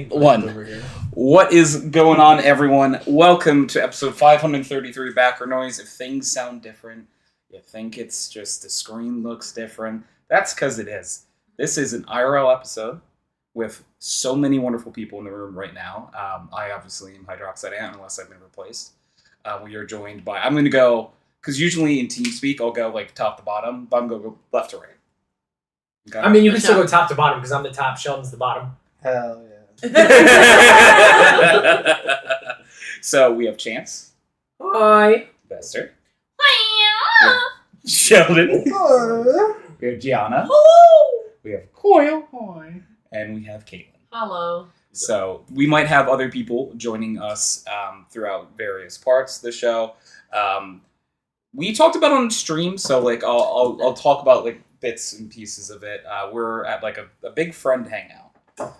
One. What is going on, everyone? Welcome to episode 533 Backer Noise. If things sound different, you think it's just the screen looks different, that's because it is. This is an IRL episode with so many wonderful people in the room right now. I obviously am HydroxideAnt unless I've been replaced. We are joined by, I'm going to go, because usually in TeamSpeak I'll go like top to bottom, but I'm going to go left to right. Okay? I mean, you can still go top to bottom because I'm the top, Sheldon's the bottom. Hell yeah. So we have Chance. Hi. Ester. Sheldon. We have Gianna. Hello. We have Coyle. Hi. And we have Katelyn. Hello. So we might have other people joining us throughout various parts of the show. We talked about it on stream, so like I'll talk about like bits and pieces of it. We're at like a big friend hangout. So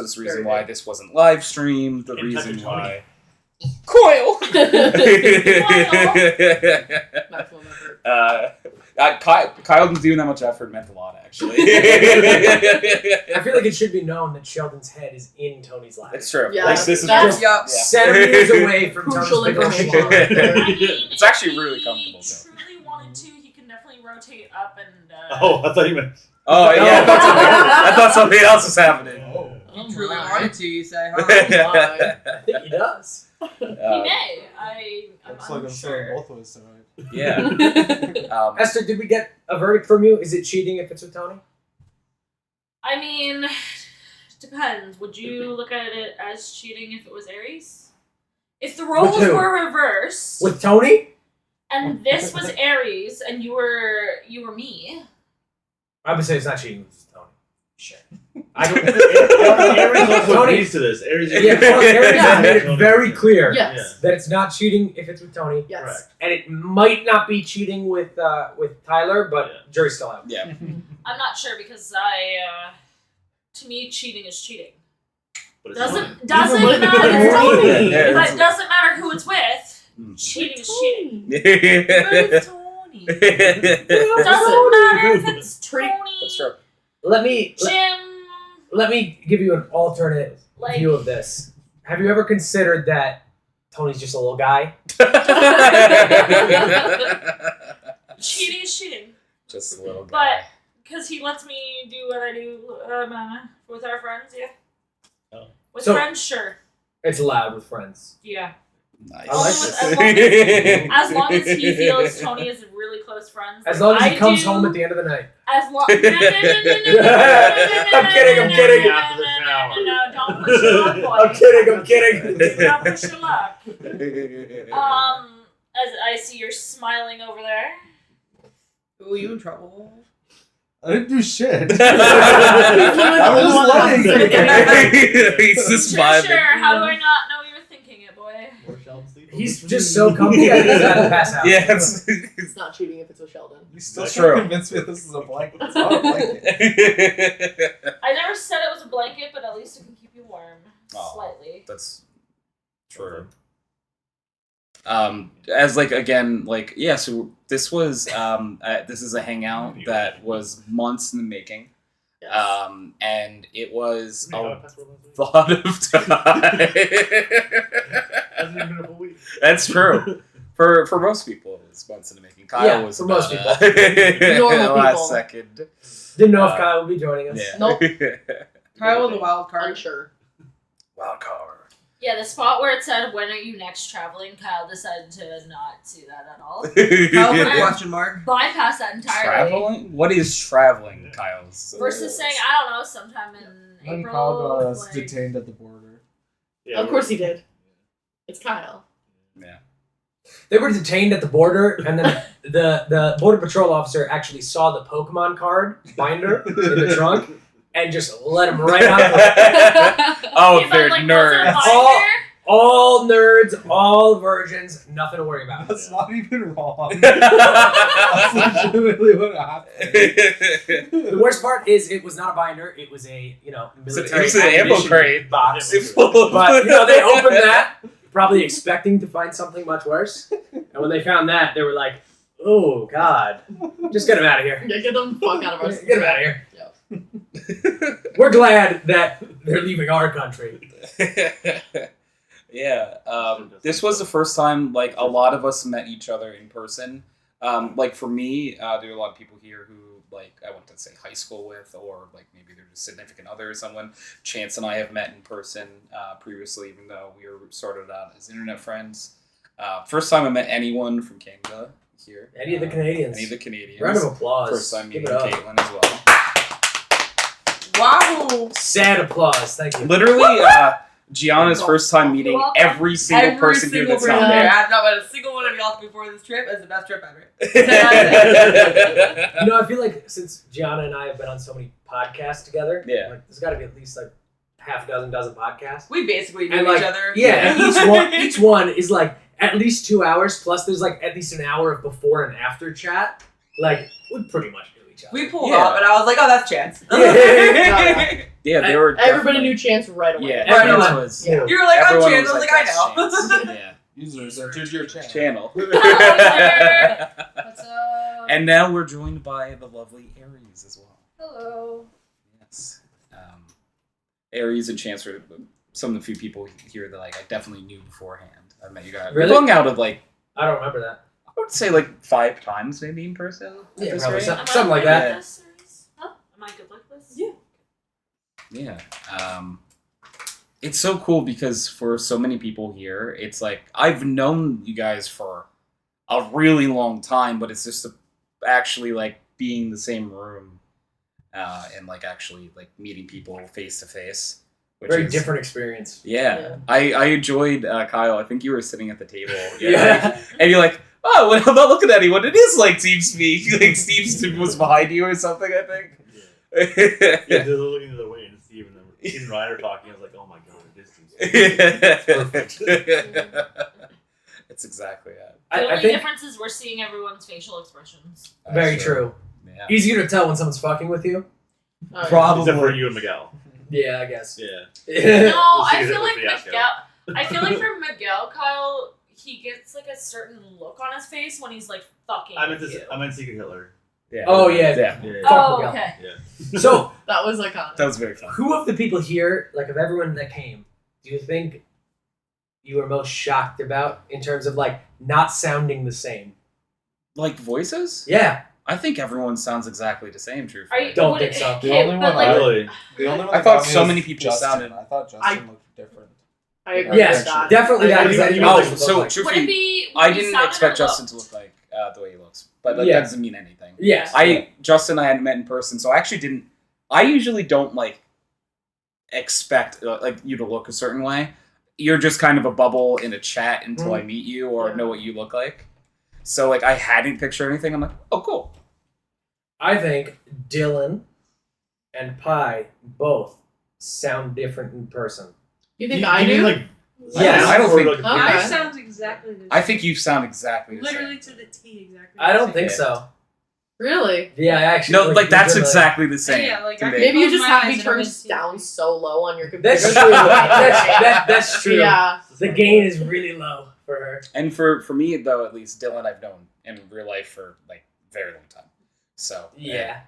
that's the reason why this wasn't live streamed. The reason why Coyle. Kyle didn't do that much effort. Meant a lot, actually. I feel like it should be known that Sheldon's head is in Tony's lap. It's true. Yeah, Like, this is that's just, centimeters away from crucial Tony's information. It's actually really comfortable, If though. he truly wanted to, he can definitely rotate up and... Oh, I thought you meant. Oh yeah, I thought something else was happening. Oh. He truly wanted to, you say, huh? I think he does. he may. I'm Looks like I'm saying unsure. both ways tonight. Yeah. Esther, did we get a verdict from you? Is it cheating if it's with Tony? I mean, depends. Would you look at it as cheating if it was Aries? If the roles With who? were reversed, With Tony? and this was Aries, and you were me, I would say it's not cheating if it's with Tony. Sure. Aries also Tony- agrees to this. Aries Yeah, Aries has made it very clear Yes. that it's not cheating if it's with Tony. Yes. Correct. And it might not be cheating with Tyler, but Yeah. jury's still out. Yeah. I'm not sure because to me, cheating is cheating. But it's Doesn't Tony. doesn't But matter. it's Tony. Yeah, But it doesn't matter who it's with. Cheating is cheating. It's Tony. Doesn't matter if it's Tony, That's true. Let me give you an alternate Like- view of this. Have you ever considered that Tony's just a little guy? cheating is cheating. Just a little But guy. because he lets me do what I do with our friends, yeah. Oh. With So- friends, sure. It's allowed with friends. Yeah. Nice. I like this. As long as he feels Tony is really close friends. As long as he I comes do, home at the end of the night. As long. I'm kidding. After the shower. No, don't push your luck, boy. I'm kidding. Do not push your luck. As I see you're smiling over there. Ooh, you in trouble? I didn't do shit. I was He's just Sure, vibing. sure. How do I not know you're thinking it, boy? He's just so comfy. I think he's about to pass out. Yeah, It's not cheating if it's with Sheldon. You still That's can't true. convince me this is a blanket. It's not a blanket. I never said it was a blanket, but at least it can keep you warm. Aw. Slightly. That's true. As like again, like yeah. So this was this is a hangout that was months in the making, Yes. and it was a Oh, lot of time. Hasn't even been a whole week. That's true. For most people, it's months in the making. Kyle Yeah, was for most about, Normal last people. second. Didn't know if Kyle would be joining us. Yeah. Nope. Kyle the wild card. Unsure. Wild card. Yeah, the spot where it said, when are you next traveling, Kyle decided to not see that at all. Kyle put a question mark. Bypass that entirely. Traveling? What is traveling, Kyle's? Versus saying, I don't know, sometime in When April. Kyle got us like- detained at the border. Yeah, Of course he did. It's Kyle. Yeah. They were detained at the border, and then the border patrol officer actually saw the Pokemon card binder in the trunk and just let him right out of it. Oh, Yeah, but, they're like, was it a nerds. binder? All nerds, all virgins, nothing to worry about. That's not even wrong. That's legitimately what happened. The worst part is it was not a binder; it was a military It was an ammo ammunition crate. box. It's full of- But they opened that, probably expecting to find something much worse. And when they found that, they were like, "Oh God, just get him out of here! Yeah, get the fuck out of our Get him out of here!" We're glad that they're leaving our country. Yeah. This was the first time like a lot of us met each other in person. Like for me, there are a lot of people here who like I went to say high school with, or like maybe they're just significant other or someone. Chance and I have met in person previously, even though we were started out as internet friends. First time I met anyone from Canada here. Any of the Canadians. Any of the Canadians. Round of applause. First time Give meeting it up. Katelyn as well. Wow. Sad applause. Thank you. Literally, Gianna's first time meeting welcome. every single person here that's not there. there. I've not met a single one of y'all before this trip. It's the best trip ever. You know, I feel like since Gianna and I have been on so many podcasts together, Yeah. like, there's got to be at least like half a dozen podcasts. We basically And knew like, each other. yeah, and each one is like at least 2 hours. Plus, there's like at least an hour of before and after chat. Like, we pretty much knew each other. We pulled Yeah. off, and I was like, "Oh, that's Chance." Yeah. Yeah, they were. Everybody definitely- knew Chance right away. Yeah, Right Chance away. was. Yeah. You were like, "I'm Everyone Chance." I was like, "I "That's know." Chance." Yeah. Users entered your channel. Channel. What's up? And now we're joined by the lovely Aries as well. Hello. Yes. Aries and Chance were some of the few people here that like I definitely knew beforehand. I met you guys. Really? We hung out at like I don't remember that. I would say like 5 times maybe in person. at Yeah, this probably rate. so. Am I Something like good that. with this, Aries? Huh? Am I good like this? Yeah. Yeah. It's so cool because for so many people here, it's like I've known you guys for a really long time, but it's just actually like being in the same room and like actually like meeting people face to face. Which Very is, different experience. Yeah. Yeah. I enjoyed Kyle. I think you were sitting at the table. Yeah. And you're like, oh, when I'm not looking at anyone, it is like TeamSpeak. Like Steve was behind you or something, I think. Yeah, they're looking the other way, and Steve and Ryan are talking. I was like, oh my god, distance. Perfect. It's exactly that. The I only think difference is we're seeing everyone's facial expressions. very That's true. Yeah. Easier to tell when someone's fucking with you. Oh, yeah. Probably. Except for you and Miguel. Yeah, I guess. Yeah. No, I see feel the like fiasco. Miguel. I feel like for Miguel, Kyle, he gets like a certain look on his face when he's like fucking with you. I meant Secret Hitler. Yeah. Oh, yeah. Yeah. Yeah. Oh, Miguel. okay. Yeah. So, That was iconic. That was very fun. who of the people here, like of everyone that came, do you think you were most shocked about in terms of like not sounding the same? Like voices? Yeah. I think everyone sounds exactly the same, Are truthfully. you, Don't would think it- so. The okay, only but one like, I- Really? The only one I that thought got me so was many people Justin. sounded- I thought Justin looked different. I agree Yes, with that. definitely that. I- because I I- didn't know Oh, what he looked so like. would it truthfully, be? I when he didn't sounded expect or Justin to looked? look like the way he looks, but like, Yeah. that doesn't mean anything. Yes. Justin and I hadn't met in person, so I actually didn't. I usually don't like expect like you to look a certain way. You're just kind of a bubble in a chat until I meet you or Yeah. know what you look like. So like I hadn't pictured anything. I'm like, oh cool. I think Dylan and Pi both sound different in person. You think I mean, do? like, Yes, I don't or, think- like, Okay. I sound exactly the same. I think you sound exactly the Literally same. to the T, exactly. I don't the think Yeah. so. Really? Yeah, I actually. No, like that's legitimately- exactly the same. Yeah, like, to I- me. Maybe you Close just my have eyes me and I turned can see down it. so low on your computer. That's true. That's true. Yeah. The gain is really low for her. And for me though, at least Dylan I've known in real life for like very long time. So Yeah.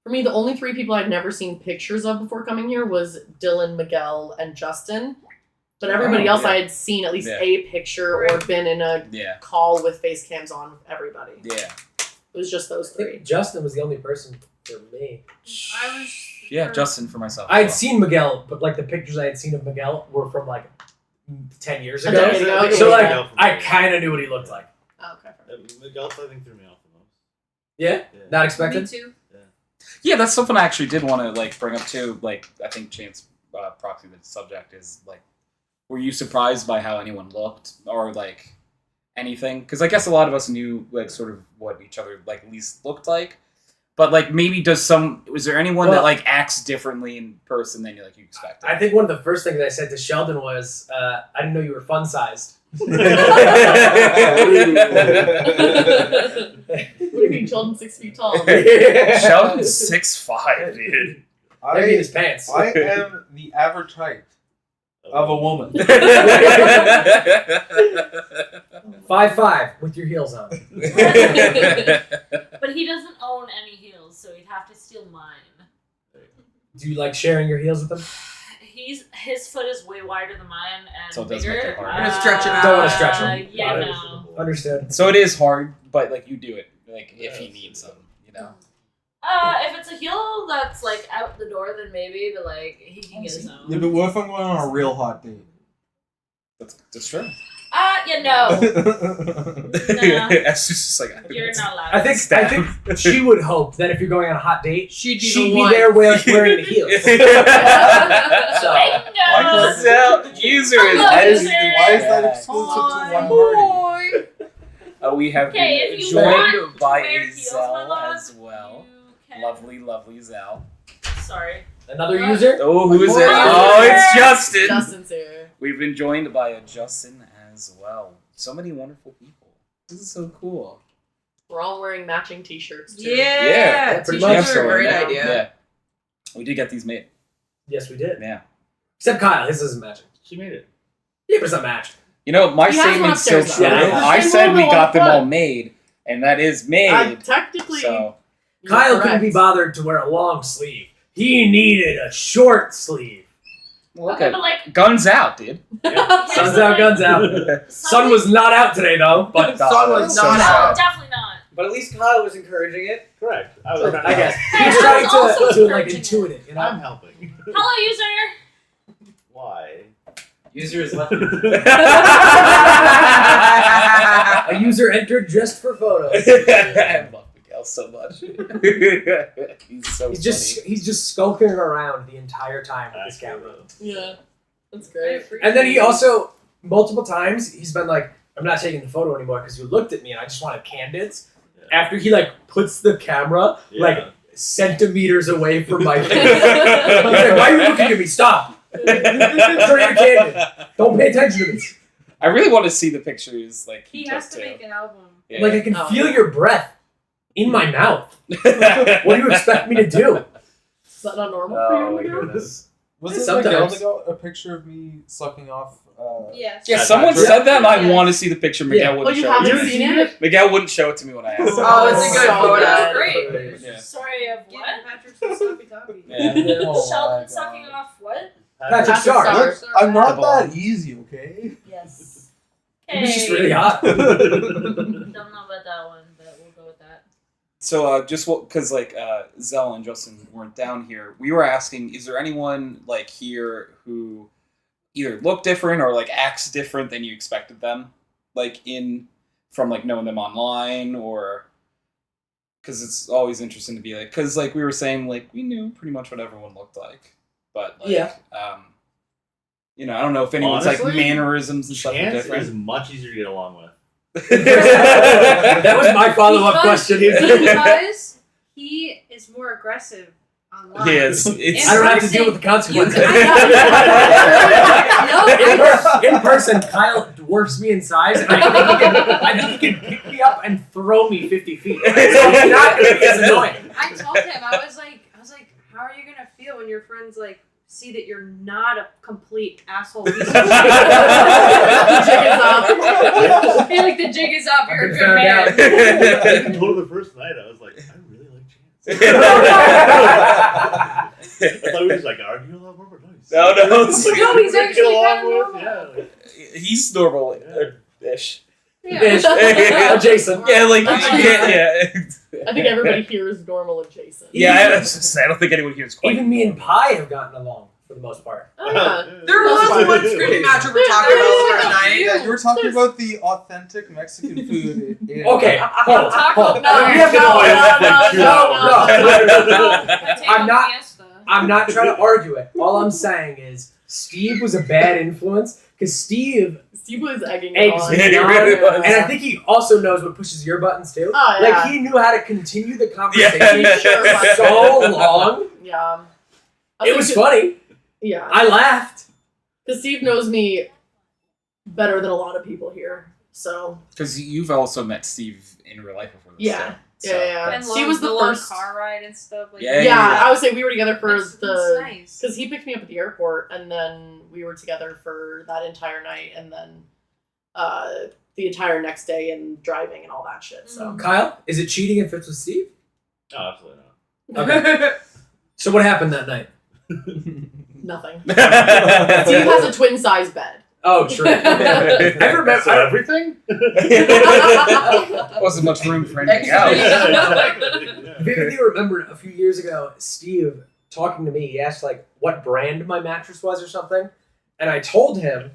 For me, the only 3 people I'd never seen pictures of before coming here was Dylan, Miguel, and Justin. But everybody Oh, else yeah. I had seen at least Yeah. a picture or been in a Yeah. call with face cams on with everybody. Yeah. It was just those I think 3. Justin was the only person for me. I was. Yeah, Justin for myself. I as had well. seen Miguel, but like the pictures I had seen of Miguel were from like 10 years A ago. decade ago. So like Miguel from I Miguel. kind of knew what he looked like. Oh, okay. Miguel, I think, threw me off the most. Yeah, Yeah. not Me expected. too. Yeah, that's something I actually did want to like bring up too. Like, I think Chance proxy the subject is like, were you surprised by how anyone looked or like anything? Because I guess a lot of us knew like sort of what each other like at least looked like, but like maybe was there anyone that Well- like acts differently in person than you expected? I think one of the first things I said to Sheldon was, I didn't know you were fun sized. What do you mean, Sheldon 6 feet tall? Sheldon's 6'5", dude. Maybe in his pants. I am the average height of a woman. 5'5" with your heels on. But he doesn't own any heels, so he'd have to steal mine. Do you like sharing your heels with him? His foot is way wider than mine and So it does make bigger. it harder. We're gonna stretch it out. Don't wanna stretch him. Yeah, Got it. no. Understood. So it is hard, but like you do it, like if he needs some, you know. If it's a heel that's like out the door, then maybe, but like he can get his Yeah, own. but what if I'm going on a real hot date? That's true. Yeah, no. It's just like You're not allowed. I think she would hope that if you're going on a hot date, She'd be she'd the be one. there wearing the heels. So, Bingo! So, user is Hello, as user. Why is that exclusive to one party? we have Okay, been if you want joined to by wear a heels, my Xell love, as well. you can. Lovely Xell. Sorry. another user? Oh, who is it? More Oh, user. it's Justin. Justin's here. We've been joined by a Justin as well. So many wonderful people. This is so cool. We're all wearing matching t-shirts too. Yeah, pretty t-shirts much. are a great yeah. idea. Yeah. We did get these made. Yes, we did. Yeah. Except Kyle, his isn't matching. She made it. Yeah, but it's not matched. You know, my He has one statement's so upstairs, true. though. Yeah. I said we Same got them logo all on made, and that is made. Technically, So you're Kyle correct. couldn't be bothered to wear a long sleeve. He needed a short sleeve. look Okay, at but like, guns out, dude. Sun's out, guns out. Sun was not out today, though. But Sun was So not no, out. definitely not. But at least Kyle was encouraging it. Correct. I was trying to I guess help. he was I trying was also to like encouraging intuit it. You know? I'm helping. Hello, user. Why? User is left. A user entered just for photos. I love Miguel so much. He's so He's just skulking around the entire time with his camera. Yeah, that's great. And then he also multiple times he's been like, "I'm not taking the photo anymore because you looked at me and I just wanted candids." After he like puts the camera like centimeters away from my face. He's like, "Why are you looking at me? Stop! Show your candid. Don't pay attention to this." I really want to see the pictures. Like He took has to too. make an album. Yeah. Like I can Oh. feel your breath in my mouth. What do you expect me to do? Is that not normal Oh for you, my Miguel? goodness. Was it Sometimes. Miguel that got a picture of me sucking off? Yes. Yeah, That's someone not said that, and I Yes. want to see the picture. Miguel Yeah. Oh, wouldn't you show it to haven't me. seen it? Miguel wouldn't show it to me when I asked him. Oh, it's a good So photo. good. Great. Yeah. Sorry, of Give what? Patrick some sloppy toppy. Yeah. Oh Sheldon my sucking God. off what? Patrick Star. Star. I'm not The ball. that easy, okay? Yes. It was just really hot. Don't know about that one, but we'll go with that. So, just because Xell and Justin weren't down here, we were asking: is there anyone like here who either look different or like acts different than you expected them, like from like knowing them online, or because it's always interesting to be like, because like we were saying, like we knew pretty much what everyone looked like, but like, Yeah. you know, I don't know if anyone's like Honestly, mannerisms and stuff are Chance different. is much easier to get along with. That was my follow-up question. Because he is more aggressive online. He is. It's I don't have to deal with the consequences. I In person, Kyle dwarfs me in size, and I think he can pick me up and throw me 50 feet. So it's not going to be as annoying. I told him, I was like, how are you gonna feel when your friends like see that you're not a complete asshole piece of shit? The jig is up. I feel like the jig is up. You're a I've good been man. found I told her the first night, I was like, I really like Chance. I thought we was like argue a lot more, but nice. No, no, it's like- No, he's Great to actually get along kind of with, normal. yeah, like, He's normal ish. Ish. Yeah. Adjacent. Yeah, like you Oh, can't. Yeah, I think everybody here is normal adjacent. yeah. I don't think anyone here is quite. Even me and Pi have gotten along for the most part. Oh, yeah. There was one screaming match we were talking about the first night. Yeah, you were talking about the authentic Mexican food. Okay, hold. Taco We Bell. have to No. I'm not- I'm not trying to argue it. All I'm saying is Steve was a bad influence because Steve Steve was egging eggs on. me Yeah, he on, really was. and I think he also knows what pushes your buttons too. Oh, yeah. Like he knew how to continue the conversation Yeah. for so long. Yeah. It was funny. Yeah. I laughed. Because Steve knows me better than a lot of people here. So, Because you've also met Steve in real life before this. yeah. So. Yeah. And Steve was the long first. car ride and stuff. Like, Yeah, Yeah, I would say we were together for That's the. nice. Because he picked me up at the airport, and then we were together for that entire night, and then the entire next day and driving and all that shit. So, Kyle, is it cheating if it's with Steve? No, absolutely not. Okay. So what happened that night? Nothing. Steve has a twin size bed. Oh, true. I remember. So everything? Wasn't much room for anything else. Vividly remember a few years ago, Steve talking to me. He asked like what brand my mattress was or something, and I told him,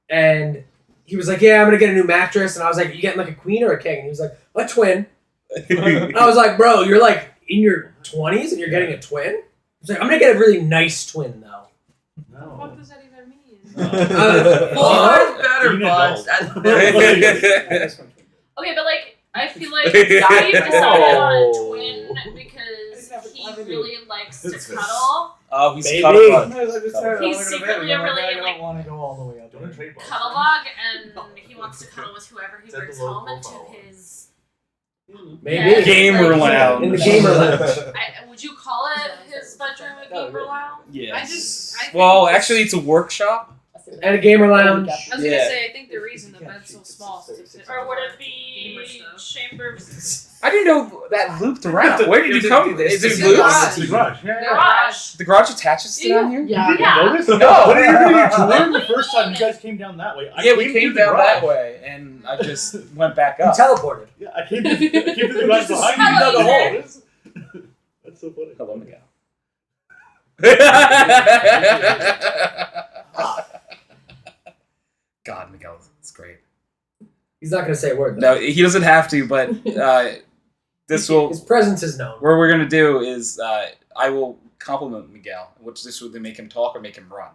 and he was like, "Yeah, I'm gonna get a new mattress." And I was like, "You getting like a queen or a king?" And he was like, "A twin." I was like, "Bro, you're like in your 20s and you're getting a twin?" He's like, "I'm gonna get a really nice twin though." What does that even mean? Better Being buds. Okay, but like, I feel like Steve decided on a twin because he really likes to cuddle. Oh, he's Baby. cuddle bug. He's secretly a really, like, want to go all the way up. Don't trade balls. Cuddle bug, and he wants to cuddle with whoever he brings home into his. Maybe Yeah. Gamer Like, lounge. in the gamer lounge. Would you call it his bedroom a gamer lounge? Yes. I think Well, actually, it's a workshop. And a gamer lounge. I was Yeah. gonna say, I think the reason the bed's so small is to fit Or would more it be gamer stuff. chambers? I didn't know that looped around. Where did you come? Is it It's looped? garage. It's the garage. Yeah. Garage. The garage attaches to down here? Yeah. You Yeah. notice? No. What did you do? You What toured do the you first time. mean? You guys came down that way. I Yeah, we came came through the down that garage. way, and I just went back You up. teleported. Yeah, I came to the garage behind you. You Hello, dug a hole. Ethan. That's so funny. Hello, Miguel. God, Miguel, it's great. He's not gonna say a word though. No, he doesn't have to, but this will. His presence is known. What we're gonna do is I will compliment Miguel, which this would make him talk or make him run.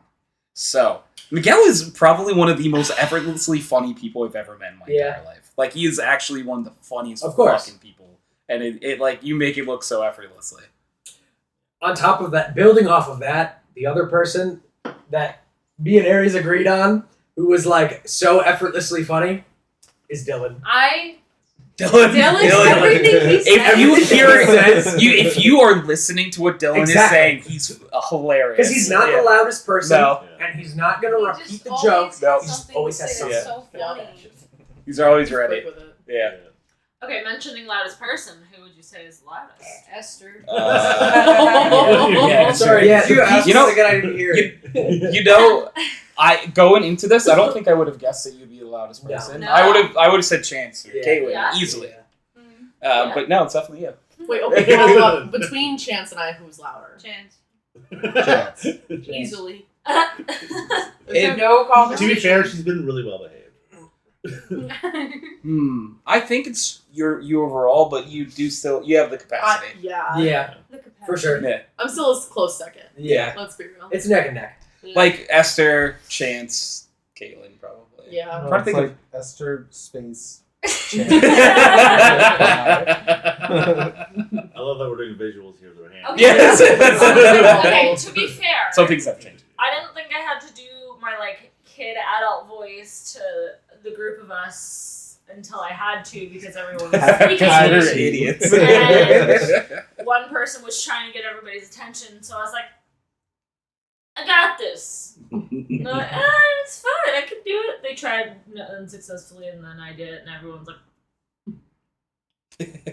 So Miguel is probably one of the most effortlessly funny people I've ever met in my entire life. Like he is actually one of the funniest Of course. fucking people, and it like you make it look so effortlessly. On top of that, building off of that, the other person that me and Aries agreed on, who was like so effortlessly funny, is Dylan. Dylan, Everything he says. If you hear Everything it, if you are listening to what Dylan Exactly. is saying, he's hilarious. Because he's not Yeah. the loudest person, No. and he's not gonna He repeat just the always joke. has No. He just something always to has say something. that's so funny. He's always Quick ready. with it. Yeah. Okay, mentioning loudest person, who would you say is loudest? Esther. Yeah, Sorry, yeah, You asked You know- us again, I didn't hear it. You know, I going into this, I don't think I would have guessed that you'd be the loudest No. person. No. I would have said Chance or Yeah. Katelyn Yeah. easily. Yeah. Yeah. But no, it's definitely you. Wait, okay, hold up. Between Chance and I, who's louder? Chance. Chance. Easily. There's no To be conversation. fair, she's been really well behaved. I think it's you overall, but you have the capacity. Yeah. Yeah, The capacity. for sure. Yeah. I'm still a close second. Yeah. Let's be real. It's neck and neck. Yeah. Like Esther, Chance, Katelyn, probably. Yeah. No, Trying to it's think like Ester space. I love that we're doing visuals here with our hands. Okay. Yes. Okay, to be fair, Some things have changed. I didn't think I had to do my like kid adult voice to the group of us until I had to because everyone was Because speaking. we're idiots. And one person was trying to get everybody's attention, so I was like, I got this. And they're like, it's fine, I can do it. They tried unsuccessfully, and then I did it, and everyone's like,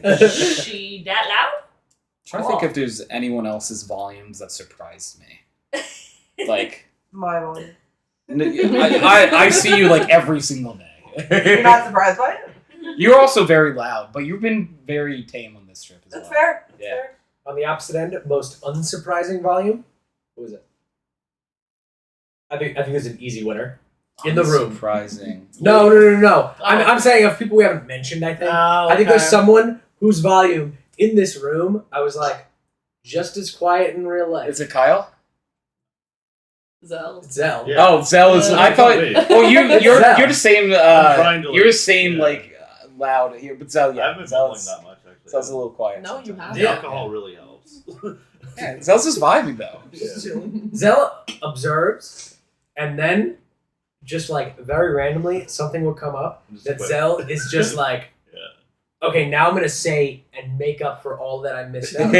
is she that loud? Trying to think if there's anyone else's volumes that surprised me. Like, My one. I see you like every single You're day. not surprised by it? You're also very loud, but you've been very tame on this trip as That's well. fair. That's Yeah. fair. On the opposite end, most unsurprising volume. Who was it? I think it's an easy winner. In the room. Surprising. No. I'm saying of people we haven't mentioned. I think. Oh, I think there's okay. someone whose volume in this room I was like, just as quiet in real life. Is it Kyle? Zell. Zell. Yeah. Oh, Xell is. I thought. Well, you're Zell. you're the same. I'm trying to, You're the like, same yeah. like loud here, but Xell, I yeah, haven't been bowling Xell's that much actually. Xell's a little quiet. No, you sometimes. haven't. The Yeah. alcohol really helps. Yeah, Zell's just vibing though. Zell observes, and then, just like very randomly, something will come up Just that quit. Zell is just like, okay, now I'm gonna say and make up for all that I missed out.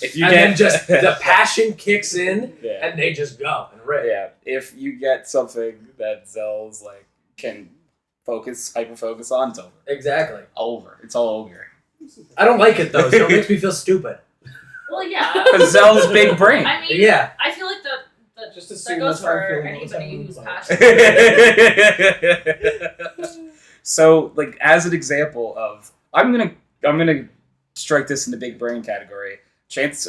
If you and get then just the passion kicks in, yeah. and they just go and rip. Yeah, if you get something that Zell's like can hyper focus on, it's over. Exactly. Over. It's all over. I don't like it though, so it makes me feel stupid. Well, yeah. Because Xell's big brain. I mean, Yeah. I feel like that Just that assume goes that's how I'm for feeling all the time anybody on who's the passionate. So, like, as an example of, I'm gonna strike this in the big brain category. Chance,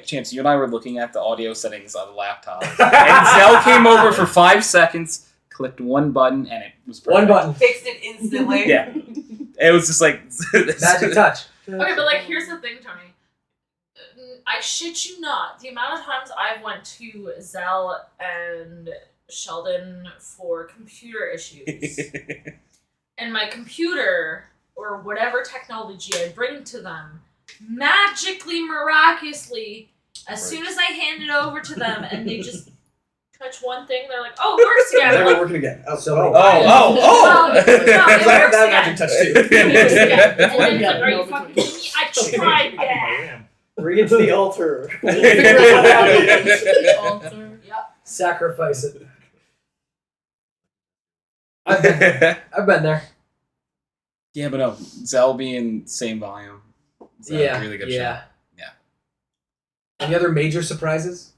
Chance, you and I were looking at the audio settings on the laptop, and Xell came over for 5 seconds, clicked one button, and it was perfect. One button. Fixed it instantly. Yeah. It was just like Magic touch. Okay, but like, here's the thing, Tony. I shit you not. The amount of times I've went to Xell and Sheldon for computer issues, and my computer or whatever technology I bring to them magically, miraculously, as soon as I hand it over to them, and they just touch one thing, they're like, "Oh, it works again." Never Like, working again. Oh, So- no, it Because I have works that again. magic touch too. It works again. And then it's Yeah, like, "Are you no, fucking kidding me? I tried that." Bring it to the altar. Altar. Yep. Sacrifice it. I've been there. Yeah, but no, Xell being same volume. Xell, Yeah. really good yeah. show. Yeah. Any other major surprises?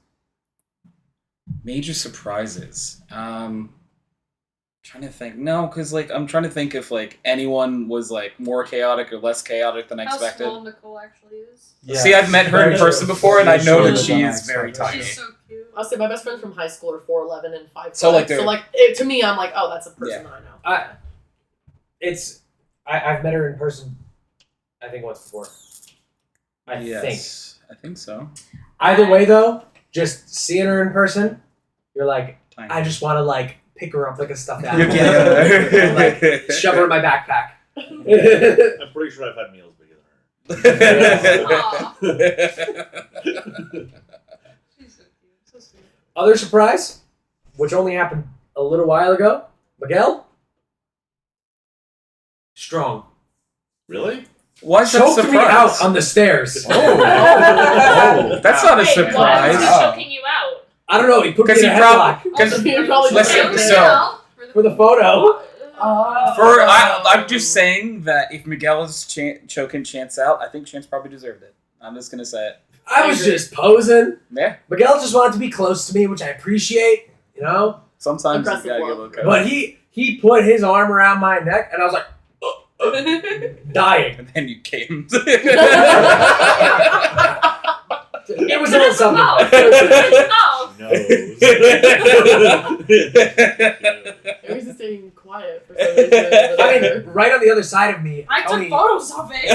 Major surprises. Trying to think. No, because like I'm trying to think if like anyone was like more chaotic or less chaotic than I How expected. small Nicole actually is. Yeah. See, I've met her in Very person true. before, and I know Very that true. she Yeah. is very tiny. She's so cute. I'll say my best friends from high school are 4'11" and 5'5". So, like, so they're- like to me, I'm like, oh, that's a person that I know. I've met her in person. I think once before. I think. I think so. Either way, though, just seeing her in person, you're like, Tiny. I just want to like pick her up like a stuffed animal, Yeah. like shove her in my backpack. I'm pretty sure I've had meals bigger than Aw. She's so cute. So sweet. Other surprise, which only happened a little while ago, Miguel, strong. Really? Why is that Choked me surprise? out on the stairs. Oh, that's not a Wait, surprise. why was he Oh. choking you out? I don't know. He put me 'Cause in a he headlock Because You're probably listen, just so for the photo. I'm just saying that if Miguel is choking Chance out, I think Chance probably deserved it. I'm just gonna say it. I was just posing. Yeah. Miguel just wanted to be close to me, which I appreciate. You know. Sometimes Impressive you gotta get a love. little cozy. But he put his arm around my neck, and I was like, dying. And then you came. It was a little something. Oh. No. Aries is staying quiet for some reason. I mean, right on the other side of me, I took Tony. photos of it.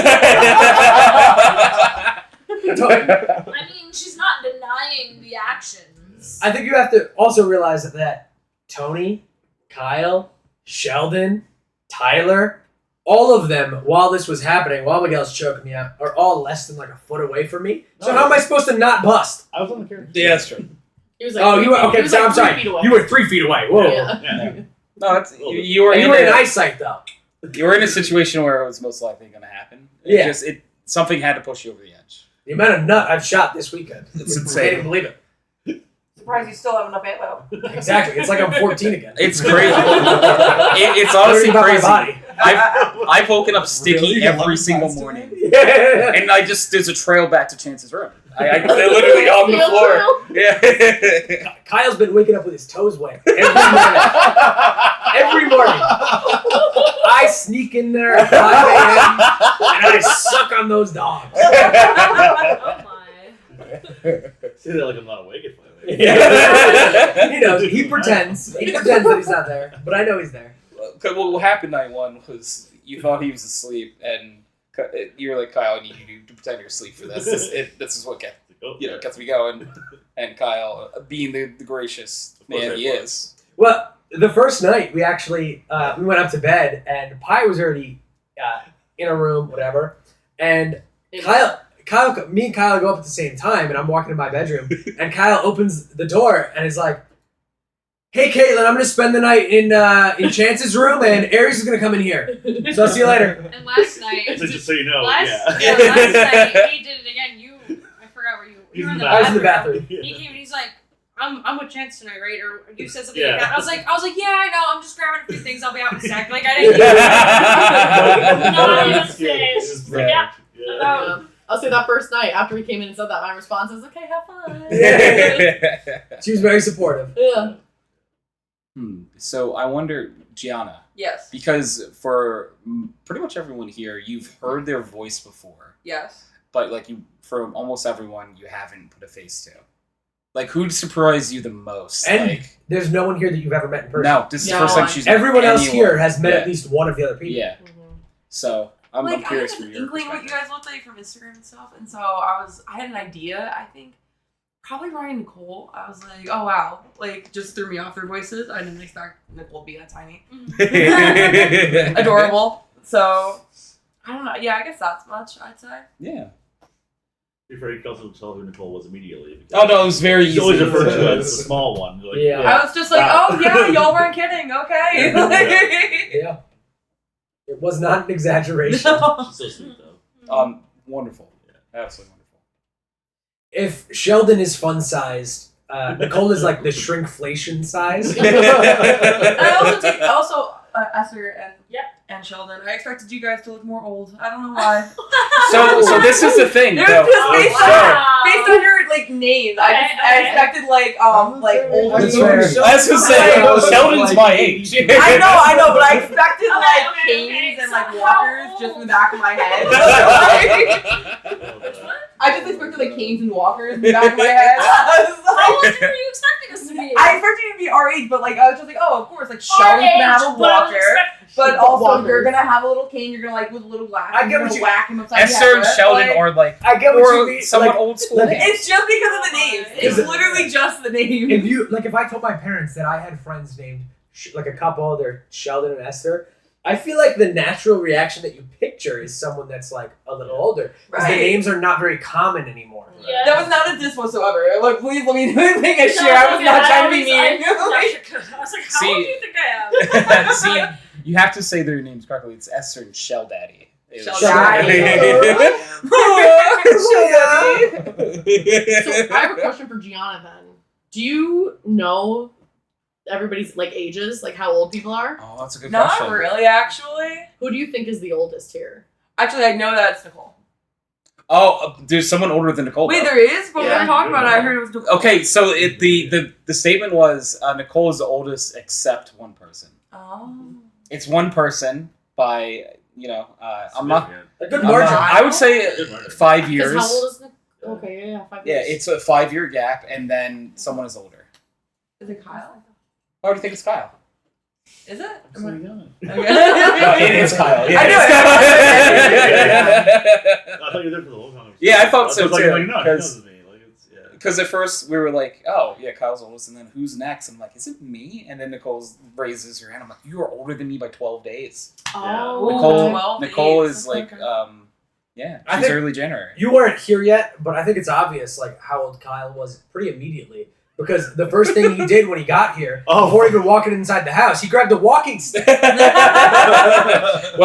I mean, she's not denying the actions. I think you have to also realize that Tony, Kyle, Sheldon, Tyler, all of them, while this was happening, while Miguel's choking me out, are all less than like a foot away from me. So how am I supposed to not bust? I was on the camera. Yeah, that's true. He was like, Oh, you were okay. he was So like I'm 3 sorry. feet away. You were 3 feet away. Whoa. Yeah. Yeah. No, that's you were And in you were in a, eyesight though. you were in a situation where it was most likely going to happen. Yeah. Something had to push you over the edge. The amount of nut I've shot this weekend. It's Can't insane. even believe it. Surprised you still have enough ammo. Exactly. It's like I'm 14 again. It's crazy. It's honestly Learning about my crazy. body. I've woken up sticky Really? every 11 single times morning, Yeah. and the's a trail back to Chance's room. I literally on the Steel floor. trail? Yeah. Kyle's been waking up with his toes wet every morning. Every morning. I sneak in there at 5 a.m. and I suck on those dogs. Oh my. Say that like I'm not awake at 5 a.m. Yeah. He knows. He pretends. He pretends that he's not there, but I know he's there. Well, what happened night one was you thought he was asleep, and you were like, Kyle, I need you to pretend you're asleep for this. This is what gets me going. And Kyle, being the gracious man he is. Well, the first night we actually we went up to bed and Pi was already in a room, whatever, and me and Kyle go up at the same time, and I'm walking in my bedroom, and Kyle opens the door and is like, "Hey, Katelyn, I'm gonna spend the night in Chance's room, and Aries is gonna come in here. So I'll see you later." And last night, So just so you know, last yeah. night he did it again. I forgot where you He's were in in the the I was in the bathroom. bathroom. He came and he's like, I'm with Chance tonight, right? Or you said something Yeah. like that. I was like, yeah, I know. I'm just grabbing a few things. I'll be out in a sec. Like I didn't. Not even Yeah. fish. It's Yeah. perfect. Yeah. I'll say that first night after he came in and said that, my response is, okay, have fun. She was very supportive. Yeah. So I wonder, Gianna, Yes. because for pretty much everyone here, you've heard their voice before, Yes. but like for almost everyone, you haven't put a face to. Like, who'd surprise you the most? And like, there's no one here that you've ever met in person. no, this is the No, first time she's met Everyone else anyone. here has met Yeah. at least one of the other people. Yeah. So I'm Like, I curious had from an your inkling what you perspective. guys looked like from Instagram and stuff, and so I had an idea. I think probably Ryan and Nicole. I was like, oh wow, like just threw me off their voices. I didn't expect Nicole to be that tiny, adorable. So I don't know. Yeah, I guess that's much. I'd say. Yeah. You're very comfortable to tell who Nicole was immediately. because Oh no, it was very She's easy. always referred to as the small one. Like, Yeah. I was just like, Wow. oh yeah, y'all weren't kidding. Okay. Yeah. It was not an exaggeration. She's so sweet though. Wonderful. Absolutely wonderful. If Sheldon is fun-sized, Nicole is like the shrinkflation size. And I also Esther and Sheldon. I expected you guys to look more old. I don't know why. So this is the thing. It was though. just based on Wow. based on your like names. I Okay, I expected like older. That's fair. I was gonna say, Sheldon's my age. I know, but I expected Okay, like okay, canes and so like how walkers old? just in the back of my head. I just expected like canes and walkers in the back of my head. I was How like, old were you expecting us to be? I expected you to be our age, but like I was just like, oh, of course, like Sheldon's gonna have a walker, but also Walkers. you're gonna have a little cane. You're gonna like with a little glass. I get you're what gonna you- whack him upside the Esther head and with, Sheldon, like- or like, I get what you or mean. somewhat Like, old school. like, names. It's just because of the names. It's Is it- literally just the name. if you like, if I told my parents that I had friends named like a couple, they're Sheldon and Esther, I feel like the natural reaction that you picture is someone that's like a little older, because the Right. names are not very common anymore. Yeah. That was not a diss whatsoever. Like, please let me make a No, share. I was okay, not trying to be I mean. was like, how See- old do you think I am? See, you have to say their names correctly. It's Esther and Shell Daddy. Shell Daddy. So I have a question for Gianna then. Do you know everybody's like ages, like how old people are? Oh, that's a good Not question. really, actually. Who do you think is the oldest here? Actually, I know that's Nicole. Oh, there's someone older than Nicole. Wait, though. there is? But Yeah. we're talking about it. I heard it was Nicole. Okay, so the statement was Nicole is the oldest except one person. Oh. It's one person by I'm not. A good I'm margin. not- I would say Good margin. 5 Because years. how old is Nick? Okay, yeah, 5 Yeah, years. it's a 5-year gap, and then someone is older. Is it Kyle? Why do you think it's Kyle? Is it? So you got it. No, it is Kyle. Yeah, I knew I thought you were there for the whole conversation. Yeah, I thought so was like, too, Like, no, he because- knows me. Like, it's, yeah. Because at first we were like, oh, yeah, Kyle's oldest, and then who's next? I'm like, is it me? And then Nicole raises her hand. I'm like, you are older than me by 12 days. Oh, Nicole, 12 Nicole days. is like, Okay. yeah, I she's think- early January. You weren't here yet, but I think it's obvious like how old Kyle was pretty immediately. Because the first thing he did when he got here, before even walking inside the house, he grabbed a walking stick. When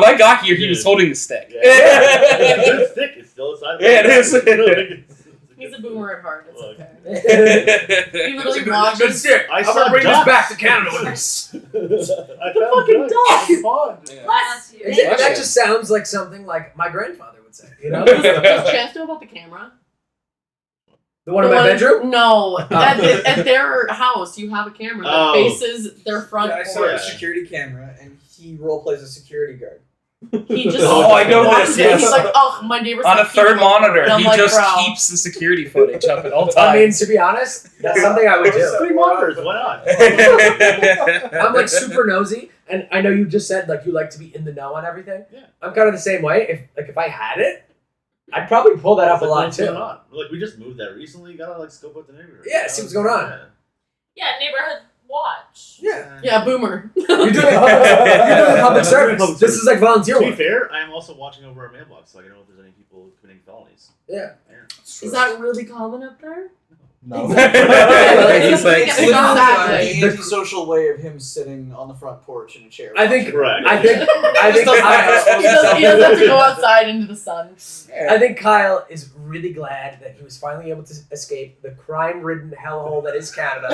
I got here, he was holding the stick. Yeah. It's a good stick. It's still inside. Yeah, it is. He's a boomer at heart. It's Look. okay. He It's a literally good watches. stick. I I'm saw gonna bring ducks. this back to Canada with us. I found fucking ducks. It's fun. Bless you. That just sounds like something like my grandfather would say. You know, Does Chance know about the camera? the one in my bedroom. No, at their house you have a camera that Oh. faces their front Yeah, I saw porch. a security camera, and he role plays a security guard. He just Oh, I know watches this, it. yes. He's like, oh, my neighbor's On a got third people." monitor, And I'm he like, just bro. keeps the security footage up at all I mean, times. to be honest, that's something I would do. 3 monitors. Why not? I'm like super nosy, and I know you just said like you like to be in the know on everything. Yeah. I'm kind of the same way. If I had it, I'd probably pull that up a Like, lot what's going too. on? Like, we just moved that recently. You gotta like scope out the neighborhood. Yeah, see what's going on. Yeah. Yeah, neighborhood watch. Yeah, Yeah, boomer. you're doing public service. This is like volunteer To be work. fair, I am also watching over our mailbox, so I can know if there's any people committing felonies. Yeah. Is that really common up there? No. He's It's like, it's not that the way. antisocial way of him sitting on the front porch in a chair. I think. Correct. I think. I think. doesn't have He doesn't have to go outside into the sun. I think Kyle is really glad that he was finally able to escape the crime-ridden hellhole that is Canada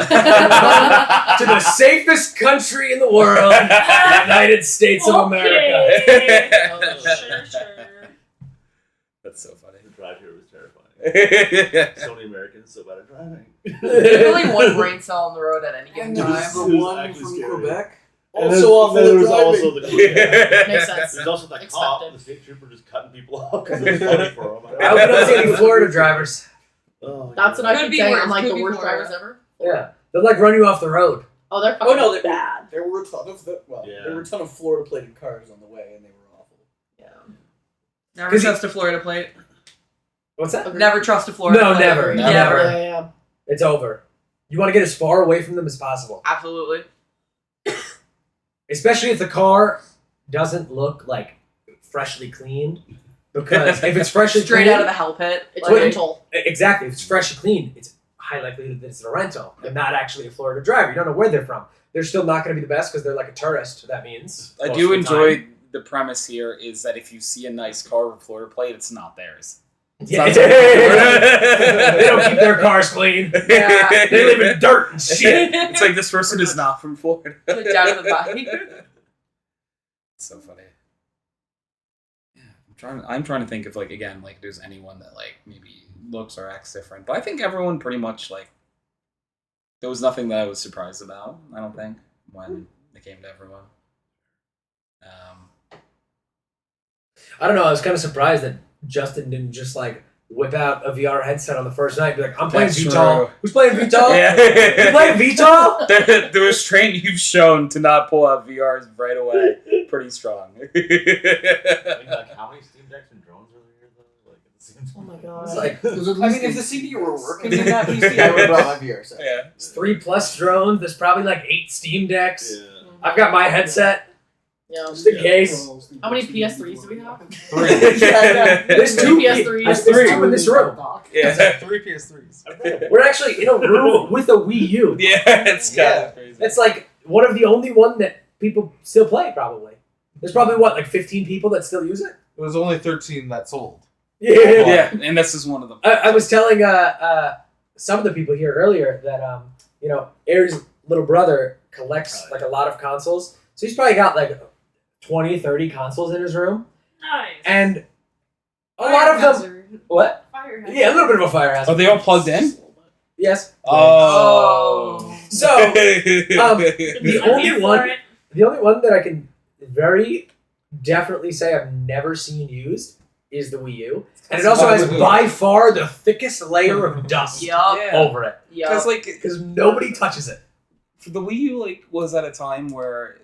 to the safest country in the world, the United States of America. Okay. Sure. That's so funny. The drive here So many Americans, so bad at driving. There's only one brain cell on the road at any given And time. there's the This is one actually from scary. Quebec. And Also there's- awful then at there's driving. also the Makes sense. There's also that cop, Expected. the state trooper, just cutting people off because it's funny for him. I hope I don't see any Florida drivers. Oh, That's what I Could keep be saying. worse, I'm like could the be worst Florida. drivers ever. Yeah, they'll like run you off the road. Oh, they're fucking Oh no, bad. there were a ton of there Yeah. were a ton of Florida plated cars on the way, and they were awful. Yeah. Never 'Cause trust a Florida plate. What's that? Agreed. Never trust a Florida No, plate. never. Never. Yeah. It's over. You want to get as far away from them as possible, Absolutely. especially if the car doesn't look like freshly cleaned. Because if it's freshly Straight cleaned, out of the hell pit. It's Wait. rental. exactly. If it's freshly cleaned, it's high likelihood that it's a rental and not actually a Florida driver. You don't know where they're from. They're still not going to be the best because they're like a tourist. That means I most do of the enjoy time. the premise here is that if you see a nice car with Florida plate, it's not theirs. Yeah. Sounds like They don't keep their cars clean. Yeah. They live in dirt and shit. It's like this person is not from Florida. Put down to the body. It's so funny. Yeah, I'm trying to think if like again like there's anyone that like maybe looks or acts different, but I think everyone pretty much like there was nothing that I was surprised about. I don't think when it came to everyone. I don't know. I was kind of surprised that Justin didn't just like whip out a VR headset on the first night and be like, I'm playing That's VTOL. true. Who's playing VTOL? Yeah. You playing VTOL? The restraint you've shown to not pull out VRs right away, pretty strong. I mean, like, how many Steam Decks and drones are there, though? Like, it seems Oh my god. It's like I mean, if the CPU were working in that PC, I would have brought my VR set. Yeah. it's 3+ drones. There's probably like 8 Steam Decks. Yeah. I've got my headset Yeah. just in case. How many PS3s do we have? There's 2 PS3s. There's 2 in this room. Yeah. 3 PS3s. We're actually in a room with a Wii U. Yeah, it's kind Yeah. of crazy. It's like one of the only one that people still play. Probably. There's probably what, like 15 people that still use it. It was only 13 that sold. Yeah, and this is one of them. I was telling some of the people here earlier that Aries' little brother collects like a lot of consoles, so he's probably got like 20, 30 consoles in his room, Nice. and a lot of them. Hazard. What? Fire hazard. Yeah, a little bit of a fire hazard. Are they all plugged in? Yes. Oh. So the only one that I can very definitely say I've never seen used is the Wii U, and it also has by far the thickest layer of dust Yup. Yeah. over it Because like because nobody touches it. for the Wii U, like was at a time where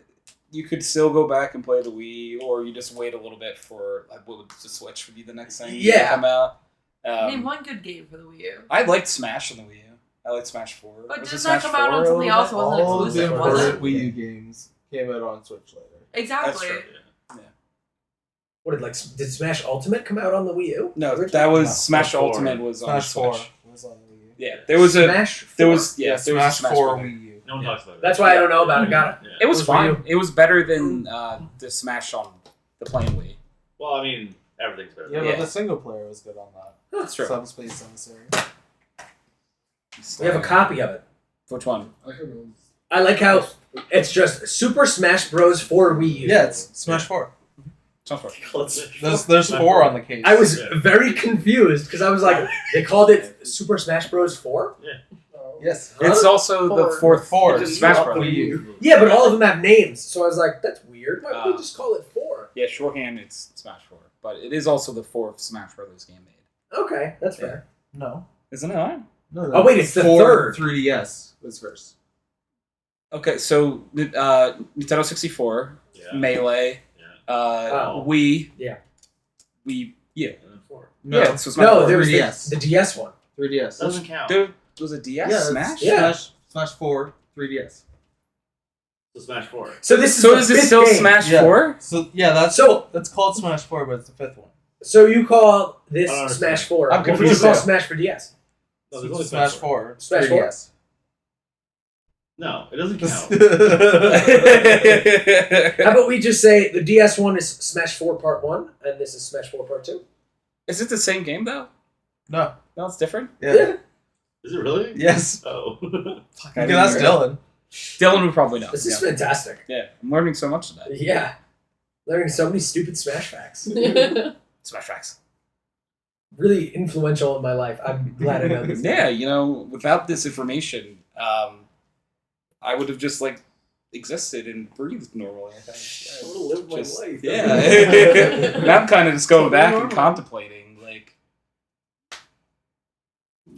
you could still go back and play the Wii, or you just wait a little bit for like what would the Switch would be the next thing Yeah. to come out. Name one good game for the Wii U. I liked Smash on the Wii U. I liked Smash 4. But Was it didn't that Smash come out 4 on a something little else? bit? It wasn't All the exclusive, was important it? Wii U games came out on Switch later. Exactly. That's true. What did Smash Ultimate come out on the Wii U? No, Originally? that was No, Smash Smash 4. Ultimate was on Smash 4 Switch. was on the Wii U. Yeah, there was a Smash 4? there was Yeah, there was a Smash Smash 4 4. Wii U. No one talks about it. That's why I don't know about it. Got it. Yeah. It was It was fine. Wii It was better than the Smash on the plain Wii. Well, I mean, everything's better. Yeah, Yeah. but the single player was good on that. That's true. Subspace Emissary. We have a copy of it. Which one? I like how it's just Super Smash Bros. for Wii U. Yeah, it's Smash 4. Smash 4. There's 4 on the case. I was Yeah. very confused because I was like, they called it Super Smash Bros. 4? Yes. It's also the Four. fourth 4. Smash Bros. Wii U. Yeah, but all of them have names. So I was like, that's weird. Why don't we just call it 4? Yeah, shorthand it's Smash 4, but it is also the fourth Smash Bros. Game made. Okay, that's fair. No. Isn't it? Right? No. Oh, wait, it's the 4 third. 3DS was first. Okay, so Nintendo 64, Yeah. Melee, Oh. Wii, Yeah. Wii U. No. Yeah, so Smash No, 4. there was 3DS. the DS one. 3DS. Doesn't count. There was a DS Yeah, Smash? Yeah. Smash 4 3DS. So Smash 4. So this is So the is it fifth still game. Smash Yeah. 4? So yeah, that's called Smash 4, but it's the 5th one. So you call this I don't understand. Smash 4. I'm What would you confused call now. Smash for DS? No, there's only Smash 4. Smash 4? 3DS. No, it doesn't count. How about we just say the DS one is Smash 4 Part 1, and this is Smash 4 Part 2? Is it the same game though? No. No, it's different. Yeah. Is it really? Yes. Oh. Fuck, You can ask Dylan. Dylan would probably know. This is Yeah. fantastic. Yeah, I'm learning so much today. Yeah. Learning so many stupid Smash facts. Smash facts. really influential in my life. I'm glad I know this. Yeah, you know, without this information, I would have just like existed and breathed normally. I think. I would have lived my Just- life. Yeah. And I'm kind of just going back and contemplating,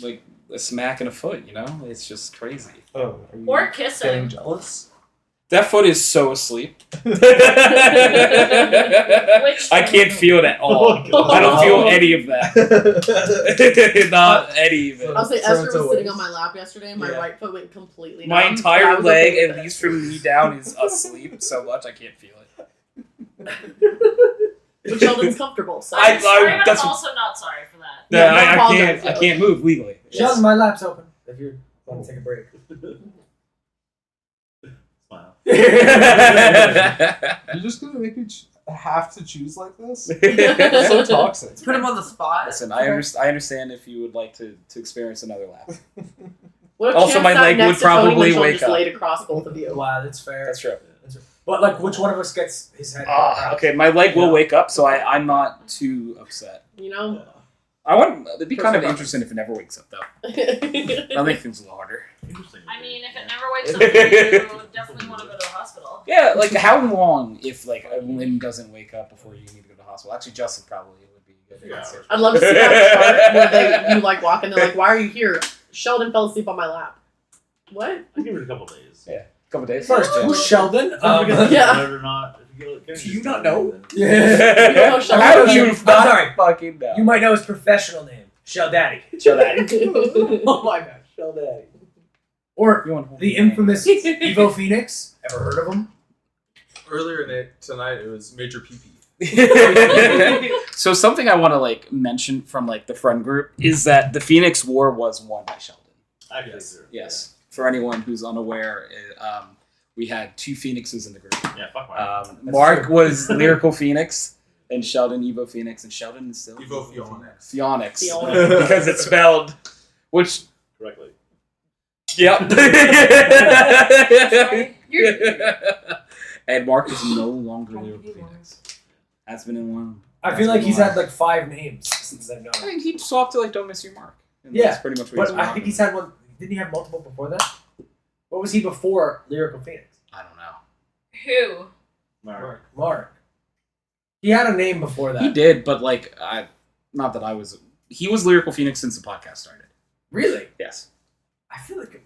like a smack in a foot. You know, it's just crazy. Oh, are you Or kiss getting him. jealous? That foot is so asleep. Which I can't feel it at all. Oh, God. I don't feel any of that. Not any of it. I'll say So Esther it's was a sitting waste. on my lap yesterday, and my Yeah. right foot went completely My numb. entire I was leg, okay with at it. least from knee down, is asleep so much I can't feel it. But Sheldon's comfortable, so I- I'm sorry, but that's- I'm also not sorry for that. No, Yeah, I don't apologize, I can't move legally. Sheldon, my lap's open. If you want to take a break. Smile. You're just gonna make me have to choose like this? It's so toxic. Put him on the spot. Listen, I understand if you would like to experience another lap. What if Also, Chance my sat leg next would to Tony probably Mitchell and wake just up. laid across both of you? Wow, that's fair. That's true. But like, which one of us gets his head? Okay, my leg will wake up, so I'm not too upset. You know? It'd be kind of interesting if it never wakes up, though. That'll make things a little harder. Interesting. I mean, if it never wakes up, you definitely want to go to the hospital. Yeah, like how long if like a limb doesn't wake up before you need to go to the hospital? Actually, Justin probably would be good. Yeah. I'd love to see that part where you like walk and they're like, "Why are you here?" Sheldon fell asleep on my lap. What? I'll give it a couple days. Yeah. Couple days. First, who's Sheldon? Yeah. Whether or not. Do you not know? You know how Sheldon How do is? you I'm not sorry. fucking know? You might know his professional name, Sheldaddy. Oh my gosh, Sheldaddy. Or You want the infamous Evo Phoenix. Ever heard of him? Earlier tonight, it was Major PP. So something I want to like mention from like the friend group is that the Phoenix War was won by Sheldon. Yes. For anyone who's unaware, we had two Phoenixes in the group. Yeah, fuck mine. Mark was Lyrical Phoenix, and Sheldon Evo Phoenix, and Sheldon is still Evo Phoenix. Phoenix. Phoenix. Because it's spelled, which Correctly. yep. Right. And Mark is no longer Lyrical Phoenix. Has been in one. I feel like he's had like 5 names since I've known I him. think he swapped to like Don't Miss You, Mark. And Yeah, that's pretty much what But he's I think he's had one. Didn't he have multiple before that? What was he before Lyrical Phoenix? I don't know. Who? Mark. Mark. He had a name before that. He did, but like not that I was. He was Lyrical Phoenix since the podcast started. Really? Yes. I feel like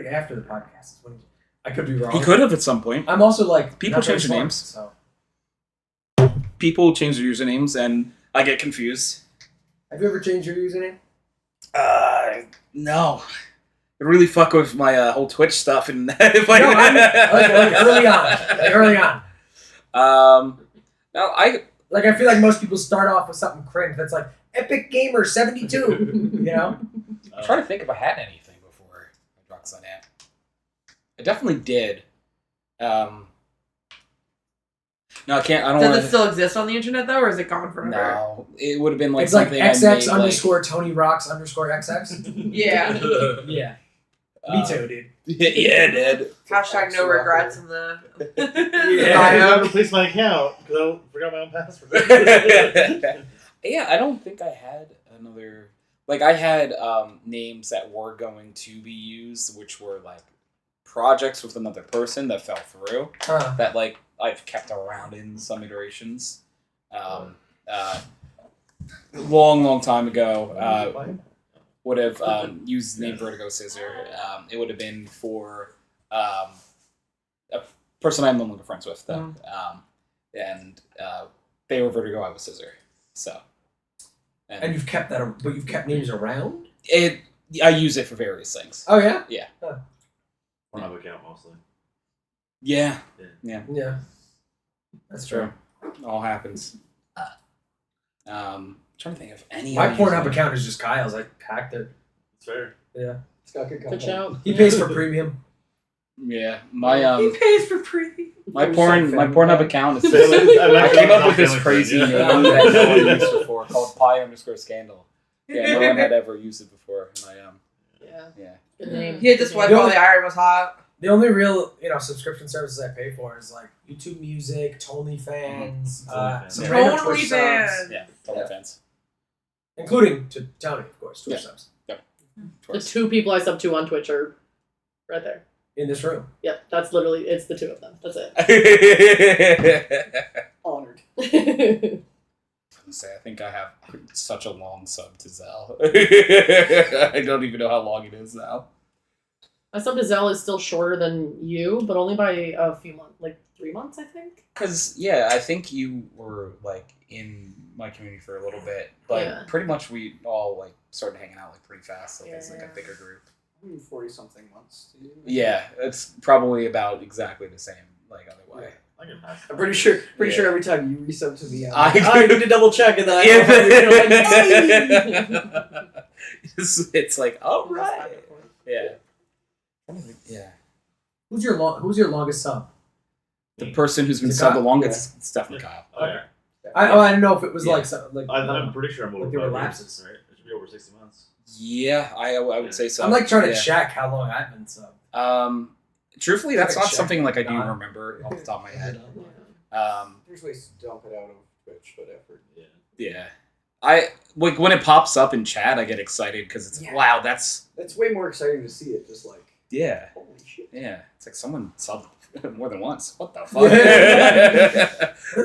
after the podcast is when I could be wrong. He could have at some point. I'm also like People not very change their smart, names. So People change their usernames, and I get confused. have you ever changed your username? No. It really fuck with my whole Twitch stuff, and if I No, like early on. No, I Like I feel like most people start off with something cringe that's like Epic Gamer 72. You know? I'm trying to think if I had anything before HydroxideAnt. I definitely did. No, I can't. I don't Does want it still exist on the internet though, or is it gone forever? No, it would have been like It's like something XX I made, underscore Tony Rocks underscore XX. Yeah. Yeah. Me too, dude. Yeah, dude. Hashtag no regrets in the. I have to replace my account because I forgot my own password. Yeah, I don't think I had another. Like, I had names that were going to be used, which were like projects with another person that fell through. Huh. That like I've kept around in some iterations. Long time ago, would have used the name Vertigo Scissor. It would have been for a person I'm no longer friends with, though. And they were Vertigo, I was Scissor. So. And you've kept that, but you've kept names around? I use it for various things. Oh, yeah? Yeah. Huh. On my account mostly. Yeah. Yeah. That's true. It all happens. Trying to think of any. My other Pornhub username. account is just Kyle's. I hacked it. It's fair. Yeah. It's got good Good content. shout. He pays for premium. Yeah, my He pays for pretty. my Family Pornhub guy. account is. Family- I came up with this family crazy friend, name yeah. that no one used before called Pi_Scandal. Yeah, no one had ever used it before, and Yeah. yeah. Good name. He had to swipe while the iron was hot. The only real, subscription services I pay for is like YouTube Music, Tony Fans, OnlyFans. some Yeah. random Totally Twitch fans. subs. Yeah, total fans. Including to Tony, of course, Twitch subs. The 2 people I sub to on Twitch are right there. In this room. Yep, that's literally, it's the 2 of them. That's it. Honored. I think I have such a long sub to Xell. I don't even know how long it is now. My sub to Xell is still shorter than you, but only by a few months, like 3 months, I think. Because, yeah, I think you were, like, in my community for a little bit, but Yeah. pretty much we all, like, started hanging out, like, pretty fast, like, as, like, a Yeah. bigger group. 40-something months. Yeah, it's probably about exactly the same, like, other way. I can pass. I'm pretty sure Yeah. every time you resub to me, I I need to double check and then I it's like, all right. Yeah. Yeah. Who's your longest sub? The person who's been It's subbed Kyle. the longest, it's definitely Kyle. Oh, yeah. I didn't know if it was Yeah. like something like. I'm pretty sure I'm over Like there were 5 years, lapses. right? It should be over 60 months. Yeah, I would say so. I'm like trying to Yeah. check how long I've been subbed. Truthfully, that's Like not check. something like I do God. remember off the top of my head. Yeah. There's ways to dump it out of Twitch, but effort. Yeah. Yeah. I like when it pops up in chat, I get excited because it's Yeah. wow, that's It's way more exciting to see it, just like, yeah, holy shit. yeah. It's like someone subbed more than once. What the fuck? What are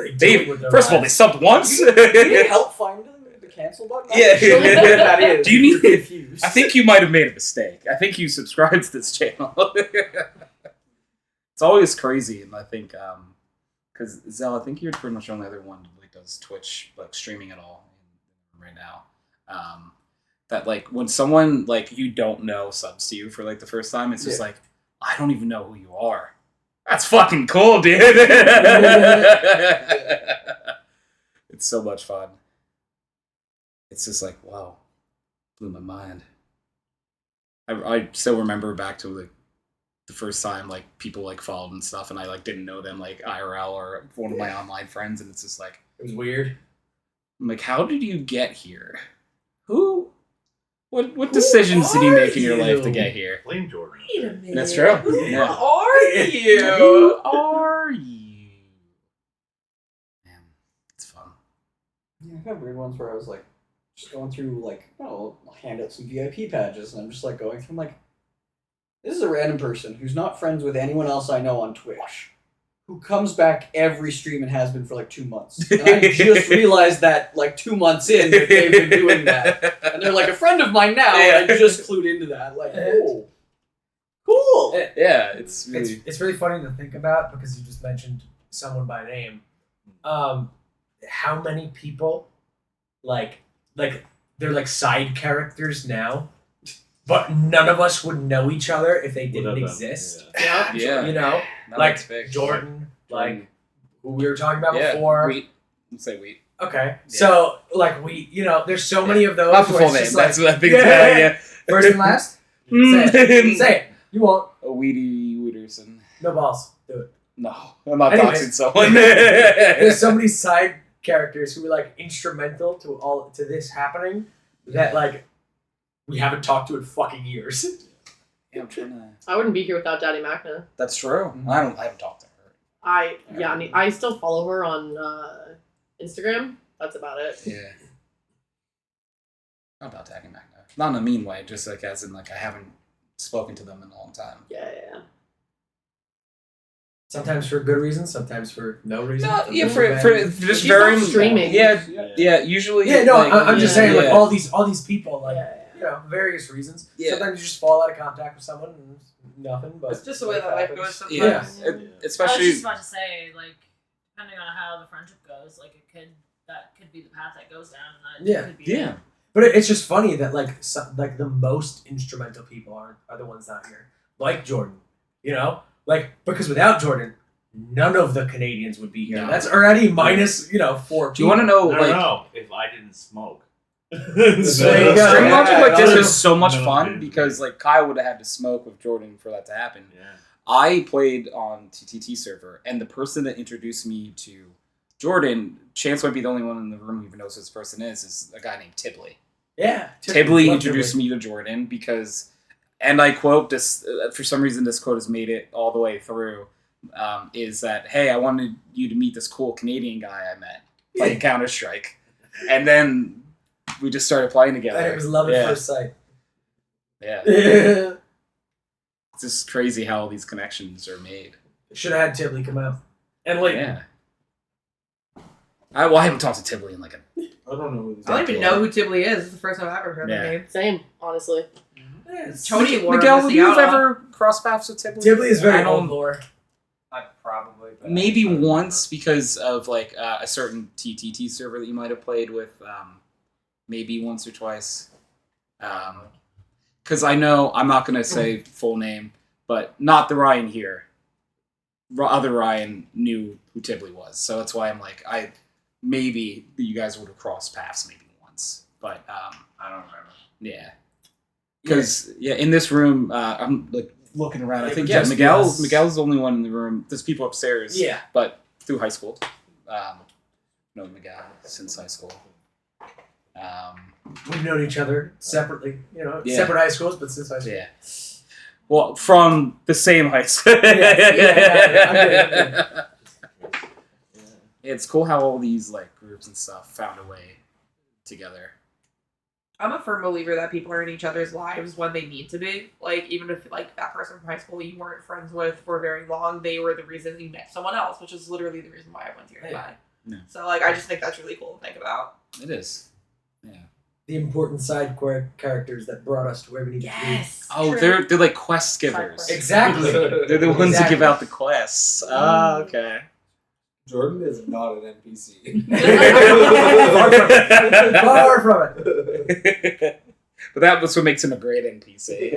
they They doing with their first of all, they lives? subbed once. You need help find the cancel button? I'm Yeah. not sure what that is. Do you need- You're confused. I think you might have made a mistake. I think you subscribed to this channel. It's always crazy, and I think because Xell, I think you're pretty much the only other one that like does Twitch like streaming at all right now. That like when someone like you don't know subs to you for like the first time, it's just Yeah. like I don't even know who you are. That's fucking cool, dude. It's so much fun. It's just like wow, blew my mind. I still remember back to like the first time like people like followed and stuff, and I like didn't know them like IRL or one of my online friends, and it's just like It was weird. I'm like, how did you get here? Who? What decisions did you make in your life to get here? Blame Jordan. Wait a minute. That's true. Who Yeah. are you? Who are you? Man, it's fun. Yeah, I've had weird ones where I was like, just going through, like, I'll hand out some VIP badges, and I'm just like going through, I'm like, this is a random person who's not friends with anyone else I know on Twitch, who comes back every stream and has been for like 2 months. And I just realized that like 2 months in that they've been doing that. And they're like a friend of mine now, and I just clued into that. Like, oh, cool. Yeah, it's really. It's really funny to think about because you just mentioned someone by name. How many people like they're like side characters now, but none of us would know each other if they didn't Without them, exist. Yeah. Yeah. You know, That like looks big. Jordan, like who we were talking about Yeah, before. wheat. Let's say wheat. Okay, so like there's so many of those. Not the where full it's name. just like, That's what I think. yeah. Yeah. First and last. Say it. Say it. You won't. A Weedy Wooderson. No balls. Do it. No, I'm not Anyways. doxing someone. There's so many side characters who were like instrumental to this happening that like we haven't talked to in fucking years. Yeah, I'm trying to. I wouldn't be here without Daddy Magna. That's true. I haven't talked to her. I still follow her on Instagram. That's about it. Yeah. Not about tagging Magna. Not in a mean way, just like as in like I haven't spoken to them in a long time. Yeah. Sometimes for good reasons, sometimes for no reason. No, yeah, for Bad. just She's very not streaming. Yeah. Usually. Yeah, no, like, I'm just saying like yeah. all these people like Yeah. various reasons. Yeah. Sometimes you just fall out of contact with someone and nothing. But It's just the way that life goes sometimes. Yeah, Yeah. I was especially. just about to say, like, depending on how the friendship goes, like, that could be the path that goes down, and that Yeah. could be Yeah. But it's just funny that like like the most instrumental people are the ones out here, like Jordan. You know, like because without Jordan, none of the Canadians would be here. No. That's already minus 4. Do you want to know like? No, if I didn't smoke. There you go. Stream logic like this Yeah. is so much No, fun dude. because like Kyle would have had to smoke with Jordan for that to happen. Yeah. I played on TTT server, and the person that introduced me to Jordan, Chance might be the only one in the room who even knows who this person is a guy named Tibley. Yeah, Tibley love introduced me to Jordan because, and I quote this, for some reason this quote has made it all the way through, is that, hey, I wanted you to meet this cool Canadian guy I met playing Counter-Strike. And then we just started playing together. And it was love at Yeah. first sight. Yeah. Should It's just crazy how all these connections are made. have had Tibley come out. And like, Yeah. I haven't talked to Tibley in like a. I don't know who these I don't even know who Tibley is. It's the first time I've ever heard Yeah. that name. Same, honestly. Tony wore Miguel, him have as you Gianna. ever crossed paths with Tibley? Tibley is very I don't- old lore. I probably. But Maybe once because of like a certain TTT server that you might have played with. Maybe once or twice. Because I know I'm not gonna say full name, but not the Ryan here. Other Ryan knew who Tibley was, so that's why I'm like maybe you guys would have crossed paths maybe once, but I don't remember. yeah. Because in this room, I'm like looking around. I It think would just be us. Miguel's the only one in the room. There's people upstairs. Yeah. But through high school, known Miguel since high school. We've known each other separately, Yeah. separate high schools, but since high school. Yeah. Well, from the same high school. Yeah. It's cool how all these like groups and stuff found a way together. I'm a firm believer that people are in each other's lives when they need to be. Like, even if like that person from high school you weren't friends with for very long, they were the reason you met someone else, which is literally the reason why I went to your Yeah. yeah. So like, I just think that's really cool to think about. It is. Yeah. The important side characters that brought us to where we need to Oh, True. they're like quest givers. be. Exactly. They're the ones that give out the quests. Ah, okay. Jordan is not an NPC. Far from it. But that's what makes him a great NPC.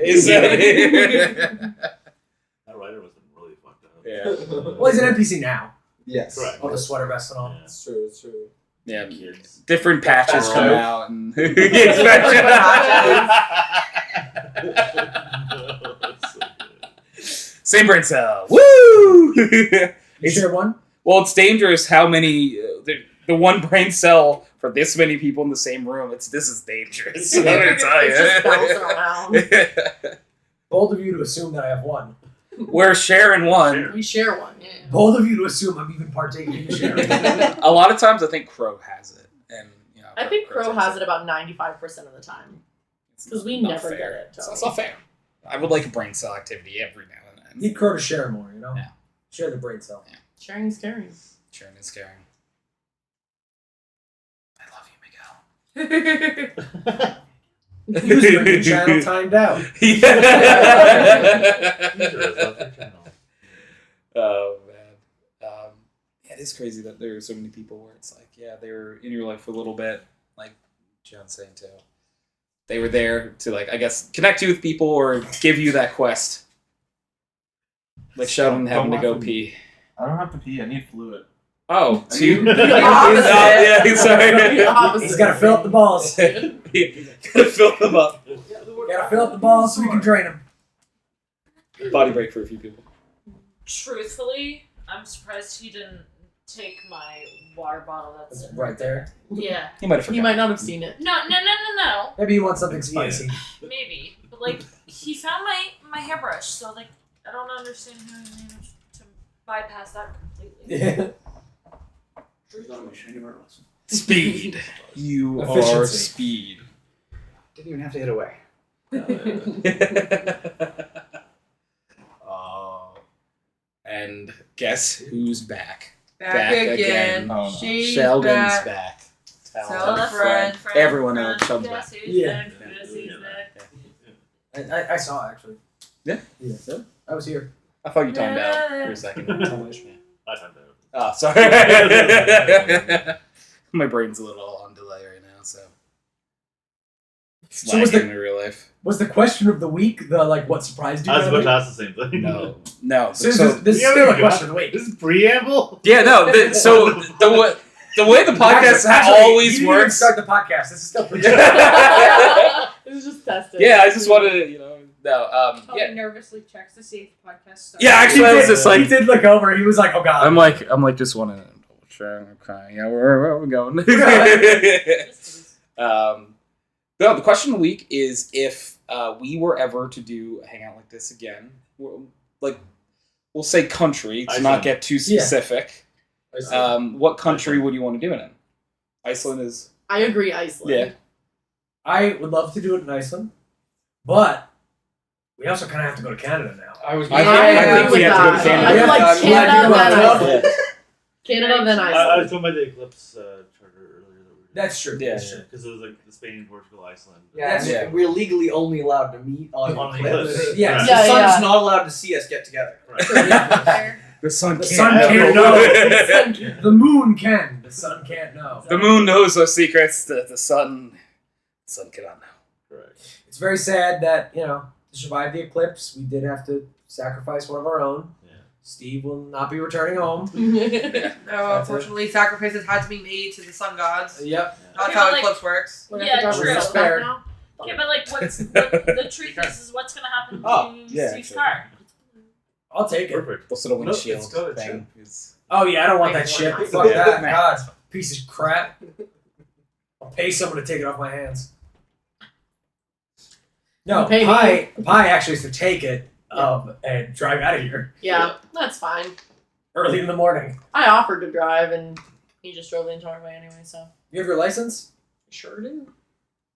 That writer was really fucked up. Yeah. Well, he's an NPC now. Yes. Correct. All the sweater vests and all. Yeah. It's true. It's true. Yeah. Kids. Different patches Oh. come out and same brain cell. Woo! You share one? Well, it's dangerous how many the one brain cell for this many people in the same room. This is dangerous. I'm gonna tell It's just bouncing you. around. Bold of you to assume that I have one. We're sharing one. We share one. Yeah. Bold of you to assume I'm even partaking in the share. A lot of times, I think Crow has it, and I think Crow takes has it about 95% of the time. It's 'Cause we not never fair. get it, It's Tony. not fair. I would like a brain cell activity every now and then. Need Crow to share more, you know? Yeah. Share the brain cell. Sharing is caring. Sharing is caring. I love you, Miguel. Who's your channel timed out? Oh man, yeah, it is crazy that there are so many people where it's like, yeah, they were in your life for a little bit, like John's saying too. They were there to like, I guess, connect you with people or give you that quest. Like Sheldon having to go pee. I don't have to pee. I need fluid. Oh, two. The opposite. Yeah, he's sorry. The opposite. He's got to fill up the balls. Gotta fill them up. Got to fill up the balls so we can drain them. Body break for a few people. Truthfully, I'm surprised he didn't take my water bottle. That's That's right there. Yeah. He might have You forgotten. might not have seen it. No. Maybe you want something spicy. Maybe, but like he found my hairbrush, so like I don't understand how he managed to bypass that completely. Yeah. Speed. You are Efficiency. speed. Didn't even have to hit away. Oh. And guess who's back? Back again. Oh, no. She's Sheldon's back. back. Tell a friend. Everyone knows Sheldon's Guess back. who's Yeah. back? Guess who's back? I saw it, actually. Yeah? Yeah. I was here. I thought you timed out for a second. I timed out. Oh, sorry. My brain's a little on delay right now, so. It's So was lagging in real life. Was the question of the week the like what surprised you? I was by the about to week? ask the same thing. No. So this So, is, this is Yeah, still we a go. question of the week. This is preamble? yeah, no. So the way the podcast Actually, always you didn't even works. start the podcast. This is still pretty. It was just tested. Yeah, I just wanted to, no. Tony Yeah. nervously checks to see if the podcast starts. Yeah, actually, I was just he like, did look over. He was like, "Oh God." I'm like, just want to double check. Okay, yeah, where are we going? No, the question of the week is if we were ever to do a hangout like this again, like we'll say country to not Iceland. get too Yeah. specific. What country would you want to do it in? Iceland is I agree, Iceland. yeah. I would love to do it in Iceland, but we also kind of have to go to Canada now. I was. I think we have to go to Canada. I would like I'm glad Canada you brought then it up. Iceland. Canada then I Iceland. was going by the Eclipse charter earlier that we were That's true. Yeah. That's true. because it was like the Spain, Portugal, Iceland. Yeah, Yeah. we're legally only allowed to meet on On the eclipse. eclipse. Yeah. Right. The Yeah, sun's yeah. not allowed to see us get together. Right. The sun The can't sun know. can't know. The moon can. The sun can't know. The moon knows those secrets that the sun cannot know. Correct. It's very sad that, to survive the eclipse, we did have to sacrifice one of our own. Yeah. Steve will not be returning home. No, unfortunately, sacrifices had to be made to the sun gods. Yep. That's Yeah, how like- eclipse works. We're Yeah, gonna have to true. drive We're spared. now. Yeah, but like, the truth is what's gonna happen Oh, to yeah, Steve's actually. car. I'll take it. Perfect. Also the Nope, windshield it's good, thing. Is, Oh, yeah, I don't want that shit. Fuck Yeah. that. God, piece of crap. I'll pay someone to take it off my hands. No, You pay me. Pie actually has to take it and drive out of here Yeah, that's fine. early in the morning. I offered to drive, and he just drove the entire way anyway. So You have your license? sure do.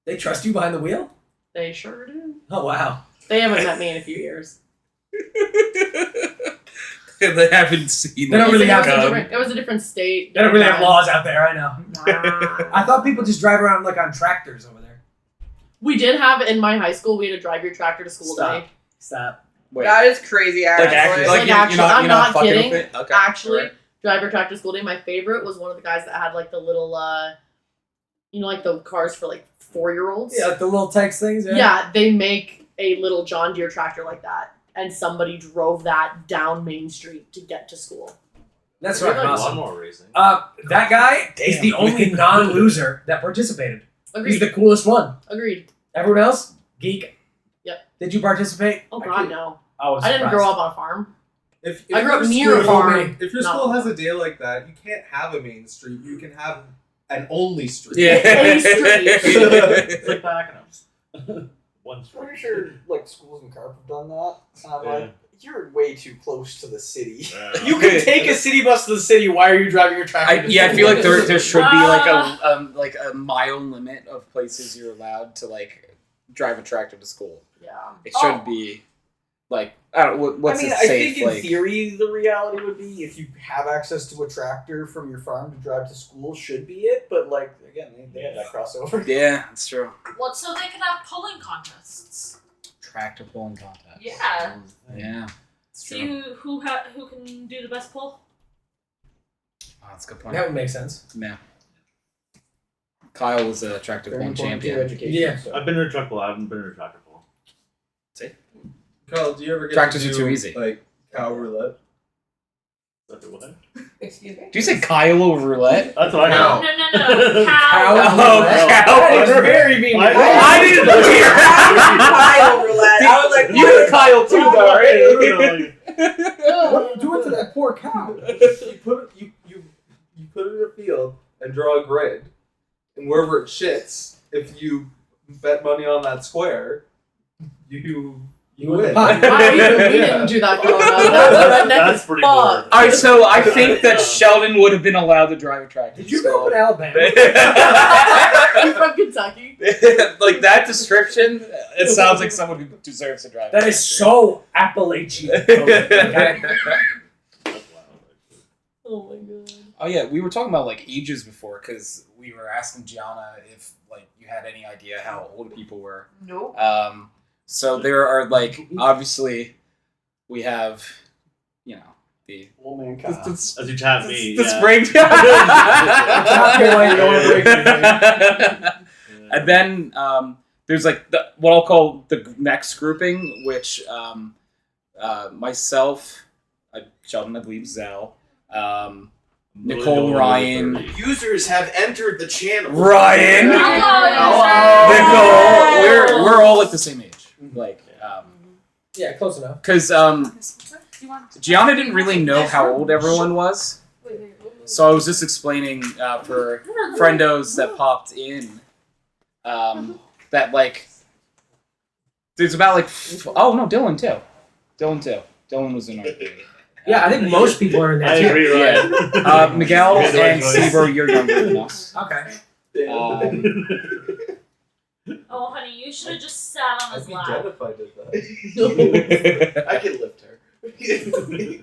They trust you behind the wheel? They sure do. Oh, wow. They haven't met me in a few years. they haven't seen. They don't really have It was a different state. They don't really have different laws out there, I know. time. I thought people just drive around like on tractors over there. We did have in my high school. We had to drive your tractor to school Stop. day. Stop. Wait, That is crazy, like actually. actually, Like, you're actually, not, I'm you're not not fucking kidding. with it? Okay. Actually, Right. drive your tractor to school day. My favorite was one of the guys that had like the little, like the cars for like 4-year-olds. Yeah, like the little text things. Yeah, they make a little John Deere tractor like that, and somebody drove that down Main Street to get to school. That's We right. had, like Awesome. lawnmower racing. That guy is the only non-loser that participated. He's Agreed. the coolest one. Agreed. Everyone else, geek. Yep. Did you participate? Oh God, no. was I didn't surprised. grow up on a farm. If I grew up your near a school- farm. If your not school a has farm. a day like that, you can't have a main street. You can have an only street. Yeah. A street. It's like Pakenham. One street. Pretty sure like schools in Carp have done that. And I'm Yeah. like, you're way too close to the city. Yeah. You can take a city bus to the city. Why are you driving your tractor? I feel like there should be like a mile limit of places you're allowed to like drive a tractor to school. Yeah. It should be like I don't know what's I mean, a I safe think in like. theory the reality would be if you have access to a tractor from your farm to drive to school should be it. But like again, they have that crossover. Yeah, that's true. Well, so they can have pulling contests. Tractor pulling contest. Yeah. Yeah. It's See true. who can do the best pull. Oh, that's a good point. That would make sense. Yeah. Kyle was a tractor Very pulling important to your champion. education. Yeah. So. I've been in a truck pull. I haven't been in a tractor pull. Carl, do you ever get Tractors to are do, too easy. Like cow roulette? That's what? Excuse me? Did you say Kyle roulette? That's what I No, know. no. Cow. Oh, roulette? cow. That is very mean. I didn't hear. Kyle roulette. I was like, You and Kyle too, though, right? What are you doing to that poor cow? You put it in a field and draw a grid, and wherever it shits, if you bet money on that square, you win. Wow, We didn't do that growing up. That's That's pretty fuck. boring. All right, so I think that Sheldon would have been allowed to drive a tractor. Did you grow up in Alabama? You're from Kentucky. Like that description, it sounds like someone who deserves to drive. That a is tractor. so Appalachian. Okay? That's wild, actually. Oh my god. Oh yeah, we were talking about like ages before because we were asking Gianna if like you had any idea how old people were. nope. So there are like obviously we have, you know, the Old man cow. As you tap me, the yeah. spring. And then there's like what I'll call the next grouping, which myself, Sheldon, I believe, Xell, Nicole, Ryan, Users have entered the channel. Ryan, Hello. Nicole. We're all like the same age, like Yeah, close enough. because Gianna didn't really know how old everyone was, so I was just explaining for friendos that popped in that like there's about like oh no, Dylan too. Dylan was in our grade. Yeah, I think most people are in there I too. agree, Yeah. Ryan. Miguel You made the right and choice. Steve, you're younger than us. Okay. Oh, honey, you should have just sat on I'd his be lap. dead if I did that. I can lift her.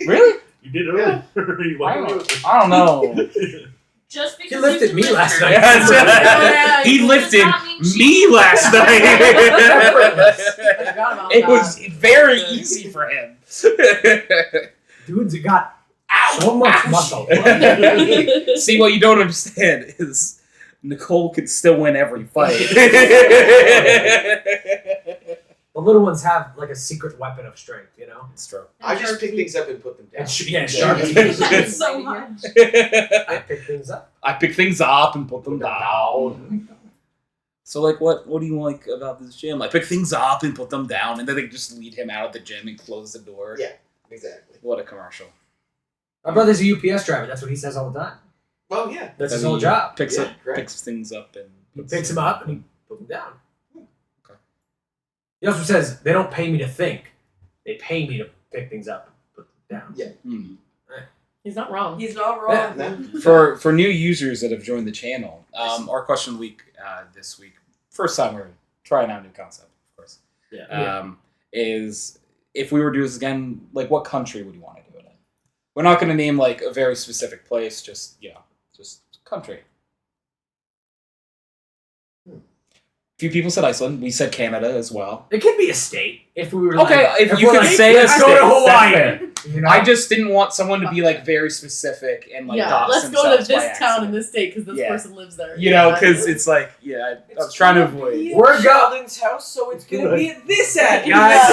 Really? You did earlier. You I went don't know. Just because He lifted you me lift last her. night. Yeah, He does lifted not mean me last night. I forgot about It that. was very easy for him. Dude's got so much muscle. See, what you don't understand is Nicole can still win every fight. The little ones have like a secret weapon of strength, you know? It's true. I just pick things up and put them down. Sharp teeth. That's so much. I pick things up. I pick things up and put them down. So, like, what do you like about this gym? I pick things up and put them down, and then they just lead him out of the gym and close the door. Yeah, exactly. What a commercial. My brother's a UPS driver. That's what he says all the time. Well, yeah. That's his Then whole he job. Picks Yeah, up, correct. picks things up, and He picks them up and he puts them down. Okay. He also says they don't pay me to think; they pay me to pick things up and put them down. Yeah. Hmm. He's not wrong. He's not wrong. No. For new users that have joined the channel, our question of the week this week, first time we're trying out a new concept, of course. Yeah. Is if we were to do this again, like what country would you want to do it in? We're not going to name like a very specific place, just country. Few people said Iceland. We said Canada as well. It could be a state if we were. Okay, like, if you we're could like, say a let's state, go to that's Hawaii. fair. You know? I just didn't want someone to be like very specific and like yeah, dox let's go to themselves by this town accident. in this state because this Yeah. person lives there. You know, because it's like, I was trying to avoid. We're go- Sheldon's house, so it's gonna be at this address.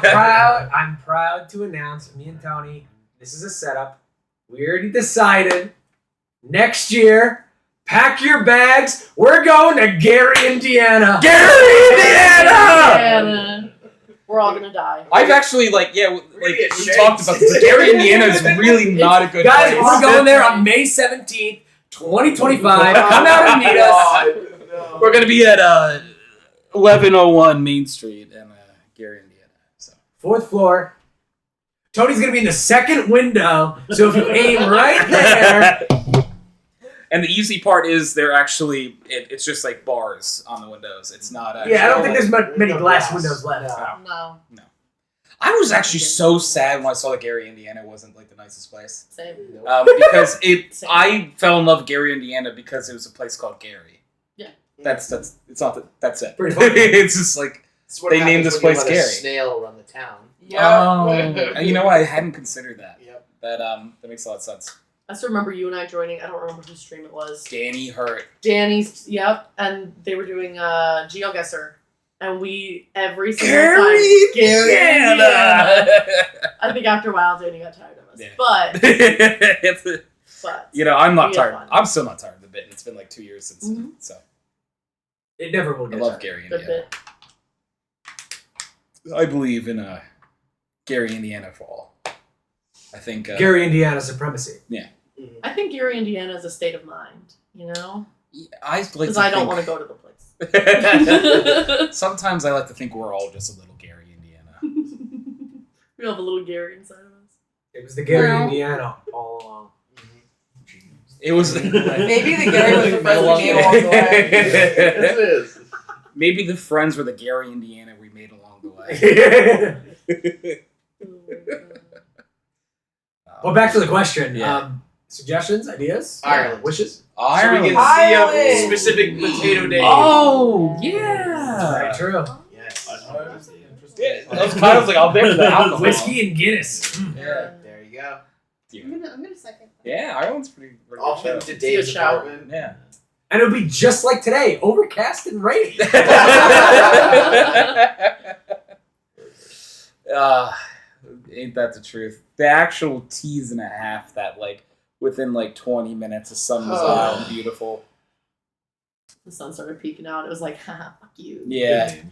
Guys, I'm proud to announce, me and Tony, this is a setup. We already decided. Next year, pack your bags. We're going to Gary, Indiana. Gary, Indiana! And, we're all gonna die. I've actually like be a we shame. talked about this. Gary, Indiana is really not a good Guys, place. we're going there on May 17th, 2025. Come out and meet us. No. We're gonna be at 1101 Main Street in Gary, Indiana. So. 4th floor. Tony's going to be in the second window, so if you aim right there. And the easy part is they're actually it's just like bars on the windows. It's not actually. Yeah, I don't think there's many No glass glass. windows left. No. No, I was actually so sad when I saw that Gary, Indiana wasn't like the nicest place. same. Because Same. I fell in love with Gary, Indiana because it was a place called Gary. Yeah. That's it's not that's it. Pretty funny. It's just like It's what They happens named this when you place let a Gary. snail run the town. you know what? I hadn't considered that. Yep. That makes a lot of sense. I still remember you and I joining. I don't remember whose stream it was. Danny Hurt. Danny's, yep, and they were doing GeoGuessr, and we every single Gary, time. Gary, Indiana. I think after a while, Danny got tired of us, Yeah. but You know, I'm not We had tired. fun. I'm still not tired of the bit. It's been like 2 years since. Mhm. So It never will I get love done. Gary, good Indiana. bit. I believe in Gary, Indiana for all. I think Gary, Indiana supremacy. I think Gary, Indiana is a state of mind, you know, I like because to I don't think- want to go to the place. Sometimes I like to think we're all just a little Gary, Indiana. We have a little Gary inside of us. It was the Gary, Well. Indiana all along. It was Maybe the Gary was the friends we made along the way. Yes, it is. maybe the friends were the Gary, Indiana we made along the way. Well, back to the question. Yeah. Suggestions, ideas, Ireland. wishes. So we Ireland. can see a Ireland. specific potato day. Oh Very yeah. true. Yes. Yeah, that was kind of like I'll there for the alcohol. Whiskey and Guinness. Yeah. There you go. I'm gonna second. Yeah, Ireland's pretty Off good into show. Dave's Good shout. apartment. Yeah. And it'll be just like today, overcast and rainy. Ain't that the truth? The actual tease and a half that like within like 20 minutes the sun was out and beautiful. The sun started peeking out. It was like, haha, fuck you. Yeah. Again,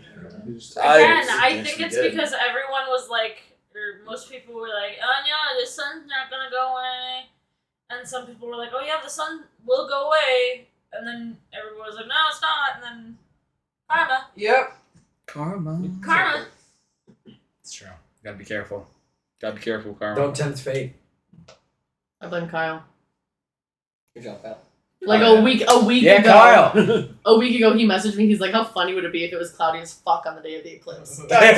I Yes, think we it's did. because everyone was like, or most people were like, oh no, the sun's not gonna go away. And some people were like, oh yeah, the sun will go away. And then everyone was like, no, it's not. And then karma. Yep. Karma. It's true. Gotta be careful. Gotta be careful, Karma. Don't tempt fate. I blame Kyle. Good job, Pat. Like Oh, a week ago. Yeah, Kyle. A week ago, he messaged me. He's like, "How funny would it be if it was cloudy as fuck on the day of the eclipse?" And I'm like,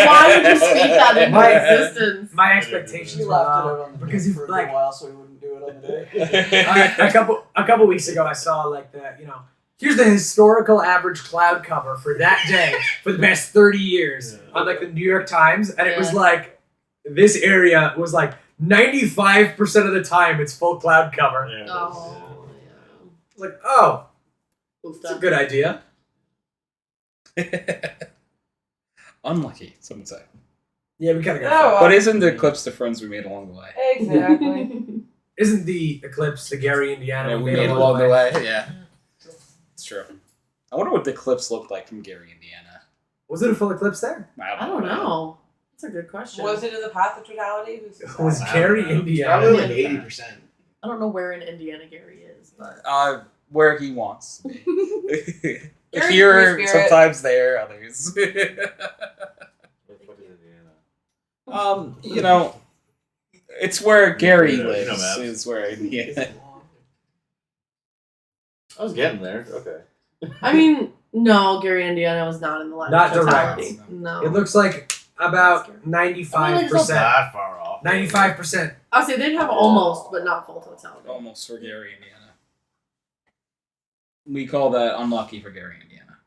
"Why would you speak that into existence?" My expectations He were left it low out on the because day he's for a like good while, so he wouldn't do it on the day. a couple weeks ago. I saw like here's the historical average cloud cover for that day for the past 30 years on like the New York Times, and it was like this area was like 95% of the time it's full cloud cover. Yeah, Oh, Like, oh, Oofta. that's a good idea. Unlucky, some would say. Yeah, we kind of Oh, got. But isn't the eclipse the friends we made along the way? Exactly. Isn't the eclipse the Gary, Indiana? Yeah, we made along the way. Yeah, it's true. I wonder what the eclipse looked like from Gary, Indiana. Was it a full eclipse there? I don't know. That's a good question. Was it in the path of totality? Was Gary, Indiana? Probably like 80%. I don't know where in Indiana Gary is, but Where he wants to be. Gary's Here, free spirit. sometimes there, others. It's where Gary You know lives. maps. Is where Indiana. I was getting there. Okay. I mean, no, Gary, Indiana was not in the line Not of direct. totality. No. It looks like about I mean, 95%. Not far off. 95%. I'll say they'd have almost, but not full totality. Almost for Gary, Indiana. We call that unlucky for Gary, Indiana.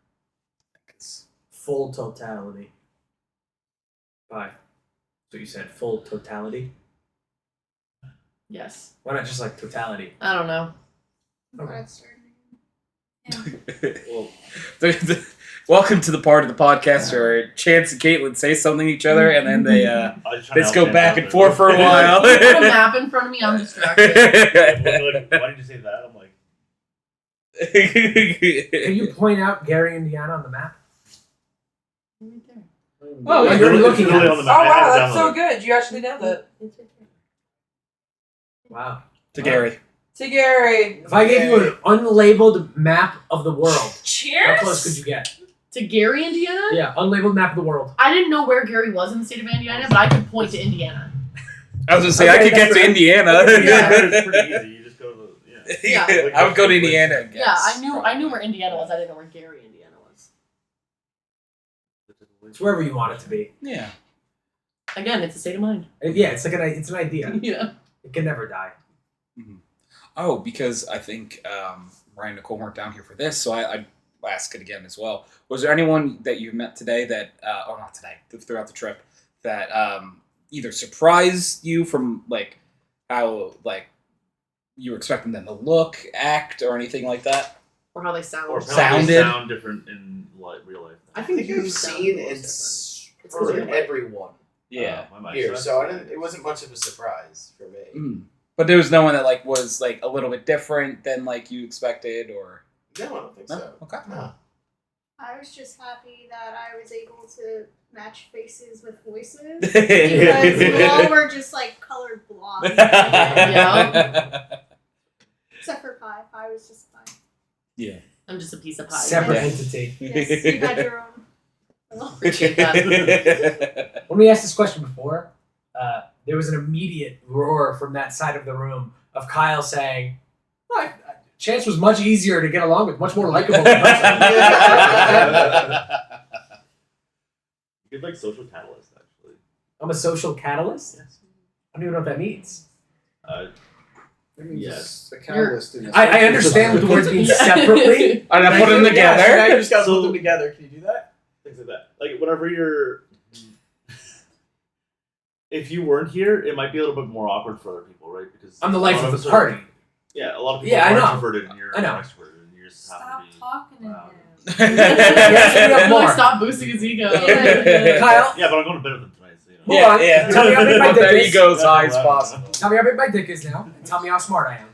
It's Full totality. Why? So you said full totality? Yes. Why not just like totality? I don't know. Okay. welcome to the part of the podcast where Chance and Katelyn say something to each other, and then they just go back and forth for a while. You put a map in front of me, I'm distracted. Like, why did you say that? I'm like, Can you point out Gary, Indiana on the map? Right there. Oh, It's you're really- looking it's at really it. on the Oh map. I wow, have it that's so downloaded. good. You actually nailed it. It's right there. Wow. To Gary. To Gary. If I gave you an unlabeled map of the world, how Cheers. close could you get? To Gary, Indiana? Yeah, unlabeled map of the world. I didn't know where Gary was in the state of Indiana, but I could point to Indiana. I was gonna say I Okay, could get that's to right. Indiana. It's pretty easy. You just go to the, Yeah. I would go to Indiana. I guess. Yeah, I knew where Indiana was. I didn't know where Gary, Indiana was. It's wherever you want it to be. Yeah. Again, it's a state of mind. Yeah, it's like it's an idea. Yeah. It can never die. Oh, because I think Ryan and Nicole weren't down here for this, so I ask it again as well. Was there anyone that you met today that, or not today, throughout the trip, that either surprised you from like how like you were expecting them to look, act, or anything like that? Or how they sound. or Sounded. sound different in real life. I I think think you you've sound seen most and It's 'cause you're heard white. everyone Yeah. My mic here, sucks. so it wasn't much of a surprise for me. But there was no one that like was like a little bit different than like you expected, or No, I don't think no? so. Okay. No. I was just happy that I was able to match faces with voices Yeah. because we all were just like colored blonde. Except for Pi. Pi was just fine. Yeah. I'm just a piece of pie. Separate Yeah. entity. Yes, you had your own. Appreciate that. When we asked this question before, there was an immediate roar from that side of the room of Kyle saying, Chance was much easier to get along with, much more likable. You're like social catalyst, actually. I'm a social catalyst? Yes. I don't even know what that means. That means Yes. a catalyst in a I understand what the words mean separately. And I put them Yeah, so now together. you just gotta So- put them together. Can you do that? Things like that. Like whenever you're, if you weren't here, it might be a little bit more awkward for other people, right? Because I'm the a life lot of us the are- party. Yeah, a lot of people Yeah, I are know. introverted and you're I know. extroverted, and you just Stop happen to be. talking to Wow. him. Yes, we have more. Stop boosting his ego. Kyle, Yeah, but I'm going to bed with them tonight, so you know. Hold on. Yeah. Tell me how big my Put that dick is. ego as high as possible. tell me how big my dick is now, and tell me how smart I am.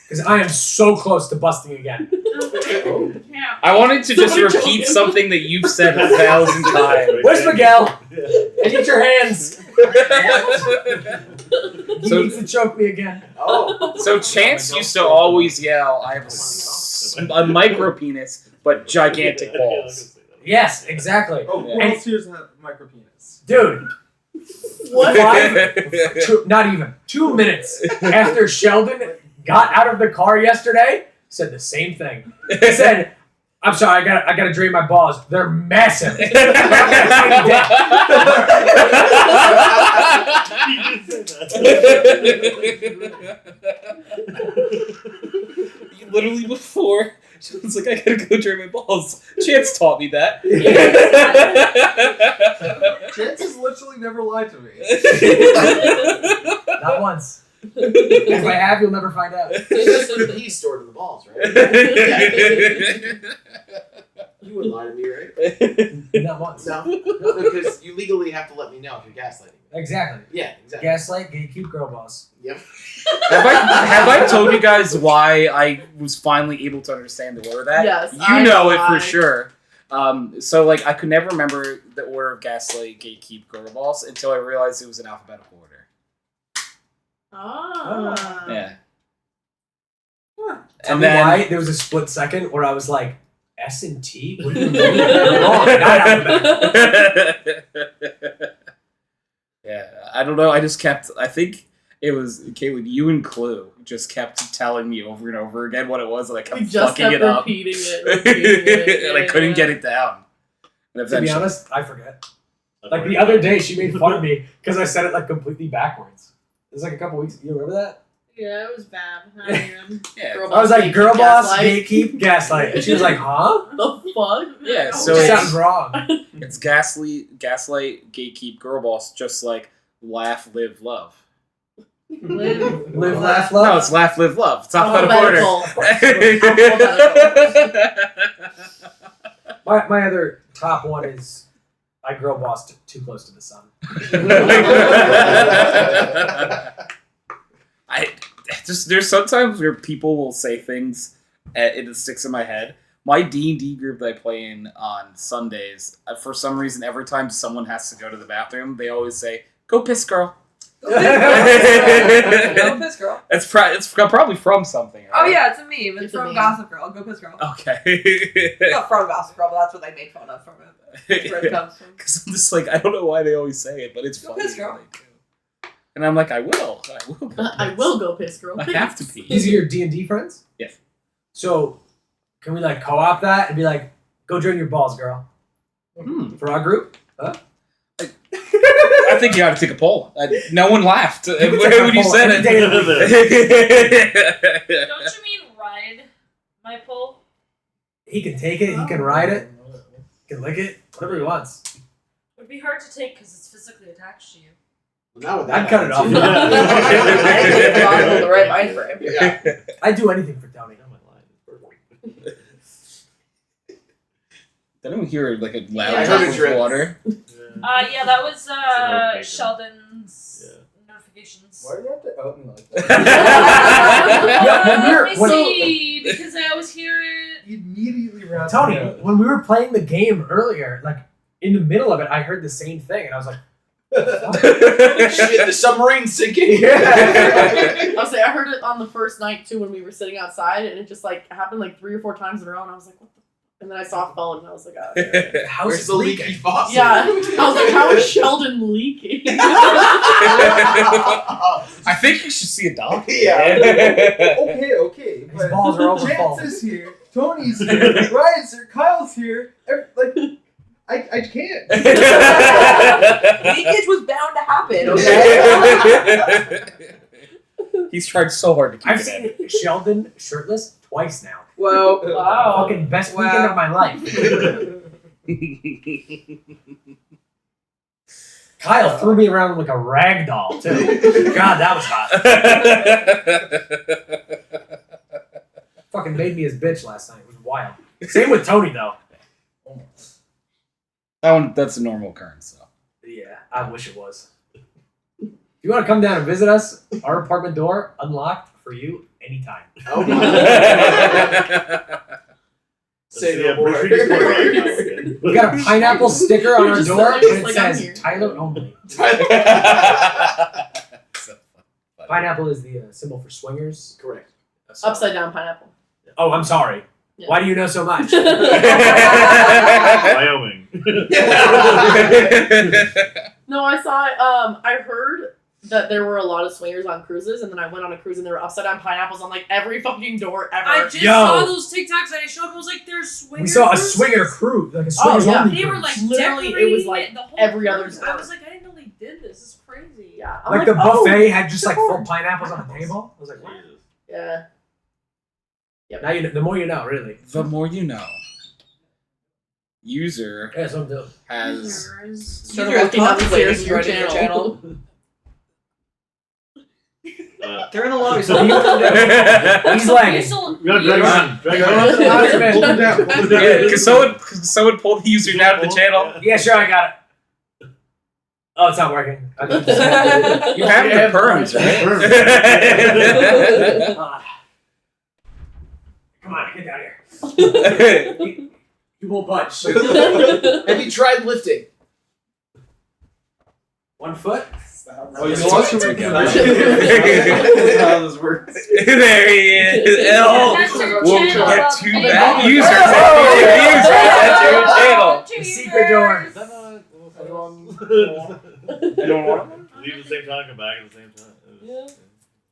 Because I am so close to busting again. Yeah. I wanted to just Somebody repeat joke him. something that you've said 1,000 times. Where's Miguel? I need your hands. He So- needs to choke me again. Oh. So Chance used to always yell, "I have a micro penis, but gigantic balls." Yes, exactly. Oh, who Yeah. else here's a micro penis? Dude, What? not even 2 minutes after Sheldon got out of the car yesterday, said the same thing. He said, I'm sorry, I gotta drain my balls. They're massive. Literally before, she was like, I gotta go drain my balls. Chance taught me that. Chance has literally never lied to me. Not once. If I have, you'll never find out. He's stored in the balls, right? You wouldn't lie to me, right? Not once. No, because you legally have to let me know if you're gaslighting me. Exactly. Yeah, exactly. Gaslight, gay, cute girl boss. Yep. Have I told you guys why I was finally able to understand the order of that? Yes, You I know it know for why. sure. So, like, I could never remember the order of Gaslight, Gatekeep, Girl Boss until I realized it was in alphabetical order. Oh. Yeah. Tell And me then, why there was a split second where I was like, S and T? What do you mean? You're wrong. Not alphabetical. yeah, I don't know. I just kept. I think it was Katelyn. You and Clue just kept telling me over and over again what it was, and I kept We just fucking kept it up, repeating it. and I couldn't get it down. And To be eventually, honest, I forget. Like the other day, she made fun of me because I said it like completely backwards. It was like a couple weeks. You remember that? Yeah, it was bad. I don't even. yeah, Girl I was like, gatekeep, girl boss, gaslight. gatekeep, gaslight. And she was like, huh? The fuck? yeah. So So it sounds it's, wrong. it's gaslight, gatekeep, girl boss, just like laugh, live, love. Live. Live, laugh, love. No, it's laugh, live, love. It's alphabetical order. My other top one is I girl bossed too close to the sun. There's sometimes where people will say things and it sticks in my head. My D&D group that I play in on Sundays, for some reason, every time someone has to go to the bathroom, they always say, "Go piss, girl." Go piss girl. It's probably from something, right? Oh yeah, it's a meme. It's It's a from meme. Gossip Girl. Go piss girl. Okay. It's not from Gossip Girl, but that's what they make fun of from it. That's where it comes from. Because I'm just like, I don't know why they always say it, but it's Go funny. piss, girl. when they do. And I'm like, I will. I will go piss, girl. I have to pee. These are your D&D friends? Yes. So, can we like co-op that and be like, go drain your balls, girl? For our group? Huh? I think you ought to take a poll. No one laughed when can take a you poll said every it. day of the Don't you mean ride my pole? He can take it, he can ride it, he can lick it, whatever he wants. It would be hard to take because it's physically attached to you. Now with I'd cut it off. I think it's possible the right mind frame. Yeah. I'd do anything for Tony. Did anyone hear like a loud Yeah, I drop heard of it drip. water? Yeah, that was notification. Sheldon's notifications. Why do you have to out me like that? Yeah, when Let me we were- see, because I always hear it. You immediately ran Tony, when we were playing the game earlier, like in the middle of it, I heard the same thing, and I was like, Shit, the submarine's sinking. I'll say I heard it on the first night too when we were sitting outside, and it just like happened like 3 or 4 times in a row, and I was like, what the? And then I saw a phone, and I was like, oh. Okay. the house Where's is the leaky leaking. faucet? Yeah, I was like, how is Sheldon leaking? I think you should see a doctor. Yeah. Okay, His but balls are Chance overfull. is here, Tony's here, Ryan's here, Kyle's here. I can't. Leakage was bound to happen, okay? He's tried so hard to keep I've it in. seen Sheldon shirtless twice now. Whoa. Wow. Fucking best weekend of my life. Kyle threw me around like a rag doll, too. God, that was hot. Fucking made me his bitch last night. It was wild. Same with Tony, though. That's a normal occurrence, though. Yeah, I wish it was. If you want to come down and visit us, our apartment door unlocked for you anytime. Oh my. Say no more. We got a pineapple sticker on our Just door, like- and it like I'm says here. Tyler only. Pineapple is the symbol for swingers. Correct. So- Upside down pineapple. Oh, I'm sorry. Yeah. Why do you know so much? Wyoming. No, I saw it. I heard that there were a lot of swingers on cruises, and then I went on a cruise and there were upside down pineapples on like every fucking door ever. I just Yo. saw those TikToks that I showed. I was like, "There's swingers." We saw a cruises? swinger crew, like a swingers yeah. only They were cruise. like Literally, it decorating was, like, the whole every other cruise. door. I was like, I didn't know they did this. This is crazy. Yeah, I'm Like the oh, buffet had just like of full course. pineapples on the table. I was like, what? Yeah. Now you know, the more you know, really. The more you know. User Yeah, so I'm doing. has. You're looking at the contemplating stairs your joining your channel. They're in the lobby, so He's lagging. We gotta drag on. Drag on. Hold him down. Hold him down. Yeah, can someone pull the user down to the channel? Yeah, sure, I got it. Oh, it's not working. You have the perms, right? Come on, get down here. You won't budge. Have you tried lifting? 1 foot. Oh, you lost him again. That's how this works. There he is. Oh, That's your we'll channel. get to Hey, that oh, user. That's your channel. The secret door. You don't want them? Leave at the same time, come back at the same time.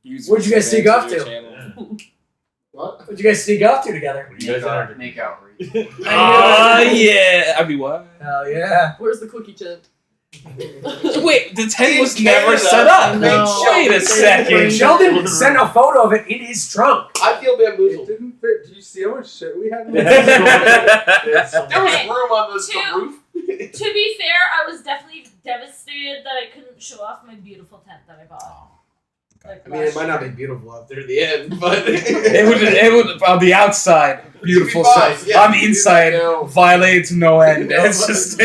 Users What'd you guys sneak off your to? channel. What? What'd you guys sneak off to together? You guys are Make out. Oh yeah. I mean what? Hell yeah. Where's the cookie tent? Wait, the tent was never set up. No. Wait a second. Sheldon sent a photo of it in his trunk. I feel It bamboozled. didn't fit. Do you see how much shit we had? There was Okay, room on the two- roof. To be fair, I was definitely devastated that I couldn't show off my beautiful tent that I bought. Like I mean, it might not be beautiful out there at the end, but It would on the outside beautiful It'd be fine, stuff. yeah. On the inside No. violates no end. No. It's just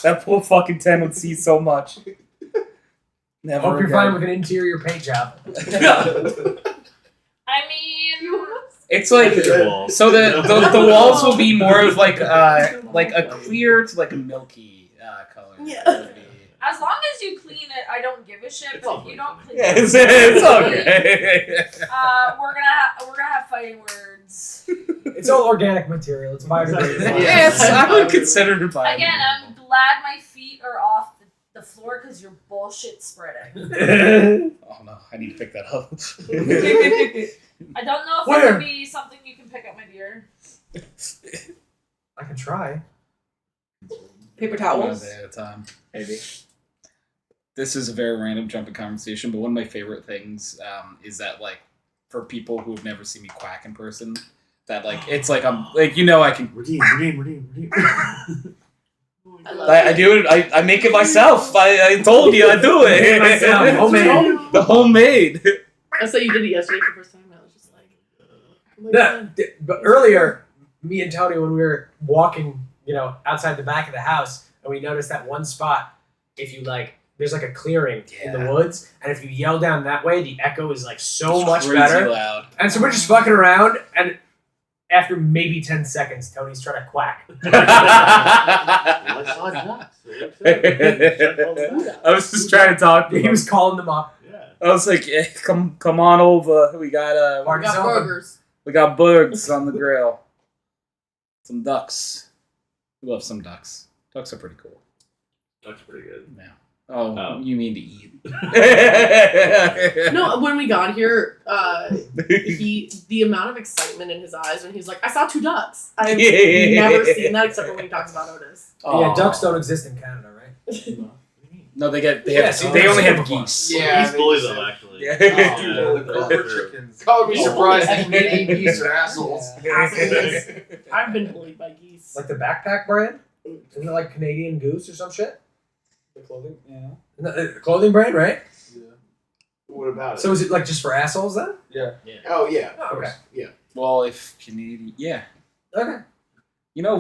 that poor fucking tent would see so much. Never Hope you're again. fine with an interior paint job. I mean, It's like so the walls will be more of like a clear to like a milky color. Yeah. as long as you clean it, I don't give a shit. But if you don't clean Yeah, it, it's okay. we're gonna have fighting words. It's all organic material. It's biodegradable. Yes, I would consider it biodegradable. Again, I'm glad my feet are off the floor because your bullshit spreading. Oh no, I need to pick that up. I don't know if Where? it would be something you can pick up, my dear. I can try. Paper One towels. day at a time. Maybe. This is a very random jumping conversation, but one of my favorite things is that like for people who have never seen me quack in person, that like it's like I'm like I can Redeem. I do it. I make it myself. I told you I do it. Myself, homemade. The homemade. I saw you did it yesterday for the first time. I was just like, oh my No, God. but earlier, me and Tony, when we were walking, outside the back of the house, and we noticed that one spot, if you there's like a clearing in the woods, and if you yell down that way, the echo is like so much Crazy better. loud. And so we're just fucking around, and after maybe 10 seconds, Tony's trying to quack. I was just trying to talk to He him. was calling them up. I was like, come on over. We got We got burgers. we got burgers on the grill. Some ducks. We love some ducks. Ducks are pretty cool. That's pretty good. Yeah. Oh, you mean to eat? No, when we got here, the amount of excitement in his eyes when he's like, I saw 2 ducks. I've never seen that except for when he talks about Otis. Yeah, ducks don't exist in Canada, right? No, they see, they only have that's geese. Yeah, He's bullies them actually. Yeah. The Clover chickens. Color me surprised that Canadian geese are assholes. I've been bullied by geese. Like the backpack brand? Isn't it like Canadian Goose or some shit? The clothing, yeah. The clothing brand, right? What about it? So is it like just for assholes then? Oh yeah. Oh, okay. Yeah. Well, if Canadian, yeah. Okay.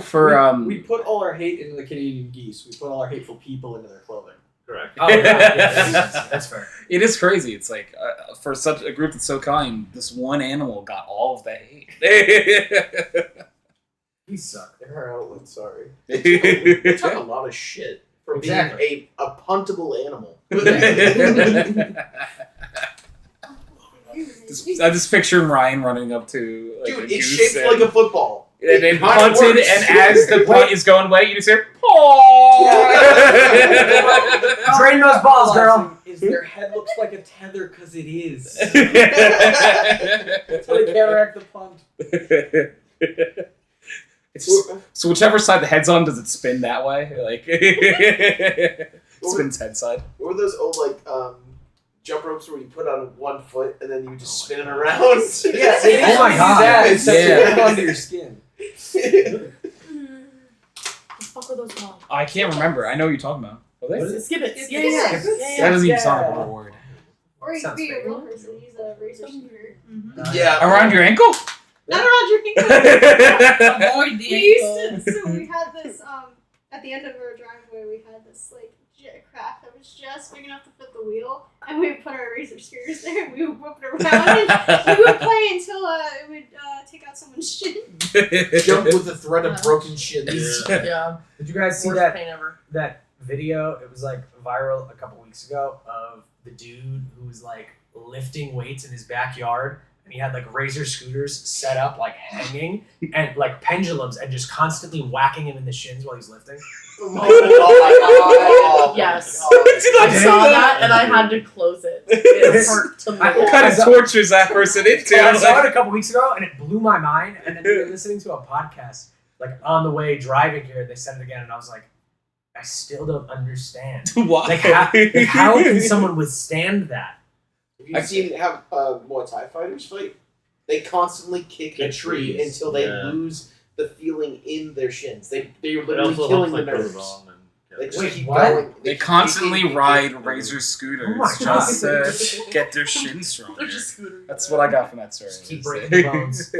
For we put all our hate into the Canadian geese. We put all our hateful people into their clothing. Correct. Oh, yeah. That's fair. It is crazy. It's like for such a group that's so kind, this one animal got all of the hate. Geese suck. They're our outlet, sorry. I They talk a lot of shit for Exactly. being a puntable animal. just picturing Ryan running up to like, Dude, a it's goose shaped and- like a football. And then Kinda punted, works. and as the punt is going away, you just hear, "Paw." Drain those balls, girl. Is their head looks like a tether because it is. That's That's how they counteract the punt. It's just, so whichever side the head's on, does it spin that way? Like spins head side. What were those old jump ropes where you put on one foot and then you just spin it around? Yeah, Oh my God. It sets your head onto your skin. The fuck are those called? I can't remember. I know what you're talking about. Are they? Skibbits. Yeah, Yeah. That doesn't even sound like a word. Or you could Sounds be a fake. real person. Use a razor scooter. Yeah. Around your ankle? Not around your ankle. Avoid the We used ankle. to, so we had this at the end of our driveway we had this like craft that was just big enough to fit the wheel, and we would put our razor scooters there and we would whip it around and we would play until it would take out someone's shin. Jump with the threat of broken shins. Yeah. Did you guys see Worst that pain ever. that video? It was like viral a couple weeks ago of the dude who was like lifting weights in his backyard, and he had like razor scooters set up like hanging and like pendulums, and just constantly whacking him in the shins while he's lifting. Oh my God. Yes. Did I saw that and I had to close it. It hurt to I- look What kind of torture is that person into? I saw it a couple weeks ago, and it blew my mind. And then we were listening to a podcast like on the way driving here. They said it again, and I was like, I still don't understand. Why? Like how can someone withstand that? Have you seen how Muay Thai fighters fight? They constantly kick a Kick tree trees. until they Yeah. lose the feeling in their shins. They're It literally also killing helps the like go nerves. wrong and They just Wait, keep what? going. They keep constantly kicking, ride kicking. razor scooters Oh my just God. to get their shins stronger. They're just scooters. That's what I got from that story. Just keep breaking the bones.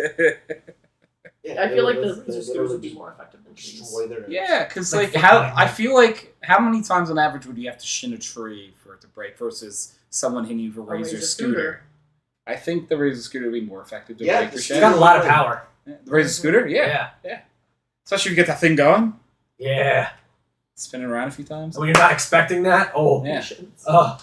Yeah, I feel like they the razor scooters literally would be just more effective than trees. destroy their nerves. Yeah, because Like like how flying. I feel like how many times on average would you have to shin a tree for it to break versus someone hitting you with a razor scooter? I think the razor scooter would be more effective to Yeah, break your It's shin. got a lot of power. The razor scooter, yeah. Especially if you get that thing going, Yeah. spinning around a few times. When you're not expecting that, oh. Yeah. Oh.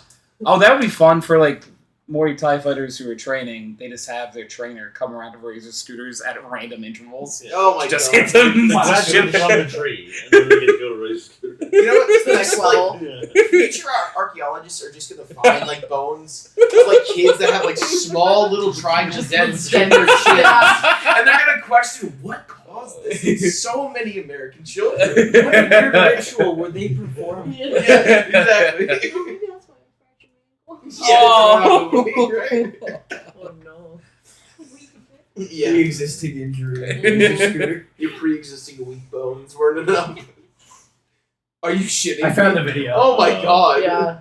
Oh, that would be fun for like Muay Thai fighters who are training. They just have their trainer come around with razor scooters at random intervals. Oh my Just God. hit them. Wow, Just that's shit. from the tree, and then we get to go to race scooter. You know what's the Next next level. like future archaeologists are just gonna find like bones of like kids that have like small little triangle dents in their shins, and they're gonna question what caused this in so many American children. What weird ritual were they performing? Yeah, exactly. Maybe that's why I fractured my ankle. Yeah, probably, right? Oh no. Yeah. Pre-existing injury. Your pre-existing weak bones weren't enough. Are you shitting? I found me? the video. Oh my God. Yeah.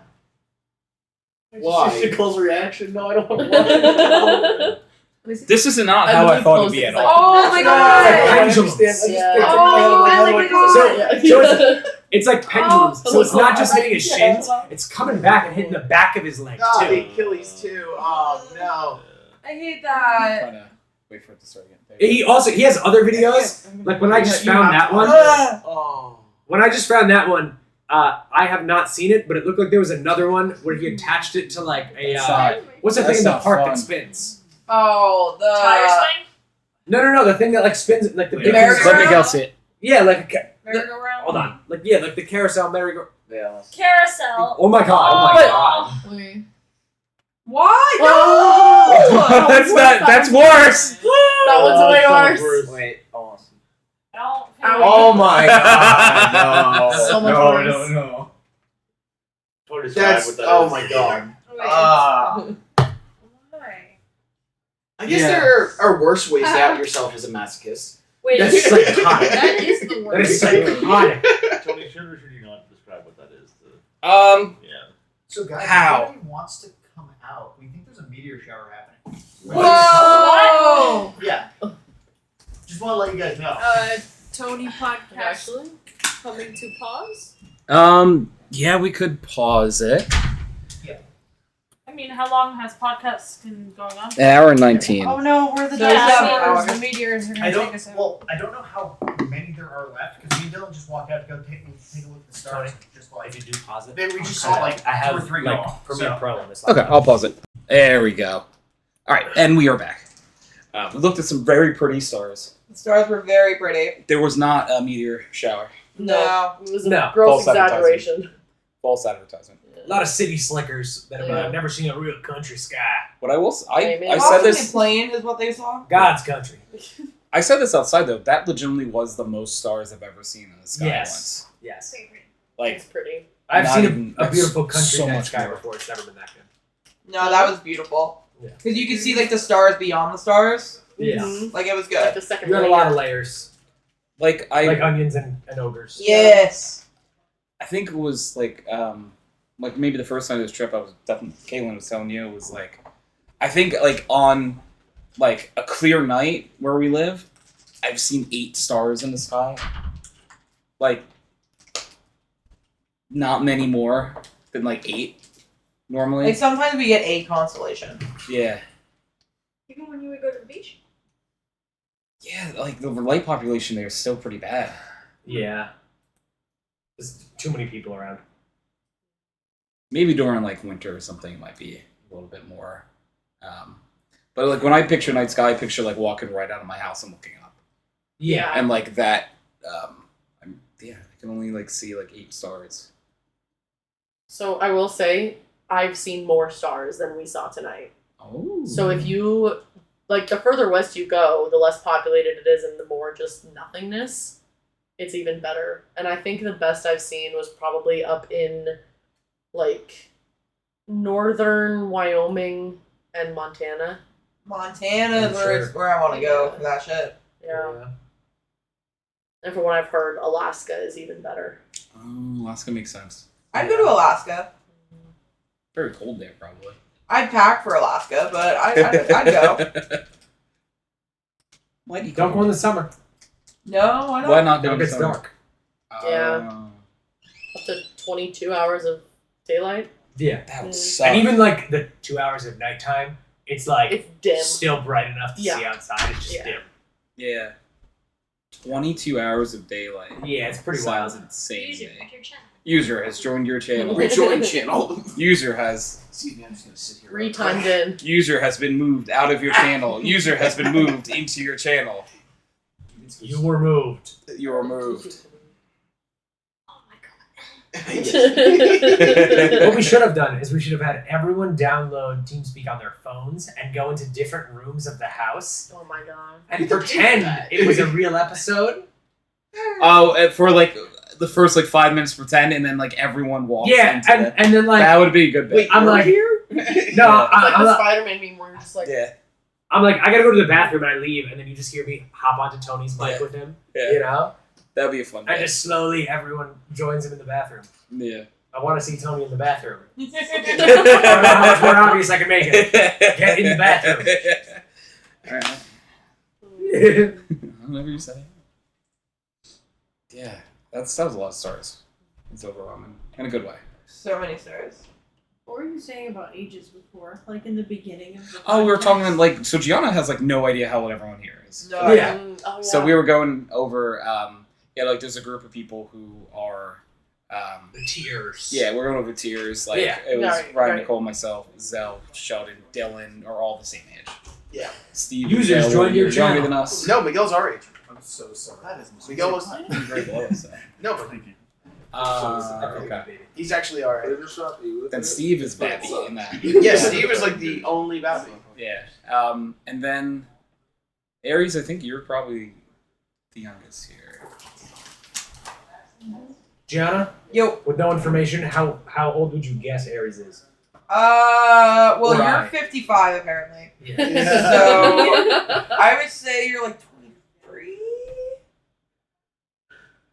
Why? Nicole's reaction? No, I don't want This is not I how I literally thought it'd closed be it at 'cause I all. Oh my I God! understand. I just Yeah. picked up Oh, my I other like one. it. So it's like pendulums. Oh, so it's not just oh, hitting his yeah. shins, it's coming back and hitting the back of his leg Ah, too. the Achilles too. Oh no. I hate I'm that. trying to wait for it to start again. There you He has other videos. Like when I just found that one. Oh. When I just found that one, I have not seen it, but it looked like there was another one where he attached it to like a That's not- what's the thing That's in the not park fun. that spins? Oh, the Tire swing? No, the thing that like spins like the Yeah. big go. Merry-go-round? Let Miguel see it. yeah, like a merry-go-round. hold on, like the carousel merry-go. Yeah. Carousel. Oh my god! Oh my god! Wait. Why? Oh! That's worse. That one's way worse. Wait, almost. I don't Oh my god! No, So much no, worse. no. Totally describe That's what that oh is. my God. Ah. Why? I guess Yeah. there are worse ways to out yourself as a masochist. Wait, That's psychotic. That is the That worst. is psychotic. Tony, should or should you not describe what that is? Yeah. So guys, How? if anybody wants to come out, we think there's a meteor shower happening. Whoa! Yeah. Just want to let you guys know. Tony podcast Actually? coming to pause. Yeah, we could pause it. I mean, how long has podcasts been going on? Hour and 19. Oh no, we're the So it's 7 dinosaurs. hours. The meteors are I gonna take don't. us out. Well, I don't know how many there are left because me and Dylan just walked out to go take a look at the stars. Just like If you do pause it, then we just saw like I have 2 or 3 like go off. Premiere So, Pro on this. Okay, laptop. I'll pause it. There we go. All right, and we are back. We looked at some very pretty stars. The stars were very pretty. There was not a meteor shower. No. It was a No. gross False advertising. exaggeration. False advertisement. A lot of city slickers that Yeah. I've never seen a real country sky. What I will, I said Washington this. Plain is what they saw. God's country. I said this outside though. That legitimately was the most stars I've ever seen in the sky Yes. once. Yes. Like It's pretty. I've Not seen even- a beautiful that's country so night much sky more. before. It's never been that good. No, that was beautiful. Yeah. Because you could see like the stars beyond the stars. Yeah. Mhm. Like it was Like good. the second You had a layer. lot of layers. like Like onions and ogres. Yes. I think it was like maybe the first time of this trip I was definitely Katelyn was telling you it was like I think like on like a clear night where we live, I've seen 8 stars in the sky. Like not many more than like 8 normally. Like sometimes we get a constellation. Yeah. Even when you would go to the beach? Yeah, like the light population there is still pretty bad. Yeah. There's too many people around. Maybe during like winter or something it might be a little bit more. But like when I picture night sky, I picture like walking right out of my house and looking up. Yeah. And like that, I can only like see like 8 stars. So I will say, I've seen more stars than we saw tonight. Oh. So if you, like, the further west you go, the less populated it is and the more just nothingness, it's even better. And I think the best I've seen was probably up in, like, northern Wyoming and Montana. Montana is where I want to go for that shit. Yeah. And from what I've heard, Alaska is even better. Oh, Alaska makes sense. I'd go to Alaska. Very cold there, probably. I'd pack for Alaska, but I'd go. Why do you Don't go in the summer. No, why not? Why not go It in the gets summer? dark. Yeah. Oh. Up to 22 hours of daylight. Yeah. That would Mm. suck. And even like the 2 hours of nighttime, it's like It's dim. still bright enough to Yeah. see outside. It's just Yeah. dim. Yeah. 22 hours of daylight. Yeah, it's pretty Sounds wild. insane Use to your me. channel. User has joined your channel. Rejoin channel. User has Excuse me, I'm just gonna sit here. Retimed in. User has been moved out of your channel. User has been moved into your channel. You were moved. You are moved. Oh my god. What we should have done is we should have had everyone download TeamSpeak on their phones and go into different rooms of the house Oh my god. and pretend it was a real episode. Oh, for like the first like 5 minutes pretend, and then like everyone walks Yeah, into and, it. and then like That would be a good bit. Wait, I'm you're like- here? no, It's like I'm the like, Spider-Man meme where you're just like, Yeah. I'm like I gotta go to the bathroom and I leave and then you just hear me hop onto Tony's mic Yeah. with him. Yeah. You know, That'd be a fun and bit. just slowly everyone joins him in the bathroom. Yeah. I want to see Tony in the bathroom. I don't know how much more obvious I can make it. Get in the bathroom. Alright. Whatever you say. Yeah. That was a lot of stars. It's overwhelming. In a good way. So many stars. What were you saying about ages before? Like in the beginning of the Oh, we were podcast? talking like so Gianna has like no idea how old everyone here is. No. Yeah. oh, yeah. So we were going over like there's a group of people who are The tears. yeah, we're going over tiers. Like Yeah. it was Right, Ryan, right. Nicole, myself, Xell, Sheldon, Dylan are all the same age. Yeah. Steve Users and Xell join were your younger channel. than us. No, Miguel's our age. I'm so sorry. That is Miguel was. Very below us. Though. No, but Thank you. Okay. he's actually our age. Then Steve is Babby in that. Yeah, Steve is like the only Babby. Yeah. And then Aries, I think you're probably the youngest here. Gianna, Yo. with no information, how old would you guess Aries is? Well, you're Right. 55 apparently. Yeah. So I would say you're like 23.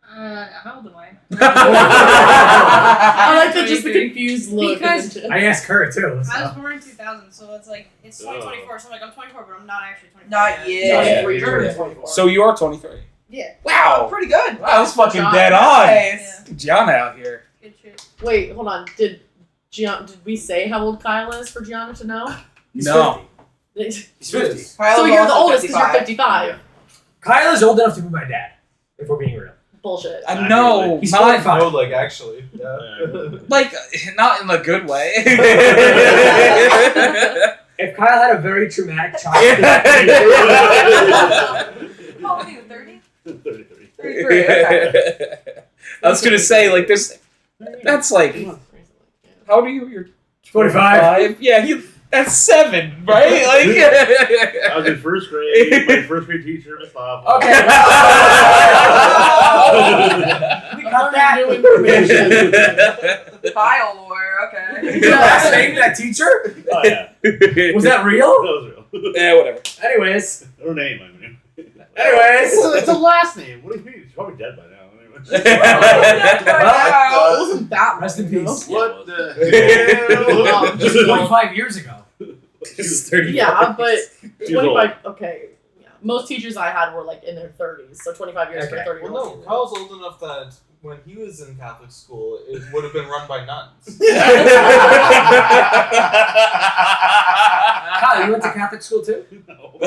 How old am I? I like just the confused look. Because- I asked her too. I was So. born in 2000, so it's like it's 2024. So I'm like I'm 24, but I'm not actually 24. Not yet. Yeah, You're yeah. 24. So you are 23. Yeah. Wow. Pretty good. Wow, that was fucking John. dead on. Nice. Gianna out here. Good shit. Wait, hold on. Did we say how old Kyle is for Gianna to know? He's No. 50. So He's 50. Kyle's you're the also oldest because you're 55. Kyle is old enough to be my dad, if we're being real. Bullshit. I know. He's not 45. No, like actually. Yeah. like not in a good way. If Kyle had a very traumatic childhood, Oh, 23. Okay. I was gonna say like this. That's like how old are you? You're 25. Yeah, that's 7, right? Like I was in first grade. My first grade teacher, Miss Bob. Okay. We cut that. New information. File lawyer. Okay. Last name that teacher? Oh yeah, Was that real? that was real. Yeah, whatever. Anyways. Her name, I mean. Anyways. It's a last name. What do you mean? She's probably dead by now. Anyway. Well, It wasn't that Rest in long ago. peace. What the? Just 25 years ago. She's 35. Yeah, but She's old. 25. Okay. Yeah. Most teachers I had were like in their 30s, so 25 years for Okay. 30 year Well, olds. no, Kyle's old enough that when he was in Catholic school, it would have been run by nuns. Kyle, you went to Catholic school too? No.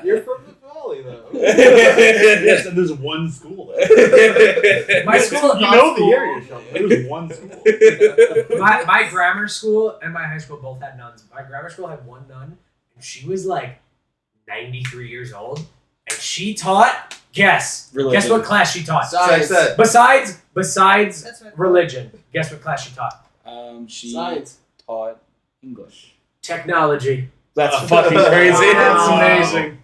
You're from the valley, though. Yes, and there's one school there. My school, You know the area, Sheldon. There's one school. my grammar school and my high school both had nuns. My grammar school had one nun, and she was like 93 years old, and she taught. Guess what class she taught? Science. Besides That's what religion, guess what class she taught? She Science. taught English. Technology. That's fucking crazy. That's Wow. amazing.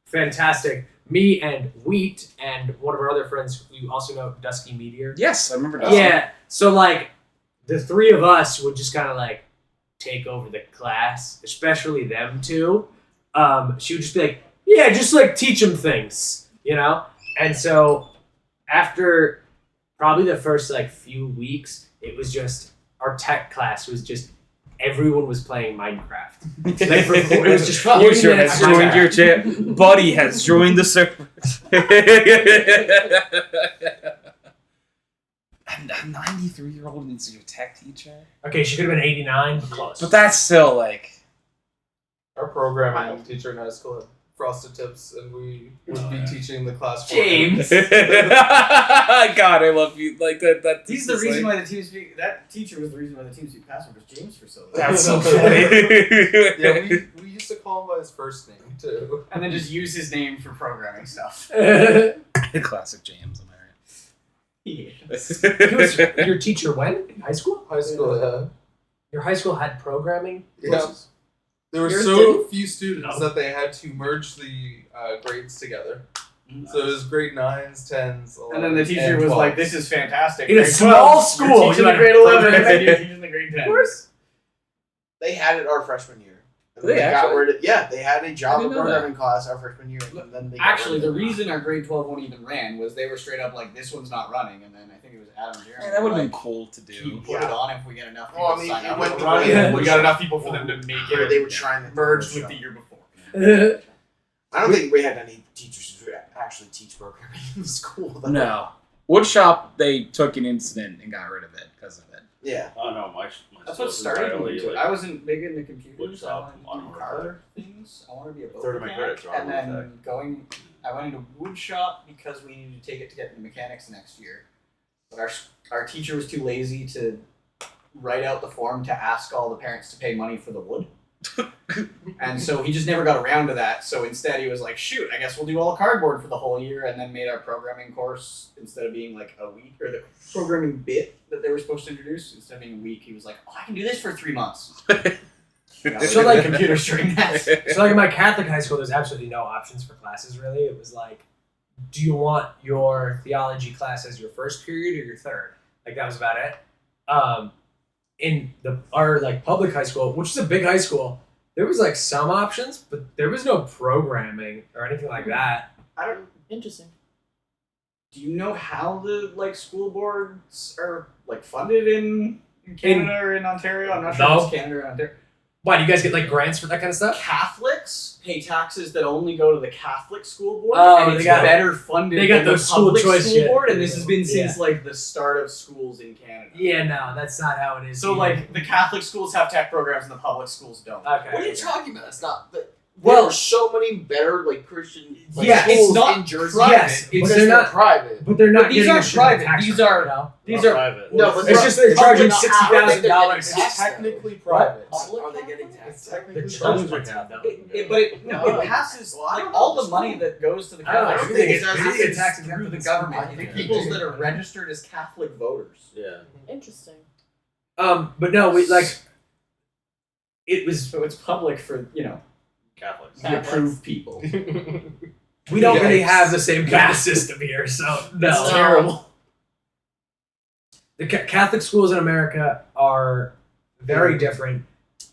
Fantastic. Me and Wheat and one of our other friends, you also know Dusky Meteor. Yes, I remember that. Yeah. So like the three of us would just kind of like take over the class, especially them two. She would just be like, yeah, just like teach them things, you know? And so after probably the first like few weeks, it was just our tech class was just everyone was playing Minecraft. Like, it was just 40 User minutes has of joined Minecraft. your chat. Buddy has joined the server. A 93-year-old needs your tech teacher. Okay, she could have been 89, but close. But that's still like. Our programming teacher in high school had frosted tips, and we would be teaching the class. James. God, I love you. Like that. He's the reason why the TeamSpeak. That teacher was the reason why the TeamSpeak password was James for so long. That's so funny. Yeah, we used to call him by his first name too, And then just use his name for programming stuff. Classic James, am I right? Yeah. He was your teacher when? In high school? high school. Yeah, Your high school had programming? yeah. There were Yours so didn't? few students that they had to merge the grades together. So it was grade 9s, 10s, 11s, And then the teacher and was 12s. like, "This is fantastic." In a Grade small 12, school, you're teaching you're the grade like, 11, and then you're teaching the grade 10. Of course. They had it our freshman year. And They then got actually? rid of, yeah, they had a Java didn't know programming class our freshman year, and then they got Actually, rid the of it. reason our grade 12 one even ran was they were straight up like, "This one's not running," and then I think it was Adam and Jeremy. Man, that would have like, been cool to do. Put it on if we get enough people Well, I mean, sign it up. went We're the running way it. it We was. got enough people for them to make Where it they were trying to merged with the year before. I don't think we had any teachers who actually teach programming in school. Though. No. Woodshop, they took an incident and got rid of it because of it. Yeah. Oh no, my That's school what is started me entirely, into it. like, I wasn't big into computers. I Woodshop wanted to do on car things. I wanted to be a boat Third of my mechanic. credits are And on then I went into wood shop because we needed to take it to get into mechanics next year. But our teacher was too lazy to write out the form to ask all the parents to pay money for the wood. And so he just never got around to that. So instead he was like, shoot, I guess we'll do all cardboard for the whole year, and then made our programming course, instead of being like a week, or the programming bit that they were supposed to introduce, instead of being a week, he was like, oh, I can do this for 3 months. So like computers during that. So like in my Catholic high school, there's absolutely no options for classes really. It was like, do you want your theology class as your first period or your third? Like that was about it. In our like public high school, which is a big high school, there was like some options, but there was no programming or anything like that. Interesting. Do you know how the like school boards are like funded in Canada or in Ontario? I'm not sure No. if it's Canada or Ontario. Why do you guys get like grants for that kind of stuff? Catholics pay taxes that only go to the Catholic school board, Oh, and they it's got- better funded they got than the those school public choice school shit. board, and this has been Yeah. since like the start of schools in Canada. Yeah, no, that's not how it is. So here. like the Catholic schools have tech programs and the public schools don't. Okay. What are you talking about? It's not. There are so many better like Christian Yeah, schools it's not in Jersey. private. Yes, but because they're not private. But they're not But these getting a aren't shitty private. tax These rate, are- you know? These Not are private. No, but It's just they're charging I don't think they're $60,000. getting taxed, though. technically private. Are they getting taxed? The Church church would have that. But it passes Well, I don't like all know. the money that goes to the I don't know. Catholic I think schools it's- passes they get taxed through the exempt government. from The the people schools. that are registered as Catholic voters. Yeah. Interesting. But no, we like it was. So it's public for, Catholics. the approved people. We don't really Yikes. have the same caste system here, so no. It's terrible. The Catholic schools in America are very different.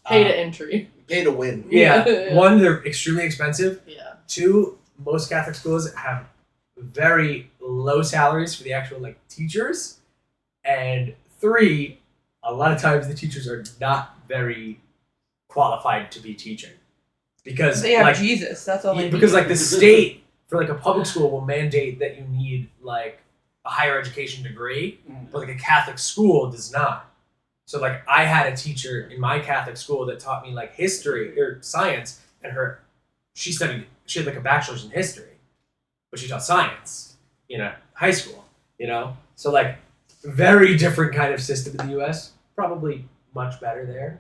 Pay to entry. Pay to win. Yeah. One, they're extremely expensive. Yeah. Two, most Catholic schools have very low salaries for the actual teachers. And three, a lot of times the teachers are not very qualified to be teaching. Because They have Jesus. That's all they need. because the state for a public school will mandate that you need a higher education degree, but a Catholic school does not. So I had a teacher in my Catholic school that taught me history or science, and she had a bachelor's in history, but she taught science in high school. So very different kind of system in the U.S. Probably much better there.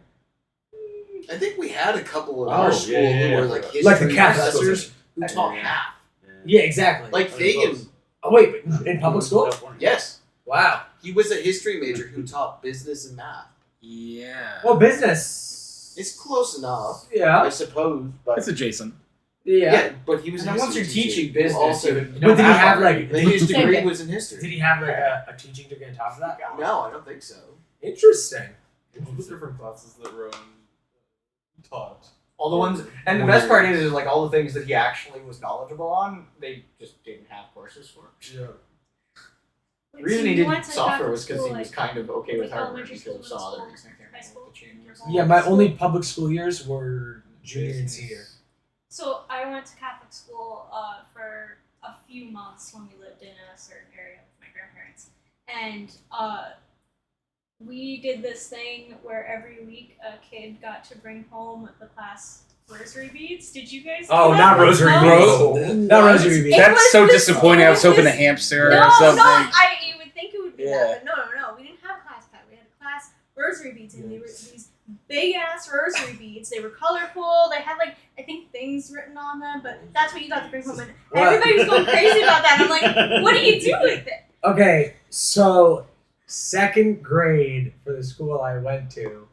I think we had a couple in Oh, our yeah, school yeah, who were yeah. history Like the Catholic professors schools. who taught half. Yeah, exactly. Like Fagan. Oh wait, but in public school? Yes. Wow. He was a history major who taught business and math. Yeah. Well, business. It's close enough, I Yeah. suppose, but It's adjacent. Yeah. but he was And a then once history you're teacher teaching who business, also, you would But did he have his Same degree thing. was in history. Did he have a teaching degree on top of that? No, I don't think so. Interesting. What's the different classes that Rowan taught? All the ones, and the best part is like all the things that he actually was knowledgeable on, they just didn't have courses for. Yeah. The reason he did software was because he was kind of okay with hardware elementary because of school, some other middle reason. I can't high remember school, what the change was. Yeah, my only public school years were junior and senior. So I went to Catholic school for a few months when we lived in a certain area with my grandparents, and we did this thing where every week a kid got to bring home the class rosary beads. Did you guys? Oh, do not that? rosary No? beads. Not rosary beads. It That's was so this- disappointing. I was hoping a this- hamster No, or something. you would think it would be Yeah. that, but no. We didn't have a class pad. We had a class rosary beads, and they were these big ass rosary beads. They were colorful. They had I think things written on them, but that's what you got to bring home. And What? everybody was going crazy about that. I'm like, what do you do with it? Okay, so second grade for the school I went to,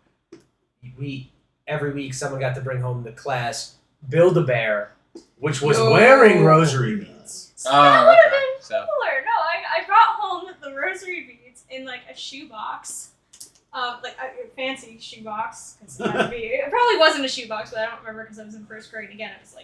every week someone got to bring home the class Build-A-Bear, which was No. wearing rosary beads. That would have been So cooler. No, I brought home the rosary beads in a shoebox. A fancy shoebox. It probably wasn't a shoebox, but I don't remember because I was in first grade. Again, it was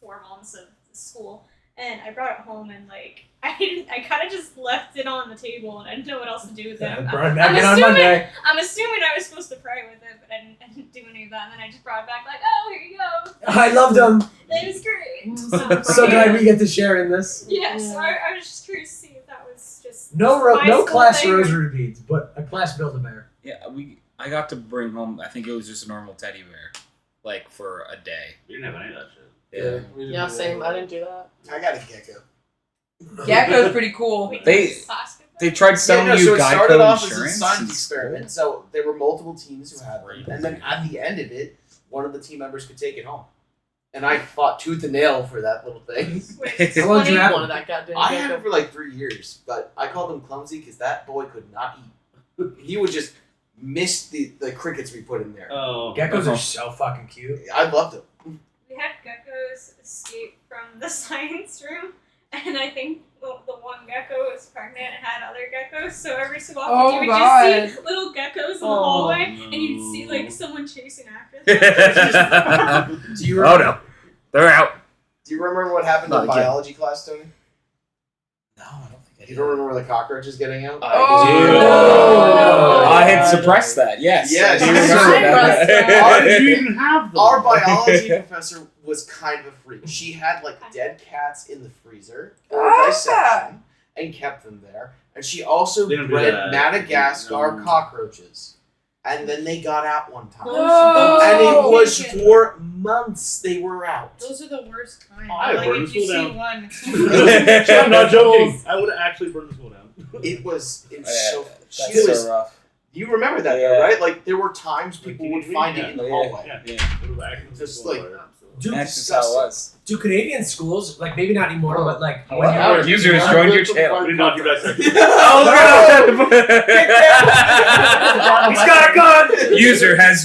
4 months of school, and I brought it home and I kind of just left it on the table and I didn't know what else to do with it. Brought it back in on Monday. I'm assuming I was supposed to pray with it, but I didn't do any of that. And then I just brought it back oh, here you go. I loved them. It was great. So glad we get to share in this. Yeah, so I was just curious to see if that was just No my school class thing or- rosary beads, but a class Build-A-Bear. yeah, I got to bring home. I think it was just a normal teddy bear, for a day. We didn't have any of that shit. Yeah. Yeah, same. I didn't do that. I got a gecko. Gecko's pretty cool. They tried selling so you it started Geico off as a insurance. science in experiment. school? So there were multiple teams who had them, and then at the end of it, one of the team members could take it home. And I fought tooth and nail for that little thing. How long did you have One of them? that goddamn I had gecko. it for 3 years, but I called him clumsy because that boy could not eat. He would just miss the crickets we put in there. Oh. Geckos are so fucking cute. I loved them. We had geckos escape from the science room, and I think the one gecko was pregnant and had other geckos, so every so often Oh, you would God. just see little geckos in the Oh, hallway, and you'd see someone chasing after them. Do you Oh remember, no, they're out. Do you remember what happened Not in again. biology class, Tony? No, I don't think You don't remember the cockroaches getting out? Oh, do. no. I had suppressed that. Yes. Yes. I do remember I that. Did you even have them? Our biology professor was kind of a freak. She had dead cats in the freezer for dissection and kept them there. And she also They don't do bred that. Madagascar No. cockroaches and then they got out one time. No. And it Oh. was for months they were out. Those are the worst kind. I Like burned if the you school see down. one. I'm not joking. I would have actually burned the school down. It was Yeah, so. That's She was. so rough. You remember that, Yeah. though, right? Like there were times people would find yeah. it in the Yeah. hallway. Yeah, it was actually Just school like- fire. Do, That's just how it was. do Canadian schools, like maybe not anymore, but like Oh, when wow. you were Users joined your channel. We did not do that. He's got a gun! User has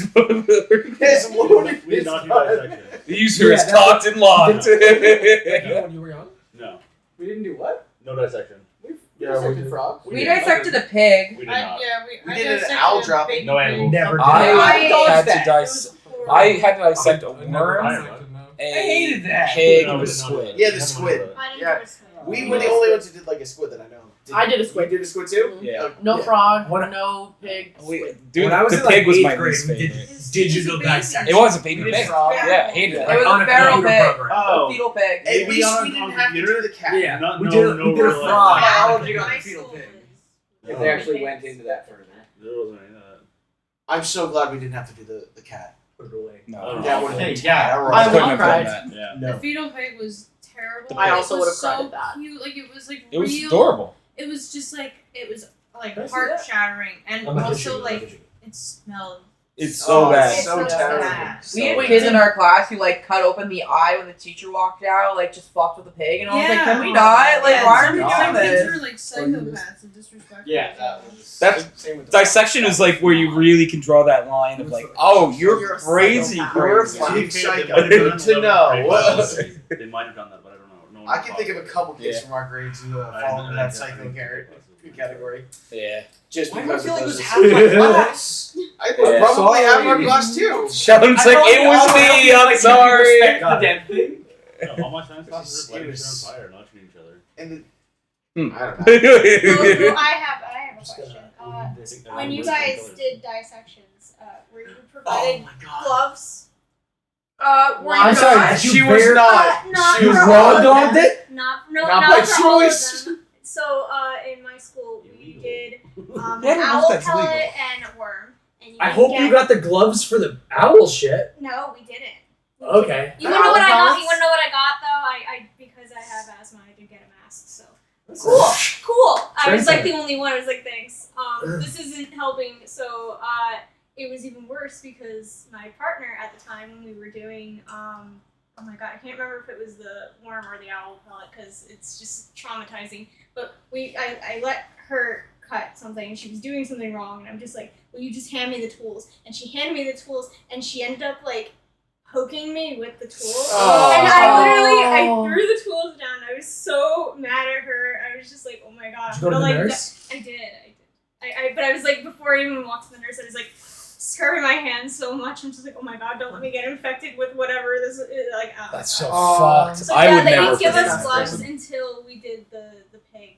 His loaded We did not do dissection. the user is Yeah, cocked and locked. Like, you when you were young? No, We didn't do what? no dissection. We Yeah, we dissected did. frogs. We dissected a pig. We did not. We did an owl dropping. No animals. Never did. I I had to that. dissect. I had to dissect a I never worm, dissected, no. a hated that. pig, No, and we a did not. squid. Yeah, the squid. I didn't Yeah. do a squid. We were the only ones who did like a squid that I know. I did a squid. You did a squid too? Yeah. No Yeah. frog, What- no pig. Dude, When I was the in like pig was 8th my grade, least we did favorite. digital It's a baby. dissection. It was a baby We did pig. frog. Yeah, hated it. It was on a feral computer pig. program. Oh. A fetal pig. At Maybe least on- we didn't on have to computer? do the cat. Yeah, Not- we no, did, no, we did a we're like- frog. Biology got My the fetal school pig. was- If they actually went into that further. There wasn't any of that. I'm so glad we didn't have to do the cat. Put it away. No. That would have been Yeah. terrible. I couldn't would've have cried. done that. Yeah. The fetal pig was terrible. I It also was would've so cried at that. Cute. Like it was like It was real. adorable. It was just like it was like Can I see heart that? shattering, and I'm not also kissing you, I'm not like kissing you. it smelled. It's so Oh, bad. it's so It's so terrible. bad. So We had bad. kids in our class who like cut open the eye when the teacher walked out, like just fucked with a pig, and I was like, "Can we die? Like, Yeah, why are some we kids doing this?" are like psychopaths and disrespectful. Yeah, that was. That's- same with the Dissection is like where you really can draw that line of like, oh, you're a crazy, psychopath. You're a crazy. fucking To be fair, they psycho. might have done To know. that. They might have done that, but I don't know. No one I can think of a couple kids Yeah. from our grades who I fall know into that psycho category. Yeah. Just Why do I because feel of like it those was half my class? I was Yeah. probably half our Sorry. class too. Sheldon's like, it was me, I'm sorry. Respect the dead thing. Yeah, all my science classes are lighting each other on fire, not shooting each other. And Hmm. I don't know. Oh, I have a question. When you guys did dissections, were you provided Oh my god. gloves? Were I'm you sorry, not? did you She was bear- not. Not She was for raw all of dogged them. it? Not Not by for all of choice. them. So in my school we did Yeah, an owl that's pellet legal. and a worm. And you I would hope get... you got the gloves for the owl shit. No, we didn't. We Okay. You wanna know what I got? Owl You wanna know what I got though? I because I have asthma, I did get a mask. So Cool. cool. I was like Trendsetter. the only one. I was like, thanks. This isn't helping. So it was even worse because my partner at the time when we were doing oh my god, I can't remember if it was the worm or the owl pellet because it's just traumatizing. But I let her cut something and she was doing something wrong and I'm just like, will you just hand me the tools? And she handed me the tools and she ended up like poking me with the tools. Oh. And I threw the tools down. I was so mad at her. I was just like, oh my god. Did you go to the like nurse? I did. But I was like, before I even walked to the nurse, I was like scrubbing my hands so much. I'm just like, oh my god, don't let me get infected with whatever this is. Like, That's so Oh. fucked. so I yeah, would they never didn't give forgive us that gloves person. until we did the pig.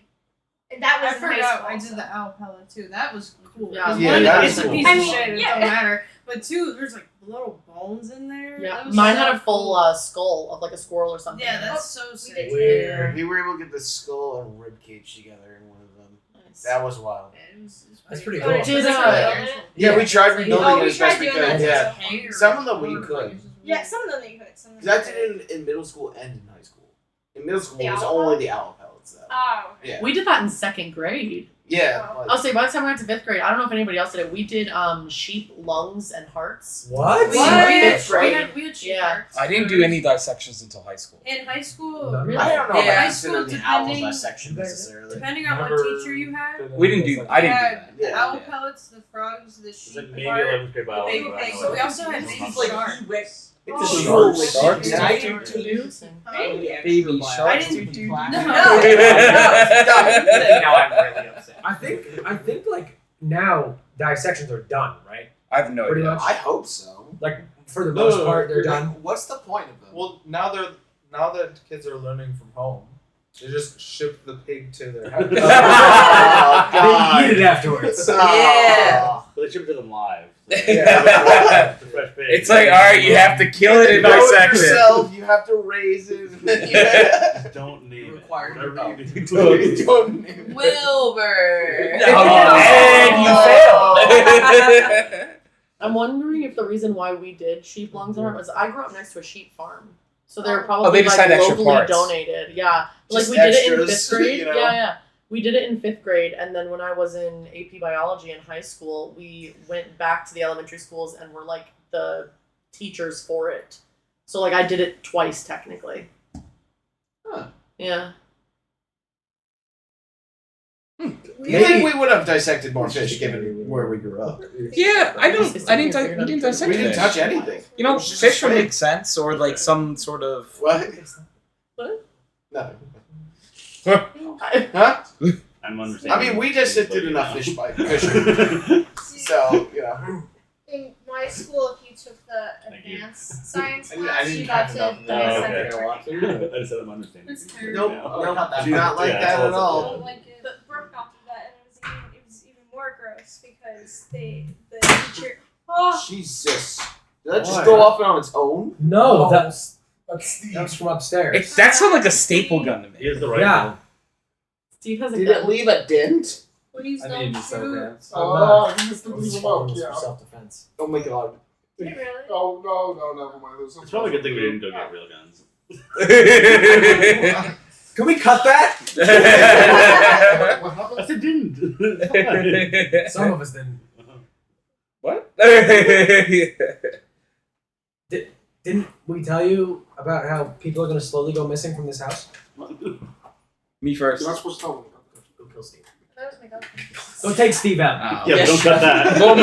And that I was in high forgot school. I did the owl pellet too. That was cool. Yeah, 'Cause yeah, one, that it's is a cool. piece I of mean, shit. It yeah. don't matter. But two, there's like little bones in there. Yeah, That was mine so had a full cool. skull of like a squirrel or something. Yeah, that's so sick. Weird. We were able to get the skull and rib cage together in one of them. Nice. That was wild. Yeah, it was That's pretty Oh, cool. did Did, you uh, Yeah, we tried rebuilding Oh, it we as best tried we doing could. that Yeah. too. Some of them we could. Yeah, some of them you could. Some of them Because I you did it in middle school and in high school. In middle school, The it was owl only the owl pellets though. Oh. Yeah. We did that in second grade. Yeah. Oh. like- I'll say by the time we went to fifth grade, I don't know if anybody else did it. We did sheep lungs and hearts. What? We What? did fifth We grade. had sheep Yeah. hearts. I didn't do any dissections until high school. In high school, No. Really? I don't know if Yeah. I consider the owls Depending- dissection necessarily. depending on what Never teacher you had, We didn't do. I we didn't do had that. the Yeah, owl yeah. pellets, the frogs, the It's sheep like maybe part, 11th grade the biology. baby but I pigs. don't So we know. also had It's baby like sharks. It's Oh. a School school. Sharks And I do do Interesting. Baby I sharks. didn't do. No. Now I'm really upset. I think like now dissections are done, right? I have no Pretty idea. much. I hope so. Like for the No, most no, part, they're you're done. What's the point of them? Well, now that kids are learning from home, they just ship the pig to their house. Oh, They eat it afterwards. Oh. Yeah. But they ship it to them live. Yeah. fresh fish. It's like, all right, you have to kill it and Know it dissect it. yourself. You have to raise it. And then you Don't name Required it. Whatever you do. don't name it. Wilbur. And you failed. I'm wondering if the reason why we did sheep lungs on it was I grew up next to a sheep farm. So they were probably they just like had extra locally parts. donated. Yeah. Just like we did it in extras, 5th grade. you know? Yeah. We did it in 5th grade, and then when I was in AP biology in high school, we went back to the elementary schools and were like the teachers for it. So like I did it twice technically. Huh. Yeah. You think we would have dissected more fish given where we grew up? Yeah, we didn't dissect We didn't fish. touch anything. You know, It's just fish would fake. make sense, or like some sort of. What? What? Nothing. Huh? I'm understanding. I mean, we just did enough fish fishing. So, you know. In my school, if you took the advanced science I class, didn't you got have to enough of dissect that. turkey. I just said I'm understanding. That's terrible. Nope. Do not like Yeah, that at it's all- I all. don't like it. But Brooke got to that, and it was even more gross because the teacher. Oh, Jesus. Did that just go off on its own? No, That's that was from upstairs. That sounded like a staple gun to me. Here's the rifle. Yeah. Steve has a Did gun. it leave a dent? please I don't need to so shoot. dance. Oh, you used to leave them out. Yeah. Self-defense. Oh my god. Really? Oh no, never mind. There's It's probably a good thing we didn't go get real guns. Can we cut that? What happened? I said didn't. Some of us didn't. What? Didn't we tell you about how people are going to slowly go missing from this house? Me first. You're not supposed to tell me. Go kill Steve. That was Miguel. Go take Steve out. Oh. Yeah, but don't cut that. Well,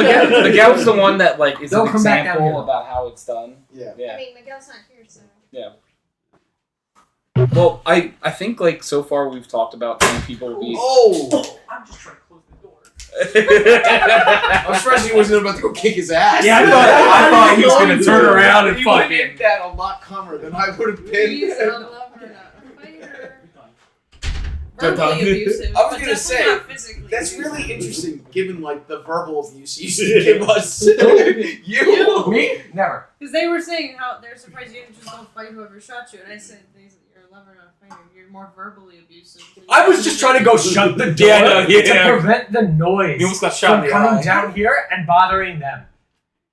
Miguel's the one that like is Don't an come back down example here. about how it's done. Yeah. Yeah. I mean, Miguel's not here, so. Well, I think like so far we've talked about how people be. Oh! I'm just trying to close the door. I'm surprised he wasn't about to go kick his ass. Yeah, I thought he was gonna turn around and He would have fucking. hit that a lot calmer than I would have been. He's a lover, not a fighter. Good Verbally dog. abusive. I was but gonna definitely say, not physically That's abusive. really interesting, given like the verbal abuse you used to give us. You. Me? Never. Because they were saying how they're surprised you didn't just go fight whoever shot you, and I said, you're a lover, not a fighter. You're more verbally abusive. I was just trying to go shut the door to prevent the noise You almost got shot from in the coming eye. down here and bothering them.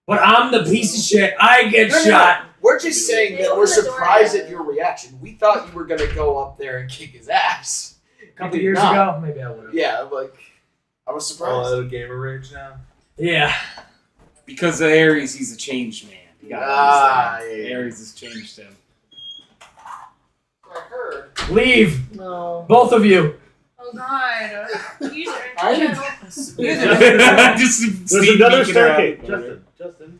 But I'm the piece of shit. I get No, no, shot. We're just saying They that we're opened the door surprised again. at your reaction. We thought you were gonna go up there and kick his ass. A couple You did years not. ago, maybe I would have. Yeah, like I was surprised. All out of gamer rage now. Yeah. Because of Aries, he's a changed man. You gotta understand. yeah. Aries has changed him. I heard. Leave, No. both of you. Oh god. User. I didn't- Just There's Steve another peeking around. staircase. Justin.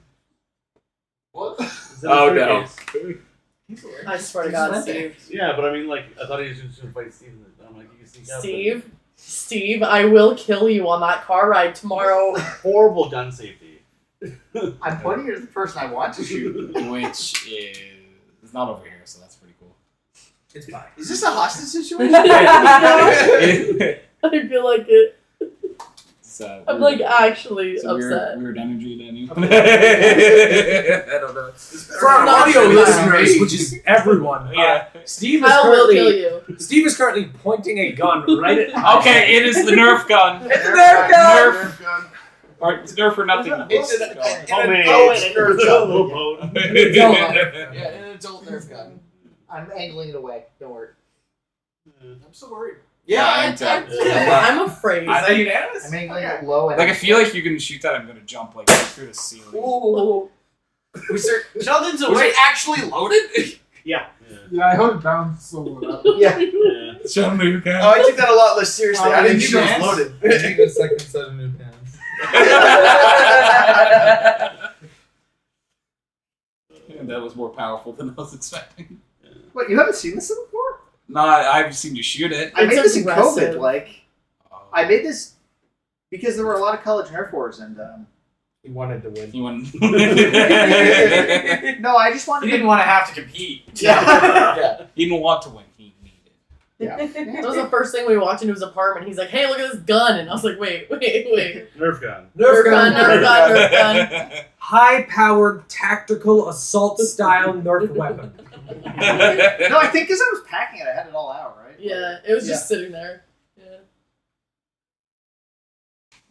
What? There's Oh, another no. staircase. I swear to God, Steve. Yeah, but I mean, like, I thought he was just gonna fight Steve. I'm like, you can sneak out. Steve, I will kill you on that car ride tomorrow. Horrible gun safety. I'm pointing at the person I want to shoot. Which is not over here, so that's pretty cool. It's fine. Is this a hostage situation? I feel like it. So I'm like actually it's a upset. weird energy then. I don't know. For our Not audio sure. listeners, which is everyone, Yeah. Steve is I will kill currently you. Steve is currently pointing a gun right at. Okay, it is the Nerf gun. It's a Nerf gun. Nerf gun. Or it's Nerf or nothing. It's an Homemade. adult Nerf Little gun. boat. Yeah, an adult Nerf gun. I'm angling it away. Don't worry. I'm so worried. Yeah, I'm afraid. I'm angling it low. And Like I feel like you can shoot that. I'm gonna jump like through the ceiling. Ooh. Was there? Sheldon's was it actually loaded? Yeah. Yeah, I held it down so low. Yeah. Yeah. Show me you can. Oh, I took that a lot less seriously. I didn't think it was Pants? loaded. I need a second set of new pants. That was more powerful than I was expecting. What, you haven't seen this before? No, I've seen you shoot it. I made It's this in aggressive. COVID. Like, I made this because there were a lot of college Nerf wars, and He wanted to win. He won. no, I just wanted. He didn't want to have to compete. Yeah. Yeah. He didn't want to win. He needed. Yeah. That was the first thing we watched into his apartment. He's like, "Hey, look at this gun," and I was like, "Wait." Nerf gun. Nerf gun. High-powered tactical assault style Nerf weapon. No, I think because I was packing it, I had it all out, right? Yeah, it was just sitting there. Yeah.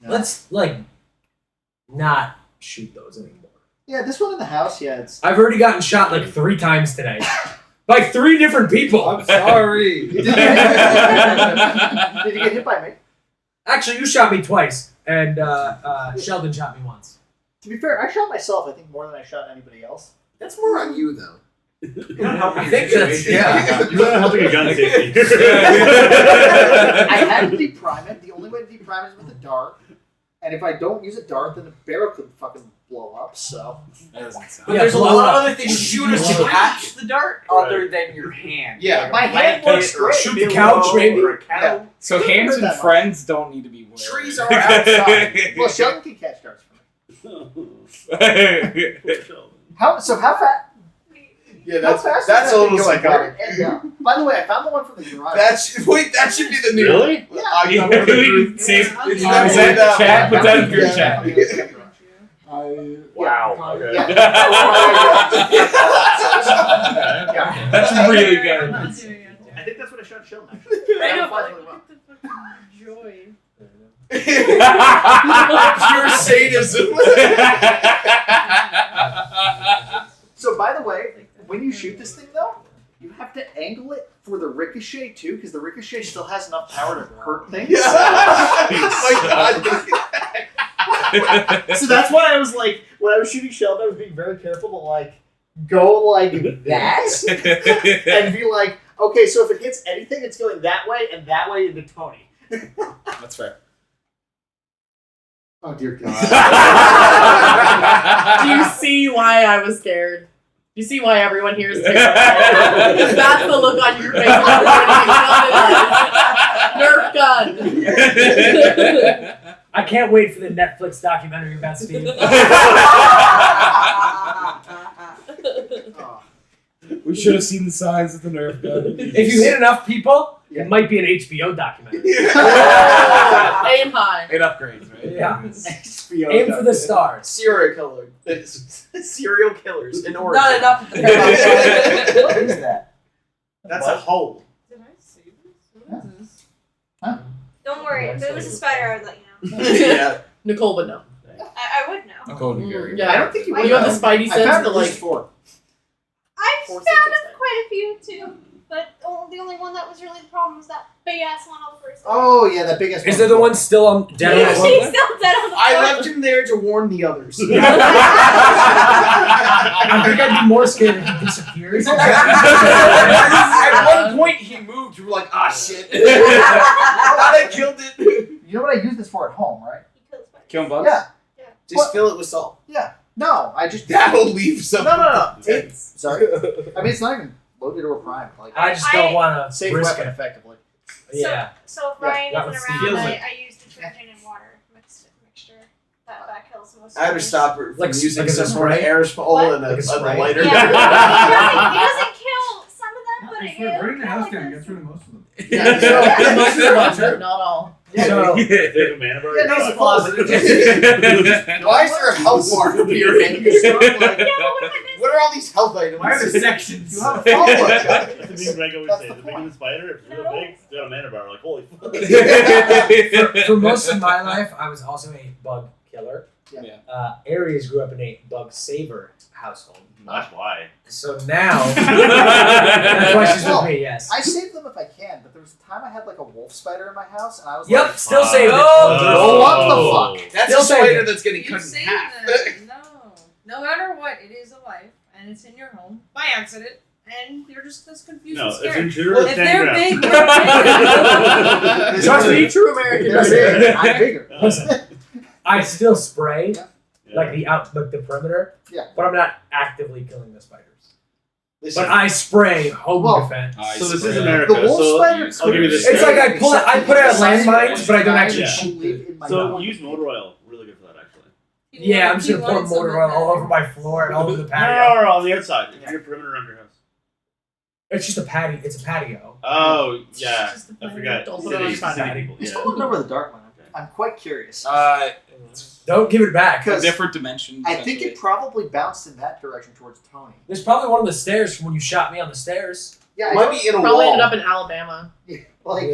No. Let's not shoot those anymore. Yeah, this one in the house, yeah, it's. I've already gotten shot 3 times today. By 3 different people. I'm sorry. Did you get hit by me? Actually, you shot me twice, and Sheldon shot me once. To be fair, I shot myself, I think, more than I shot anybody else. That's more on you, though. You're not helping I think that's Yeah. You're not helping a gun safety. I had to deprime it. The only way to deprime it is with a dart. And if I don't use a dart, then the barrel could fucking blow up, so. That doesn't sound. But there's a blow lot up. of other things shooters to catch the dart other than your hand. Yeah, My hand works great. Shoot the couch, maybe. Yeah. So hands and friends don't need to be worried. Trees are outside. Well, Sheldon can catch darts for me. How? How fast? Yeah, How fast that's does that a thing little go? psychotic. By the way, I found the one from the garage. That should be the new. Really? Yeah. Save It's is not that that chat? one. Put that in your Yeah. chat. Wow. Okay. Yeah. That's really good. I think that's what I shot Sheldon, actually. I know, That but applies really well. joy. Pure sadism. So, by the way, when you shoot this thing, though, you have to angle it for the ricochet, too, because the ricochet still has enough power to hurt things. Oh my God. So that's why I was like, when I was shooting Sheldon, I was being very careful to, go like that and be like, okay, so if it hits anything, it's going that way and that way into Tony. That's fair. Oh, dear God. Do you see why I was scared? Do you see why everyone here is terrified? Because that's the look on your face when Nerf gun. I can't wait for the Netflix documentary about Steve. We should have seen the signs of the Nerf gun. If you hit enough people, it might be an HBO documentary. Aim high. It upgrades, right? Yeah. HBO Aim for the stars. Serial killers in origin. Not enough. What is that? That's a hole. Did I see this? What is this? Don't worry, if it was a spider, I would let you know. Yeah. Nicole would know. I would know. Nicole would be very Yeah, I don't think you would. You have the spidey I sense found to at least 4. I've Four found senses. quite a few too, but the only one that was really the problem was that big ass one on the first. Oh, yeah, that big ass Is there the one still on dead on the She's floor? still dead on the floor. I left him there to warn the others. I think I'd be more scared if he disappears. At one point, he moved. You were like, ah, shit. Thought I killed it. You know what I use this for at home, right? Killing bugs? Yeah. Just fill it with salt. Yeah. No, I just... That'll leave some. No. Sorry. I mean, it's not even loaded or primed. I just don't want to Save risk weapon it. effectively. Yeah. So if Ryan that isn't was- around, feels I like- use detergent and water mixture. That kills most. I had to things. stop her from Like- using like a some sort of spray? aerosol What? and a Like a spray? lighter. Yeah, it doesn't kill some of them, but it Burning the house kills down like gets rid of most of them. Yeah, Most of them, but not all. So, They have a mana bar. Yeah, no, it's positive. Why is there a health bar up here? And you start like, Yeah, but what if I miss? what are all these health items? Why are there sections? You have a follow-up. The thing Greg always That's say, the the bigger point. the spider, if it's real big, it's got a mana bar. Like, holy fuck. for most of my life, I was also a bug killer. Yeah. Aries grew up in a bug saver household. That's why. So now, the question's Well, with me, yes. I save them if I can, but there was a time I had like a wolf spider in my house, and I was Yep, like, still saving it. Oh, what the fuck? That's Still a spider saving. that's getting You cut in say half. that. No matter what, it is a life, and it's in your home by accident, and you're just this confused No, and it's scared. interior Well, if stand they're ground. big, they're big. Trust me, true American. I'm bigger. Listen, I still spray, Yeah. like the perimeter, Yeah. but I'm not actively killing the spiders. Listen, But I spray home Well, defense. So this is America. The wolf so spider I'll give you this. It's like I put it at Except- landmines, but I don't actually Yeah. shoot them. In my So dog. use motor oil. Really good for that, actually. Yeah, I'm just gonna pour wanted motor some oil of all that. over my floor and all over the No, patio. on the outside. If your perimeter around your house. It's just a patio. It's a patio. Oh yeah, Just a I forgot. Don't City, put it on city Saturday. people. I still Yeah. want to know where the dark one. I'm quite curious. Don't give it back. Because different dimensions. I think it probably bounced in that direction towards Tony. There's probably one of the stairs from when you shot me on the stairs. Yeah, Might be in a Probably wall. ended up in Alabama. like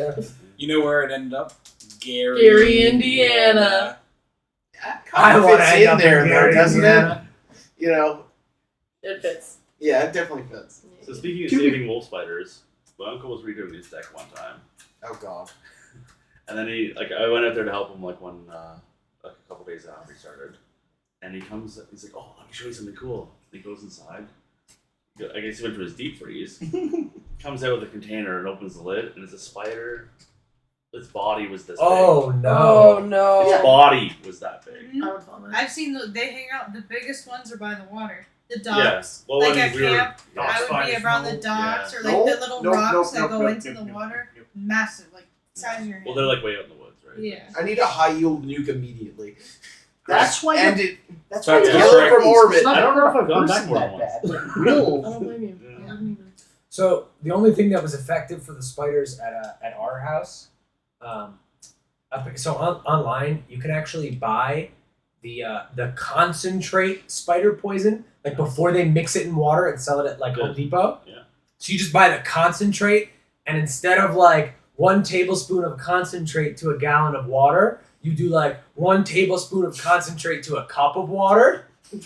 You know where it ended up? Gary, Indiana. That I kind of want to fits end in up there, in though, Gary, doesn't Indiana. it? You know, It fits. yeah, it definitely fits. So speaking of saving wolf spiders, my uncle was redoing his deck one time, Oh god. and then I went out there to help him like a couple days after he started, and he's like, oh, let me show you something cool. And he goes inside. I guess he went to his deep freeze. Comes out with a container and opens the lid, and it's a spider. Its body was this Oh big. no! no. Its body was that big. I would vomit. I've seen they hang out. The biggest ones are by the water. The Yeah. docks. Well, Like when at we were- camp, dock I would be spiders, around the no. docks Yeah. or like the little rocks that go into the water. Massive, like size of your hand. Well, they're like way out in the woods, right? Yeah. I need a high yield nuke immediately. that's why. And it That's Sorry, why. yeah. you Kill it like from these. orbit. It's not I don't know if a I've gone person back more that than bad. once. Like, real. I don't blame you. Yeah. I don't either. So the only thing that was effective for the spiders at our house, online you can actually buy the concentrate spider poison like before they mix it in water and sell it at like Yeah. Home Depot. Yeah. So you just buy the concentrate, and instead of like 1 tablespoon of concentrate to a gallon of water, you do like 1 tablespoon of concentrate to a cup of water. Or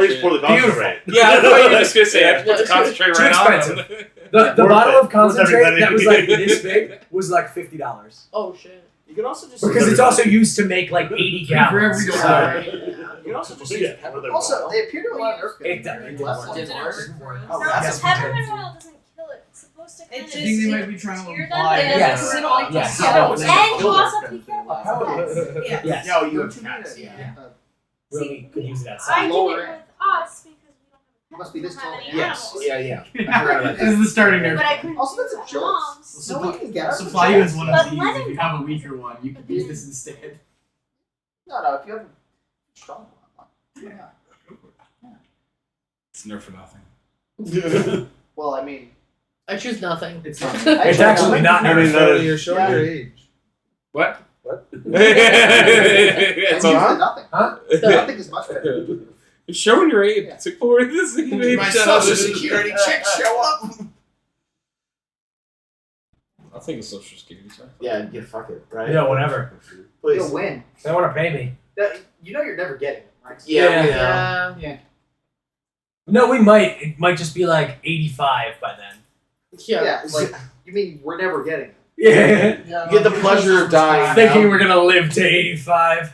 you just pour the concentrate. Yeah, I thought you were just gonna say I Yeah. put the concentrate Too right on expensive. them. The Worth bottle it. of concentrate Worth that was like everybody. this big was like $50 Oh shit. You can also just because it's also used to make like 80 gallons. So Sorry. You can also just Yeah. use pepper. Yeah. Also, they appear to allow nerf It didn't less work. than Didn't ours. work. Oh, No, that's peppermint oil doesn't kill it. It's supposed to kind It of. just- I think they might be trying to tear imply them. Yes. It Yes. doesn't Yes. kill them. Yes. And you Yes. also be careful. Yeah. Yes. No, you Don't have you cats. need it? Yeah. Really could use it I outside. did it Lower with end. us because we Must be this don't have tall. any Yes. animals. Yeah. I forgot about This is the starting But nerf. I couldn't Also, do that's it a at joke. mom's. No one can get us. Supply you as one But of these. lemon If you have a pepper. weaker one, you can use this instead. No, if you have a strong one. It's nerf for nothing. Well, I mean, I choose nothing. It's not. It's actually not I mean, that is- You're showing Yeah. your age. What? What? It's I all- choose nothing. Huh? Nothing is much better. You're showing your age. It's like, for this it. My social security check show up. I'll take a social security check. Yeah, fuck it, right? Yeah, whatever. Please. You'll win. They want to pay me. You know you're never getting it, right? Yeah. Yeah. No, we might. It might just be like 85 by then. Yeah. Like, you mean we're never getting it? Yeah. You get the pleasure of dying. Thinking now. we're gonna live to 85.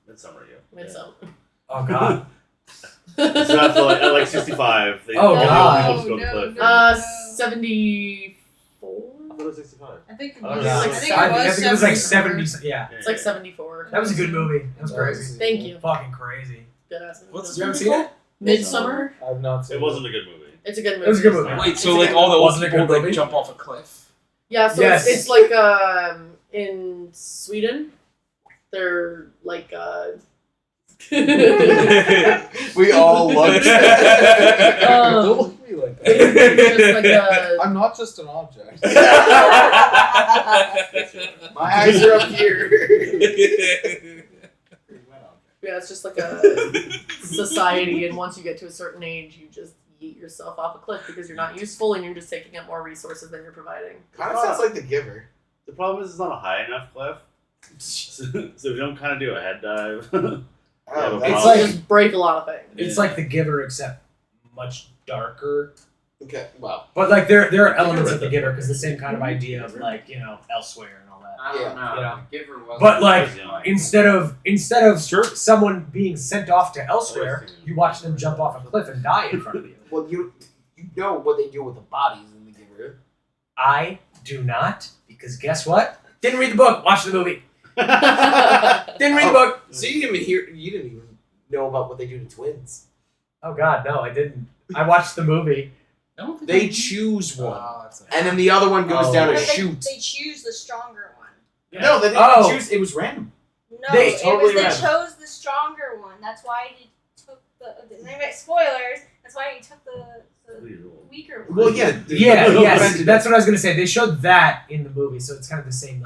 Midsummer, yeah. Midsummer. Oh god. So after like 65, they Oh, all God. the people just go to the cliff. 74. I thought it was 65. I think it Oh, was. yeah. I I think think it was like 74. 70. Yeah. It's like 74. That was a good movie. That was crazy. Thank you. Fucking crazy. Good ass. What's You haven't seen it? Midsummer. I've not seen It wasn't a good movie. It's a good movie. It was a good movie. Wait, so It's a like good all the old Wasn't it a people good like movie? jump off a cliff? Yeah, so Yes. it's like in Sweden. They're like We all looked. Don't um, look at me like just like that. I'm not just an object. My eyes are up here. yeah, it's just like a society, and once you get to a certain age, you just yeet yourself off a cliff because you're not useful and you're just taking up more resources than you're providing. Kind of sounds like The Giver. The problem is it's not a high enough cliff. So if you don't kind of do a head dive. Oh, It's It's You like just break a lot of things. it's like The Giver except much darker. okay. Wow. But like there are elements of The Giver because the same kind of idea of like Elsewhere and all that. I don't know. You know. The Giver was. But like Yeah. instead of someone being sent off to Elsewhere, you watch them jump off a cliff and die in front of you. Well, you know what they do with the bodies in The Giver. I do not because guess what? Didn't read the book. Watch the movie. Didn't read the book. So you didn't even hear. You didn't even know about what they do to twins. Oh God, no, I didn't. I watched the movie. They choose one, that's and then the other one goes Oh. down But to they, shoot. they choose the stronger one. No, they didn't Oh. choose. It was random. No, They it totally was they random. chose the stronger one. That's why he took the anyway, spoilers. That's why he took the weaker one. Well, yeah. Yes, that's what I was gonna say. They showed that in the movie, so it's kind of the same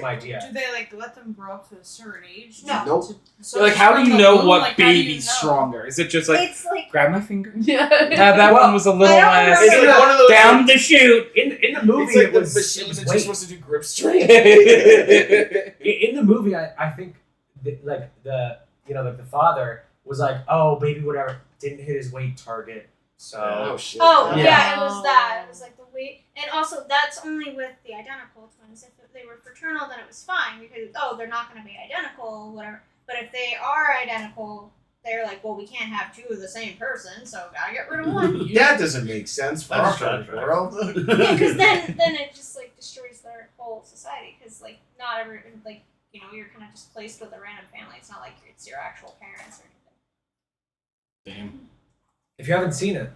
idea. Do they like let them grow up to a certain age? No. Nope. So Like, how do you from the know womb, what like, how do you baby's know? stronger? Is it just like It's like grab my finger? Yeah. That one was a little I don't less. remember. It's like one of those. Down the chute. In the movie, It's like it the was machine that's weight. just supposed to do grip strength. In the movie, I think like the father was like, oh, baby, whatever, didn't hit his weight target, so Oh shit. oh Yeah. yeah, it was that. It was like the weight, and also that's only with the identical twins. If they were fraternal, then it was fine because they're not going to be identical, whatever. But if they are identical, they're like, well, we can't have two of the same person, so gotta get rid of one. That doesn't make sense for That's our right. world. Yeah, because then it just like destroys their whole society. Because like not every like you're kind of just placed with a random family. It's not like it's your actual parents or anything. Damn. if you haven't seen it,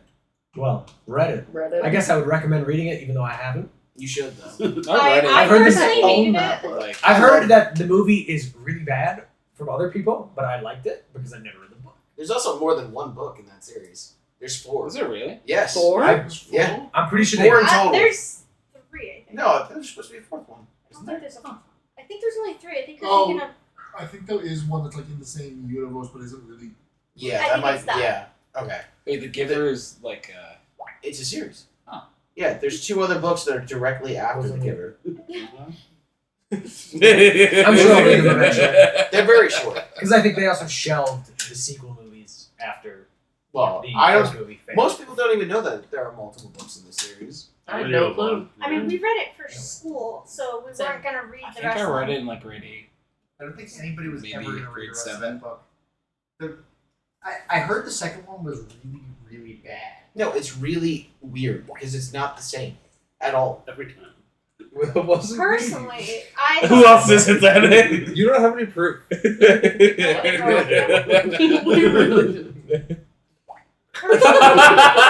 well, read it. Reddit. I guess I would recommend reading it, even though I haven't. You should though. I heard this- personally hated it. Like, I've heard that the movie is really bad from other people, but I liked it because I never read the book. There's also more than one book in that series. There's 4. is it really? Yes. 4? Yeah. I'm pretty sure 4 in total. There's 3, I think. No, there's supposed to be a 4th one. I don't Isn't think there? there's a 4th. I think there's only 3. I think you're Oh. thinking of. I think there is one that's like in the same universe, but isn't really. Yeah, I that think might. it's that. Yeah. Okay. Wait, The Giver is like. It's a series. Oh. Yeah, there's 2 other books that are directly after The Wasn't Giver. I'm sure I'll read them eventually. They're very short. Because I think they also shelved the sequel movies after Well, the I first don't. movie failed. Most people don't even know that there are multiple books in the series. I had no clue. I mean, we read it for school, so we weren't gonna read I the think rest. I of read them. it in like grade 8. I don't think anybody was Maybe ever going to read grade the rest 7. of that book. I heard the second one was really, really bad. No, it's really weird because it's not the same at all. Every time. Well, wasn't me. Personally, I. Who else isn't that? You don't have any proof.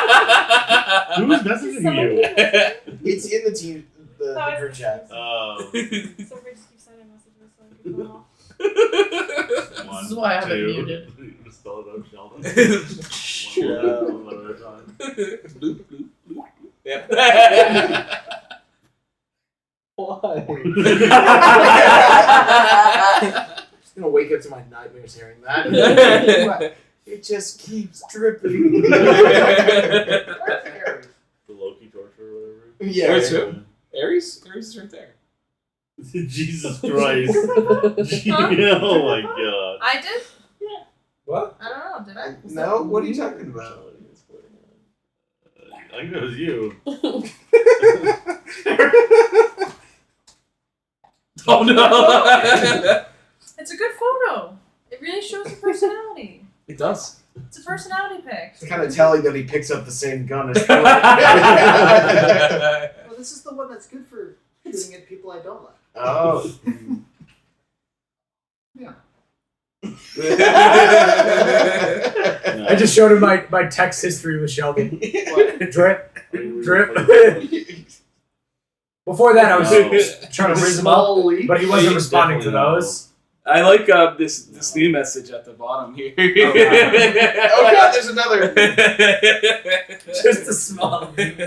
Who's messaging you? It's in the team, the Oh, group chat. So we just keep sending messages so we can go off. This is why I have it muted. You just spell it out, Sheldon. One letter at a time. Yep. Why? Just gonna wake up to my nightmares hearing that. It just keeps dripping. Where's Aries? The Loki torture or whatever. Yeah. Where's who? Aries? Aries is right there. Jesus Christ. Oh my god. I did. What? I don't know. Did I? No? What are you talking about? I think it was you. Oh no! It's a good photo. It really shows your personality. It does. It's a personality pic. It's kind of telling that he picks up the same gun as Well, this is the one that's good for shooting at people I don't like. Oh. Yeah. I just showed him my text history with Sheldon. Drip, drip. Before that, I was trying to raise him up, Small leak. but he wasn't He's responding to definitely those. I like this new message at the bottom here. Oh god, there's another. Just a small leak.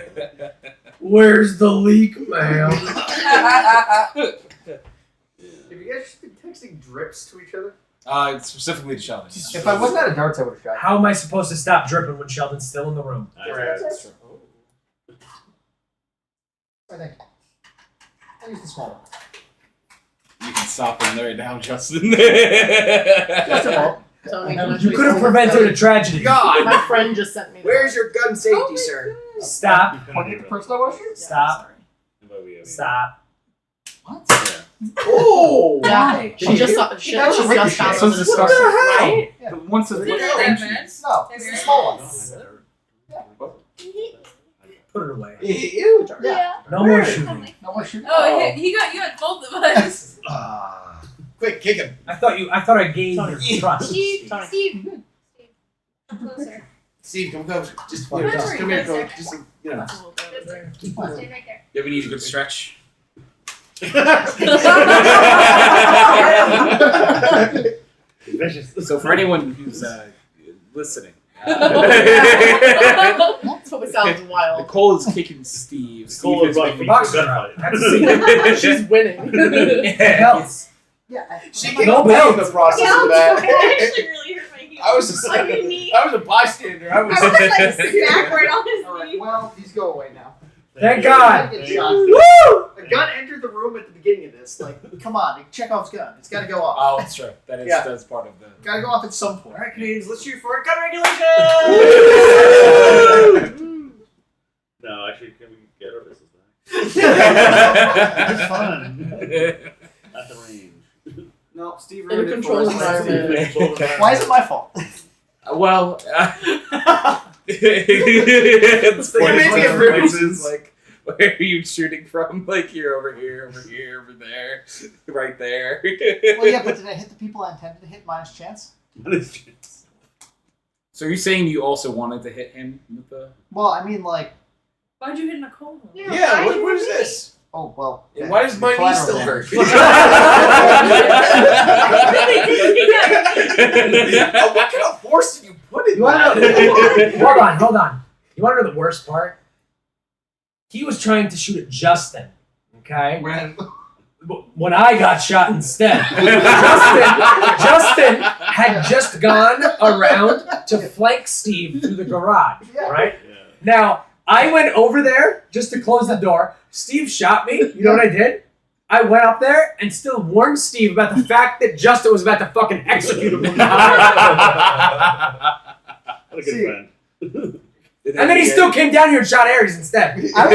Where's the leak, ma'am? Have you guys just been texting drips to each other? Specifically to Sheldon. If I wasn't at a darts, I would have shot. How am I supposed to stop dripping when Sheldon's still in the room? That's true. I think. I'll use the small one. You can stop him right now, Justin. Just a moment. Tony, You could have prevented a tragedy. God. my friend just sent me that. Where's your gun safety, sir? Stop. Point at the person I want to shoot? Stop. Stop. What? Oh! Yeah, she just saw. She That was a just ricochet. found So it. disgusting. Right? Yeah. Once a Did you know that, man? No, it's the small one. Put it away. Ew. Yeah. No more shooting. No more shooting. Oh, he got you at both of us. Quick, kick him. I thought I gained your trust. Steve. Tony. Steve. Come closer. Steve, come close. Just, Come just here, come here, closer. coach. Just, you know. Stay right there. Yeah, we need a good stretch. So for anyone who's listening, That's what sounds wild. Nicole is kicking Steve. Nicole is Steve like making boxing gunfight. round. She's winning. Belts. Yeah. She No came up in belts. the process Yeah, of that. that actually really hurt my heel. I was just Like like, your knee. I was a bystander. I was I was like backward on his All right. knee. Well, these go away now. Thank God. Get shot. Woo! A gun entered the room at the beginning of this. Like, come on, Chekhov's gun. It's got to go off. Oh, it's true. That is Yeah. that's part of the. Got to go off at some point. Alright, Canadians, let's shoot for it. Gun regulation! No, actually, can we get our business back? It's fun. At the range. No, Steve In a ruined it controlled for us. environment. Why is it my fault? Well, it's You're making it very places like where are you shooting from? Like you're over here, over there, right there. Well, yeah, but did I hit the people I intended to hit minus chance? So you're saying you also wanted to hit him with the? Well, I mean, like, Why'd you hit Nicole? Yeah, what is this? oh, well. And why does my knee collateral still damage. hurt? What kind of force did you put in You want to know? Hold on. You want to know the worst part? He was trying to shoot at Justin. Okay. When I got shot instead, Justin had just gone around to flank Steve through the garage. Right. Yeah. Now I went over there just to close the door. Steve shot me. You know what I did? I went up there and still warned Steve about the fact that Justin was about to fucking execute him. What a good See, friend. And then he still came down here and shot Aries instead. I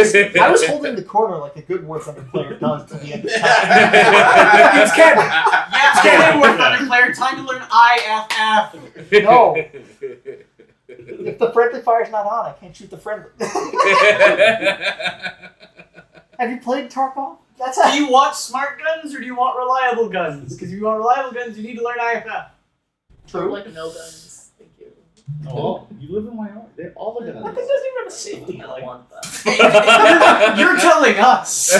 was holding the corner like a good Warthunder player does to the end of the time. It's Kevin. Yeah, Kevin, we're Thunder player. Time to learn IFF. No. If the friendly fire's not on, I can't shoot the friendly. Have you played Tarkov? That's Do you want smart guns or do you want reliable guns? Because if you want reliable guns, you need to learn IFF. true. Like no guns. Thank you. Oh, you live in Wyoming. They all look at That thing us. doesn't even have a safety. I want that. You're telling us.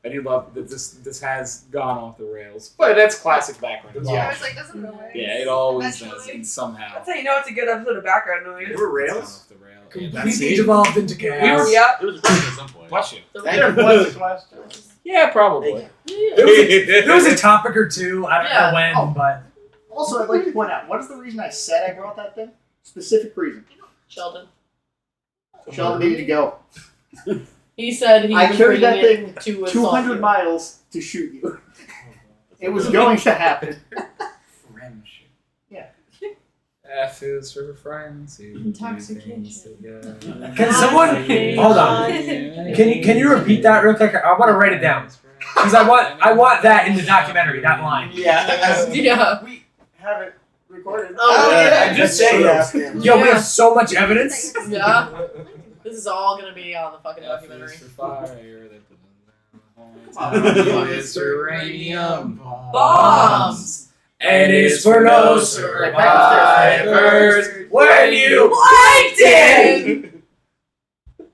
I do love that this has gone off the rails, but that's classic background. Yeah, I was like, doesn't really. Yeah, it always Eventually. does somehow. That's how you know it's a good episode of background noise. There were It's gone rails? off the rail. Yeah, that's Completely it. devolved into We chaos. were- Yep. It was a question at some point. Bless you. Thank you for the question. Yeah, probably. There was a topic or two. I don't Yeah. know when, Oh. but Also, I'd like to point out, what is the reason I said I brought that thing? Specific reason. Sheldon. Sheldon needed to go. He said he I was carried that bringing thing it to 200 miles to shoot you. It was going to happen. Friendship. Yeah. F is for friends. Intoxication. can someone hold on? Can you repeat that real quick? I want to write it down because I want that in the documentary. That line. Yeah. Yeah. We have it recorded. Oh, yeah. Just say yeah. Yo, we have so much evidence. Yeah. This is all gonna be on the fucking F documentary. is for fire. They put on. T is for uranium Bombs. N is for no survivors when you liked it.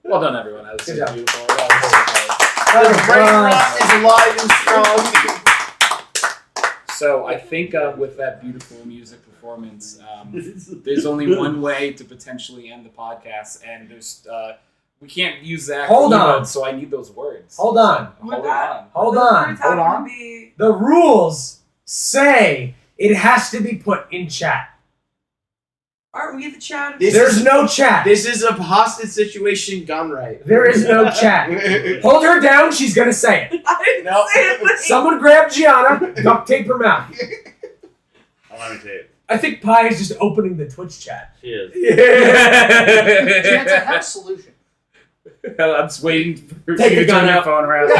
Well done, everyone. That was Good so job. beautiful. The brain rot is alive and strong. So I think with that beautiful music performance, there's only one way to potentially end the podcast, and there's we can't use that. Hold on. So I need those words. Hold on. Hold on. Hold on. Hold on. Be... The rules say it has to be put in chat. Aren't we at the chat? There's no chat. This is a hostage situation gone right. There is no chat. Hold her down. She's gonna say it. I didn't No. say a thing. Someone grab Gianna. Duct tape her mouth. I'll let me tape. I think Pi is just opening the Twitch chat. She is. Chance, I have a solution. I'm just waiting for Take you the to gun turn your out. phone around.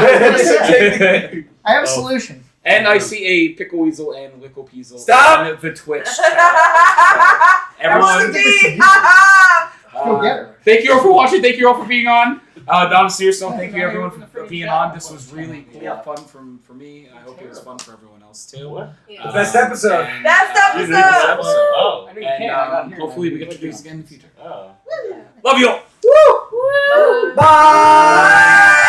I have a solution. And I see a Pickle Weasel and Lickle Peasel Stop! on the Twitch chat. Everyone, Go get her. thank you all for watching. Thank you all for being on. On a serious note, thank you everyone for being on. This was really cool, fun for me. I hope it was fun for everyone else too. What? The best episode. and- Best episode! Oh. And hopefully we get to do this again in the future. Oh. Love you all. Bye.